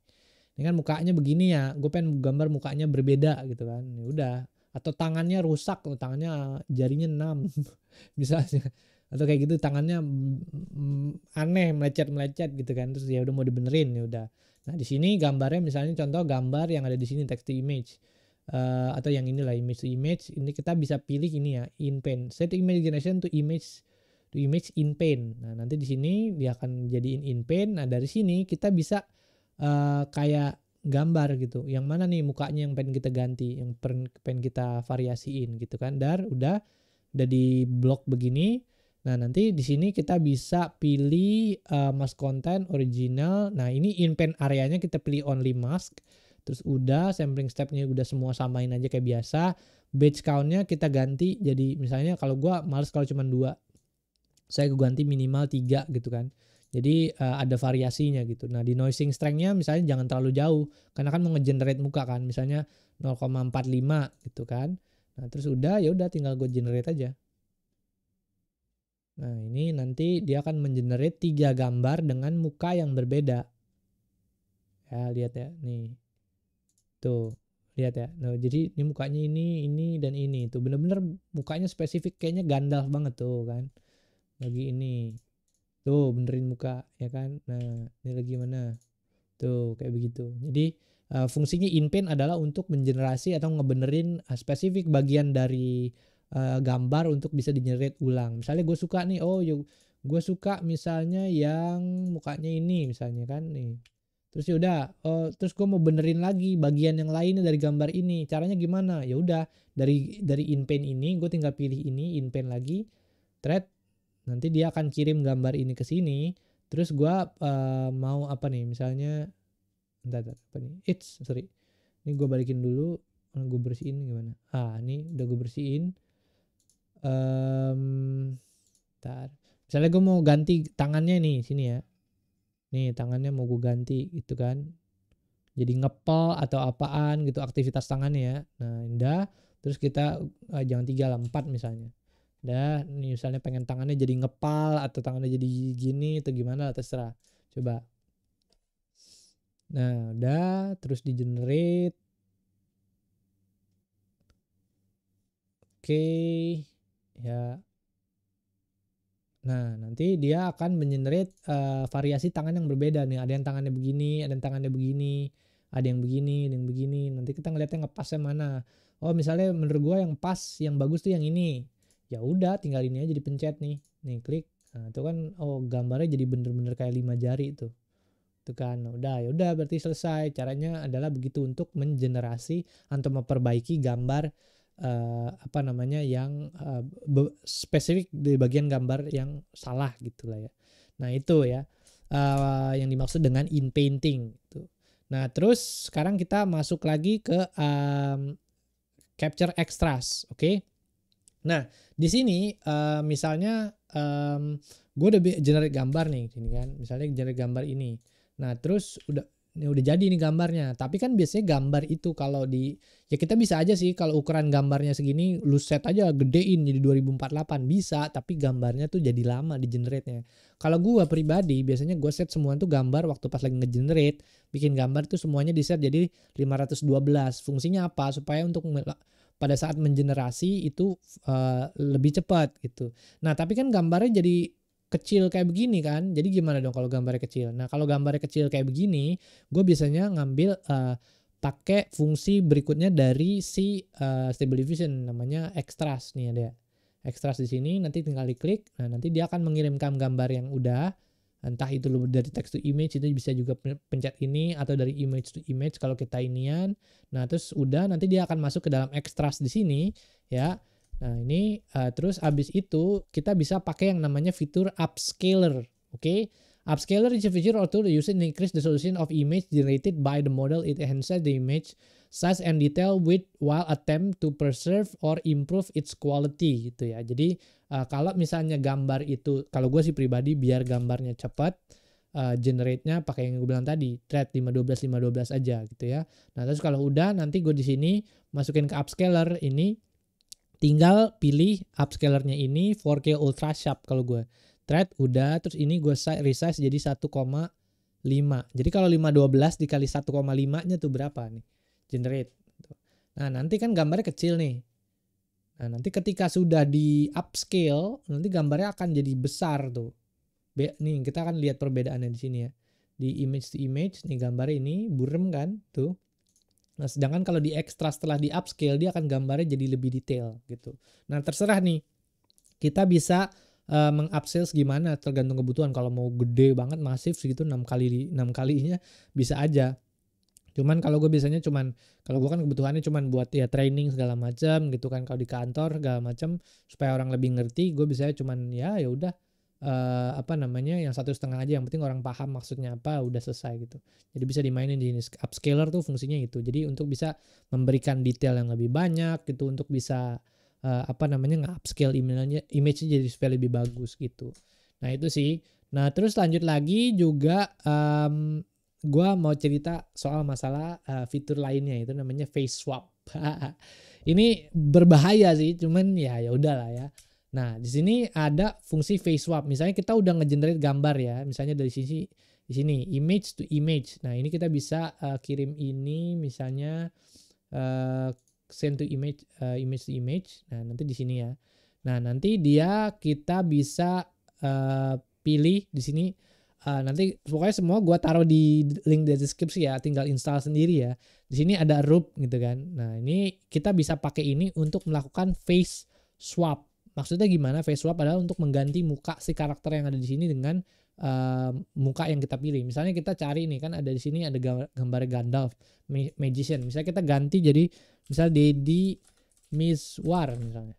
Ini kan mukanya begini ya, gue pengen gambar mukanya berbeda gitu kan. Ya udah. Atau tangannya rusak, tangannya jarinya 6 misalnya. Atau kayak gitu tangannya aneh, melecet-melecet gitu kan. Terus ya udah mau dibenerin ya udah. Nah, di sini gambarnya misalnya contoh gambar yang ada di sini text to image. Atau yang inilah image to image, ini kita bisa pilih ini ya, in paint. Set image generation to image in paint. Nah, nanti di sini dia akan jadiin in paint. Nah, dari sini kita bisa kayak gambar gitu. Yang mana nih mukanya yang pengen kita ganti, yang pengen kita variasiin gitu kan. Udah di blok begini. Nah, nanti di sini kita bisa pilih mask content original. Nah, ini in paint areanya kita pilih only mask. Terus udah sampling stepnya udah semua samain aja kayak biasa. Batch countnya kita ganti jadi misalnya kalau gua males kalau cuma 2. Saya ganti minimal 3 gitu kan. Jadi ada variasinya gitu. Nah, di noising strength-nya misalnya jangan terlalu jauh karena kan mau nge-generate muka kan. Misalnya 0,45 gitu kan. Nah, terus udah ya udah tinggal gue generate aja. Nah, ini nanti dia akan mengenerate 3 gambar dengan muka yang berbeda. Ya, lihat ya. Nih. Tuh. Lihat ya. Nah, jadi ini mukanya ini dan ini. Tuh bener-bener mukanya spesifik kayaknya Gandalf banget tuh kan. Lagi ini. Tuh benerin muka ya kan. Nah, ini lagi mana? Tuh kayak begitu. Jadi fungsinya in-paint adalah untuk mengenerasi atau ngebenerin spesifik bagian dari gambar untuk bisa di-generate ulang. Misalnya gue suka nih, gue suka misalnya yang mukanya ini misalnya kan nih. Terus ya udah, terus gue mau benerin lagi bagian yang lainnya dari gambar ini. Caranya gimana? Ya udah dari in-paint ini gue tinggal pilih ini in-paint lagi, thread. Nanti dia akan kirim gambar ini ke sini. Terus gue mau apa nih? Misalnya, bentar, apa nih? Sorry. Ini gue balikin dulu. Gue bersihin gimana? Ini udah gue bersihin. Bentar. Misalnya gue mau ganti tangannya nih, sini ya. Nih tangannya mau gue ganti gitu kan. Jadi ngepel atau apaan gitu aktivitas tangannya ya. Nah, udah. Terus kita jangan 3 lah, 4 misalnya. Dah, nih misalnya pengen tangannya jadi ngepal atau tangannya jadi gini atau gimana terserah. Coba. Nah, udah terus di generate. Oke. Ya. Nah, nanti dia akan mengenerate variasi tangan yang berbeda nih. Ada yang tangannya begini, ada yang tangannya begini, ada yang begini, ada yang begini. Nanti kita ngeliatnya ngepasnya mana. Oh, misalnya menurut gua yang pas, yang bagus tuh yang ini. Ya udah, tinggal ini aja dipencet nih. Nih, klik. Nah, itu kan gambarnya jadi bener-bener kayak 5 jari tuh. Itu kan. Nah, udah, ya udah berarti selesai. Caranya adalah begitu untuk mengenerasi atau memperbaiki gambar apa namanya yang spesifik di bagian gambar yang salah gitu lah ya. Nah, itu ya yang dimaksud dengan in painting gitu. Nah, terus sekarang kita masuk lagi ke capture extras, oke? Nah, di sini misalnya gue udah generate gambar nih, ini kan, misalnya generate gambar ini. Nah, terus udah jadi nih gambarnya. Tapi kan biasanya gambar itu kalau ya kita bisa aja sih kalau ukuran gambarnya segini, lu set aja gedein jadi 2048 bisa, tapi gambarnya tuh jadi lama di generate-nya. Kalau gue pribadi biasanya gue set semua tuh gambar waktu pas lagi nge-generate, bikin gambar tuh semuanya di set jadi 512. Fungsinya apa? Supaya untuk pada saat mengenerasi itu lebih cepat gitu. Nah, tapi kan gambarnya jadi kecil kayak begini kan. Jadi gimana dong kalau gambarnya kecil? Nah, kalau gambarnya kecil kayak begini, gue biasanya ngambil pakai fungsi berikutnya dari si Stable Diffusion, namanya extras nih ada. Extras di sini nanti tinggal diklik. Nah, nanti dia akan mengirimkan gambar yang udah, entah itu dari text to image, itu bisa juga pencet ini, atau dari image to image kalau kita inian. Nah, terus udah nanti dia akan masuk ke dalam extras di sini ya. Nah, ini terus abis itu kita bisa pakai yang namanya fitur upscaler. Oke. Upscaler is a feature or tool used to increase the resolution of image generated by the model. It enhances the image size and detail with while attempt to preserve or improve its quality gitu ya. Jadi kalau misalnya gambar itu, kalau gue sih pribadi biar gambarnya cepat, generate-nya pakai yang gue bilang tadi, thread 512 aja gitu ya. Nah, terus kalau udah nanti gue di sini masukin ke upscaler ini. Tinggal pilih upscalernya ini 4K ultra sharp kalau gue. Thread udah, terus ini gue resize jadi 1,5 5. Jadi kalau 512 dikali 1,5-nya tuh berapa nih? Generate. Nah, nanti kan gambarnya kecil nih. Nah, nanti ketika sudah di upscale, nanti gambarnya akan jadi besar tuh. Nih, kita akan lihat perbedaannya di sini ya. Di image to image, nih gambarnya ini burem kan, tuh. Nah, sedangkan kalau di extra setelah di upscale, dia akan gambarnya jadi lebih detail gitu. Nah, terserah nih. Kita bisa mengupscale gimana tergantung kebutuhan. Kalau mau gede banget masif segitu 6 kalinya bisa aja. Cuman kalau gue biasanya kalau gue kan kebutuhannya cuman buat ya training segala macam gitu kan, kalau di kantor segala macam supaya orang lebih ngerti, gue biasanya cuman ya udah yang 1,5 aja, yang penting orang paham maksudnya apa, udah selesai gitu. Jadi bisa dimainin di sini. Upscaler tuh fungsinya itu. Jadi untuk bisa memberikan detail yang lebih banyak gitu, untuk bisa nge-upscale image-nya jadi supaya lebih bagus gitu. Nah, itu sih. Nah, terus lanjut lagi juga gue mau cerita soal masalah fitur lainnya, itu namanya face swap. Ini berbahaya sih, cuman ya udahlah ya. Nah, di sini ada fungsi face swap. Misalnya kita udah nge-generate gambar ya, misalnya dari di sini image to image. Nah, ini kita bisa kirim ini misalnya send to image, image to image. Nah, nanti di sini ya. Nah, nanti kita bisa pilih di sini. Nanti pokoknya semua gua taruh di link di deskripsi ya, tinggal install sendiri ya. Di sini ada Roop gitu kan. Nah, ini kita bisa pakai ini untuk melakukan face swap. Maksudnya gimana? Face swap adalah untuk mengganti muka si karakter yang ada di sini dengan muka yang kita pilih. Misalnya kita cari nih kan, ada di sini ada gambar Gandalf Magician. Misalnya kita ganti jadi misal Deddy Mizwar misalnya.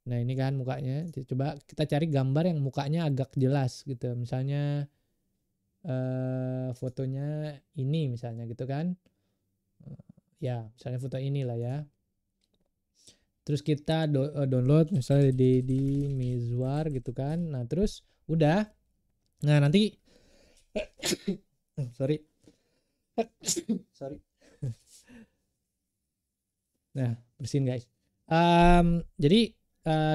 Nah, ini kan mukanya. Coba kita cari gambar yang mukanya agak jelas gitu. Misalnya fotonya ini misalnya gitu kan. Ya, misalnya foto inilah ya. Terus kita download misalnya Deddy Mizwar gitu kan. Nah, terus udah. Nah, nanti sorry. Nah, bersihin guys. Jadi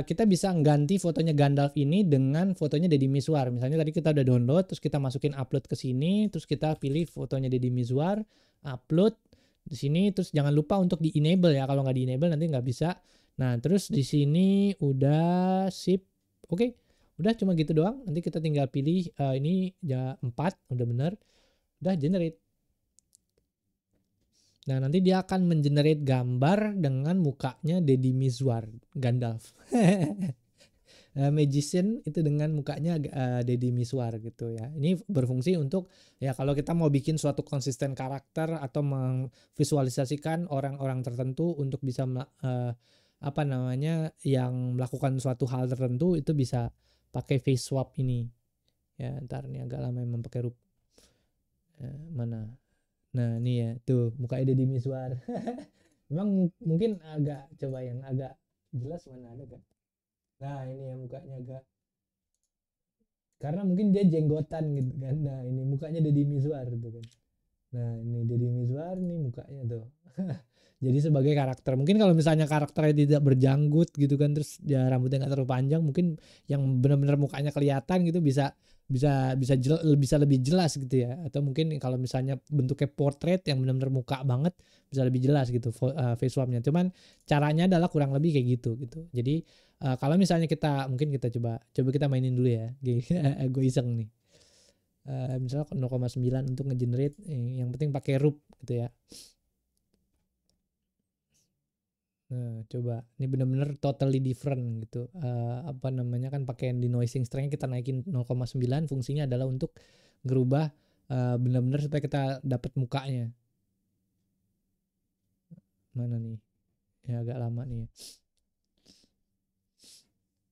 kita bisa ganti fotonya Gandalf ini dengan fotonya Deddy Mizwar. Misalnya tadi kita udah download, terus kita masukin upload ke sini, terus kita pilih fotonya Deddy Mizwar, upload di sini, terus jangan lupa untuk di enable ya. Kalau nggak di enable nanti nggak bisa. Nah, terus di sini udah sip. Oke. Udah cuma gitu doang. Nanti kita tinggal pilih ini ya 4, udah bener. Udah generate. Nah, nanti dia akan mengenerate gambar dengan mukanya Deddy Mizwar, Gandalf. Magician itu dengan mukanya Deddy Mizwar gitu ya. Ini berfungsi untuk ya kalau kita mau bikin suatu konsisten karakter atau memvisualisasikan orang-orang tertentu untuk bisa yang melakukan suatu hal tertentu, itu bisa pakai face swap ini. Ya, ntar nih agak lama memang pakai mana? Nah, ini ya, tuh mukanya Deddy Mizwar. Memang mungkin agak, coba yang agak jelas mana ada kan? Nah, ini ya mukanya agak, karena mungkin dia jenggotan gitu kan. Nah, ini mukanya Deddy Mizwar gitu kan. Nah, ini Deddy Mizwar nih mukanya tuh. Jadi sebagai karakter, mungkin kalau misalnya karakternya tidak berjanggut gitu kan, terus ya rambutnya nggak terlalu panjang, mungkin yang benar-benar mukanya kelihatan gitu bisa lebih jelas gitu ya. Atau mungkin kalau misalnya bentuknya portrait yang benar-benar muka banget, bisa lebih jelas gitu face swapnya. Cuman caranya adalah kurang lebih kayak gitu. Jadi kalau misalnya mungkin kita coba kita mainin dulu ya. Gue iseng nih. Misalnya 0,9 untuk ngegenerate, yang penting pakai Roop gitu ya. Nah, coba ini benar-benar totally different gitu. Kan pakai denoising strength kita naikin 0,9, fungsinya adalah untuk ngerubah benar-benar supaya kita dapat mukanya. Mana nih? Ya agak lama nih.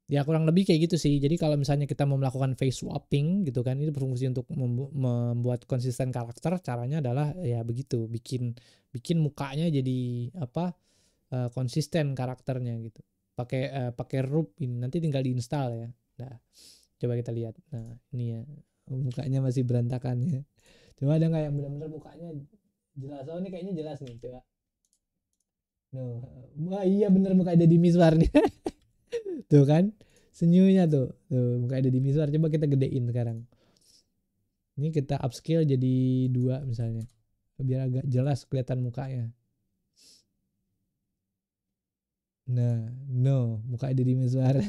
Ya kurang lebih kayak gitu sih. Jadi kalau misalnya kita mau melakukan face swapping gitu kan, ini berfungsi untuk membuat konsisten karakter. Caranya adalah ya begitu, bikin mukanya jadi konsisten karakternya gitu. Pakai Roop ini, nanti tinggal diinstal ya. Nah, coba kita lihat. Nah, ini ya mukanya masih berantakan ya. Coba ada nggak yang benar-benar mukanya jelas? Oh, ini kayaknya jelas nih, coba. Noh, wah iya bener mukanya Deddy Mizwar nih. Tuh kan, senyumnya tuh muka Deddy Mizwar. Coba kita gedein sekarang. Ini kita upscale jadi 2 misalnya, biar agak jelas kelihatan mukanya. Nah, no, mukanya Deddy Mizwar.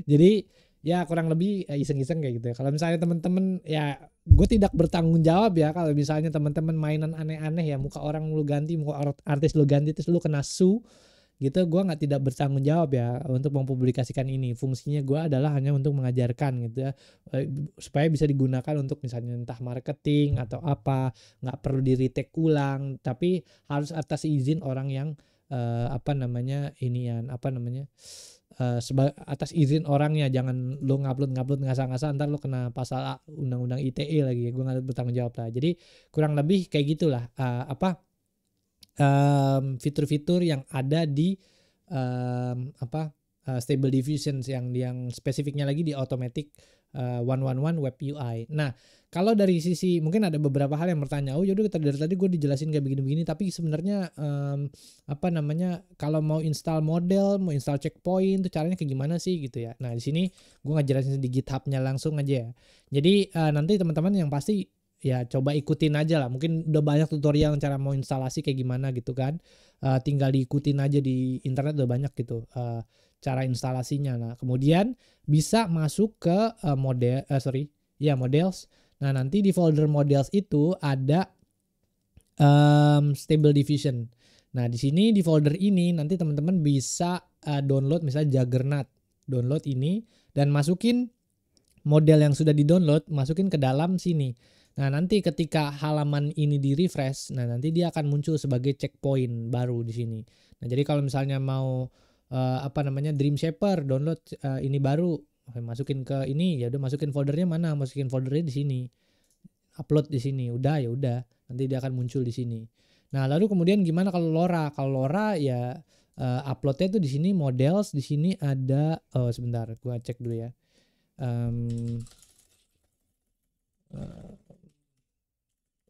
Jadi ya kurang lebih iseng-iseng kayak gitu ya. Kalau misalnya teman-teman ya, gue tidak bertanggung jawab ya kalau misalnya teman-teman mainan aneh-aneh ya, muka orang lu ganti, muka artis lu ganti terus lu kena gitu, gue nggak tidak bertanggung jawab ya untuk mempublikasikan ini. Fungsinya gue adalah hanya untuk mengajarkan gitu ya, supaya bisa digunakan untuk misalnya entah marketing atau apa, nggak perlu di retake ulang, tapi harus atas izin orang yang atas izin orangnya. Jangan lu ngupload ngasal-ngasal ntar lu kena pasal undang-undang ITE lagi. Gue nggak bertanggung jawab lah. Jadi kurang lebih kayak gitulah fitur-fitur yang ada di Stable Diffusion yang spesifiknya lagi di Automatic 111 Web UI. Nah, kalau dari sisi mungkin ada beberapa hal yang bertanya, oh yaudah dari tadi gue dijelasin kayak begini-begini, tapi sebenarnya kalau mau install model, mau install checkpoint, itu caranya kayak gimana sih gitu ya. Nah, di sini gue ngejelasin di GitHub-nya langsung aja ya. Jadi nanti teman-teman yang pasti ya coba ikutin aja lah. Mungkin udah banyak tutorial cara mau instalasi kayak gimana gitu kan. Tinggal diikutin aja di internet, udah banyak gitu cara instalasinya. Nah, kemudian bisa masuk ke models. Nah, nanti di folder models itu ada Stable Diffusion. Nah, di sini di folder ini nanti teman-teman bisa download misalnya Juggernaut. Download ini dan masukin model yang sudah di-download, masukin ke dalam sini. Nah, nanti ketika halaman ini di-refresh, nah nanti dia akan muncul sebagai checkpoint baru di sini. Nah, jadi kalau misalnya mau Dream Shaper download ini baru, masukin ke ini, ya udah masukin foldernya mana? Masukin foldernya di sini. Upload di sini. Udah ya udah, nanti dia akan muncul di sini. Nah, lalu kemudian gimana kalau LoRa? Kalau LoRa ya uploadnya tuh di sini models, di sini ada sebentar, gua cek dulu ya.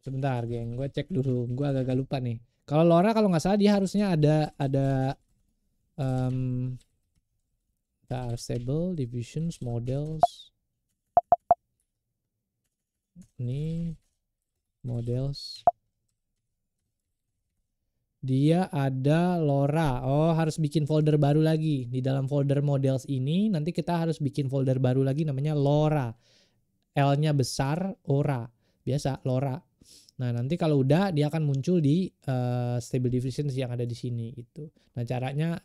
Sebentar geng, gue cek dulu, gue agak lupa nih. Kalau LoRa kalau nggak salah dia harusnya ada Stable Diffusions Models. Ini models. Dia ada LoRa. Oh, harus bikin folder baru lagi. Di dalam folder models ini nanti kita harus bikin folder baru lagi namanya LoRa. L-nya besar, Ora. Biasa LoRa. Nah, nanti kalau udah dia akan muncul di Stable Diffusion yang ada di sini gitu. Nah, caranya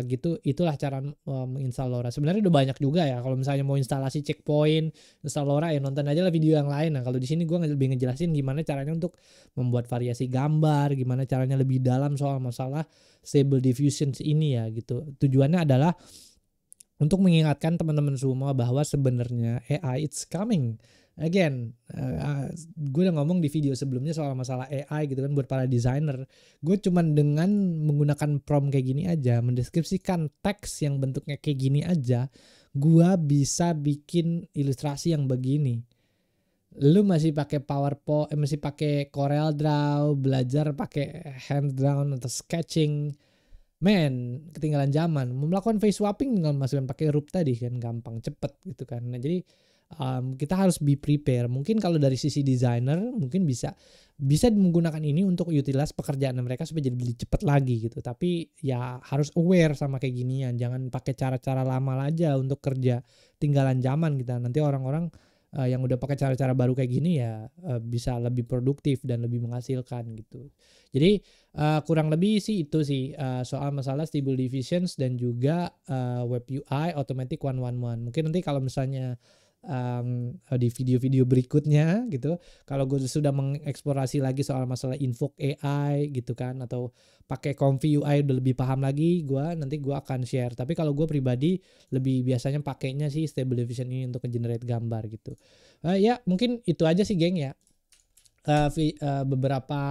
gitu, itulah cara menginstal LoRa. Sebenarnya udah banyak juga ya. Kalau misalnya mau instalasi checkpoint, install LoRa ya nonton aja lah video yang lain. Nah, kalau di sini gue lebih ngejelasin gimana caranya untuk membuat variasi gambar, gimana caranya lebih dalam soal masalah Stable Diffusion ini ya gitu. Tujuannya adalah untuk mengingatkan teman-teman semua bahwa sebenarnya AI it's coming. Again, gue udah ngomong di video sebelumnya soal masalah AI gitu kan buat para desainer. Gue cuman dengan menggunakan prompt kayak gini aja, mendeskripsikan teks yang bentuknya kayak gini aja, gue bisa bikin ilustrasi yang begini. Lu masih pakai PowerPoint, masih pakai Corel Draw, belajar pakai hand drawn atau sketching. Men, ketinggalan zaman. Melakukan face swapping dengan masukkan pakai Roop tadi kan gampang, cepet gitu kan. Nah, jadi kita harus be prepare. Mungkin kalau dari sisi desainer mungkin bisa menggunakan ini untuk utilize pekerjaan mereka supaya jadi lebih cepat lagi gitu. Tapi ya harus aware sama kayak ginian. Jangan pakai cara-cara lama aja untuk kerja. Tinggalan zaman kita. Nanti orang-orang yang udah pakai cara-cara baru kayak gini ya bisa lebih produktif dan lebih menghasilkan gitu. Jadi kurang lebih sih itu sih soal masalah Stable Diffusions dan juga Web UI Automatic 111. Mungkin nanti kalau misalnya di video-video berikutnya gitu, kalau gue sudah mengeksplorasi lagi soal masalah Invoke AI gitu kan, atau pakai Comfy UI udah lebih paham lagi, nanti gue akan share. Tapi kalau gue pribadi lebih biasanya pakainya sih Stable Diffusion ini untuk generate gambar gitu. Ya mungkin itu aja sih geng ya, beberapa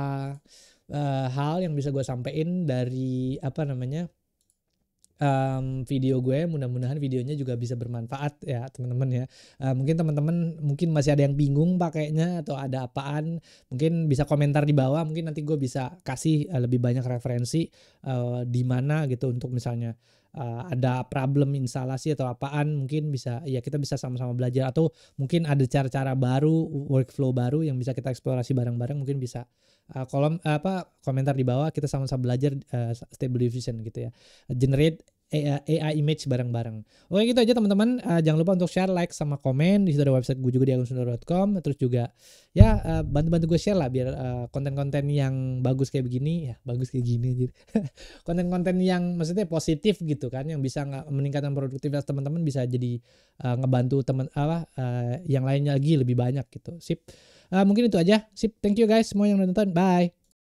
hal yang bisa gue sampein dari video gue. Mudah-mudahan videonya juga bisa bermanfaat ya teman-teman ya. Mungkin teman-teman masih ada yang bingung pakainya atau ada apaan, mungkin bisa komentar di bawah. Mungkin nanti gue bisa kasih lebih banyak referensi di mana gitu untuk misalnya ada problem instalasi atau apaan, mungkin bisa ya kita bisa sama-sama belajar, atau mungkin ada cara-cara baru, workflow baru yang bisa kita eksplorasi bareng-bareng, mungkin bisa komentar di bawah, kita sama-sama belajar Stable Diffusion gitu ya. Generate AI image bareng-bareng. Oke, gitu aja teman-teman. Jangan lupa untuk share, like, sama komen. Di situ ada website gue juga di agusnugroho.com. Terus juga ya bantu-bantu gue share lah biar konten-konten yang bagus kayak begini, ya bagus kayak gini aja. Konten-konten yang maksudnya positif gitu kan, yang bisa meningkatkan produktivitas teman-teman, bisa jadi ngebantu teman yang lainnya lagi lebih banyak gitu. Sip. Mungkin itu aja. Sip. Thank you guys semua yang udah nonton. Bye.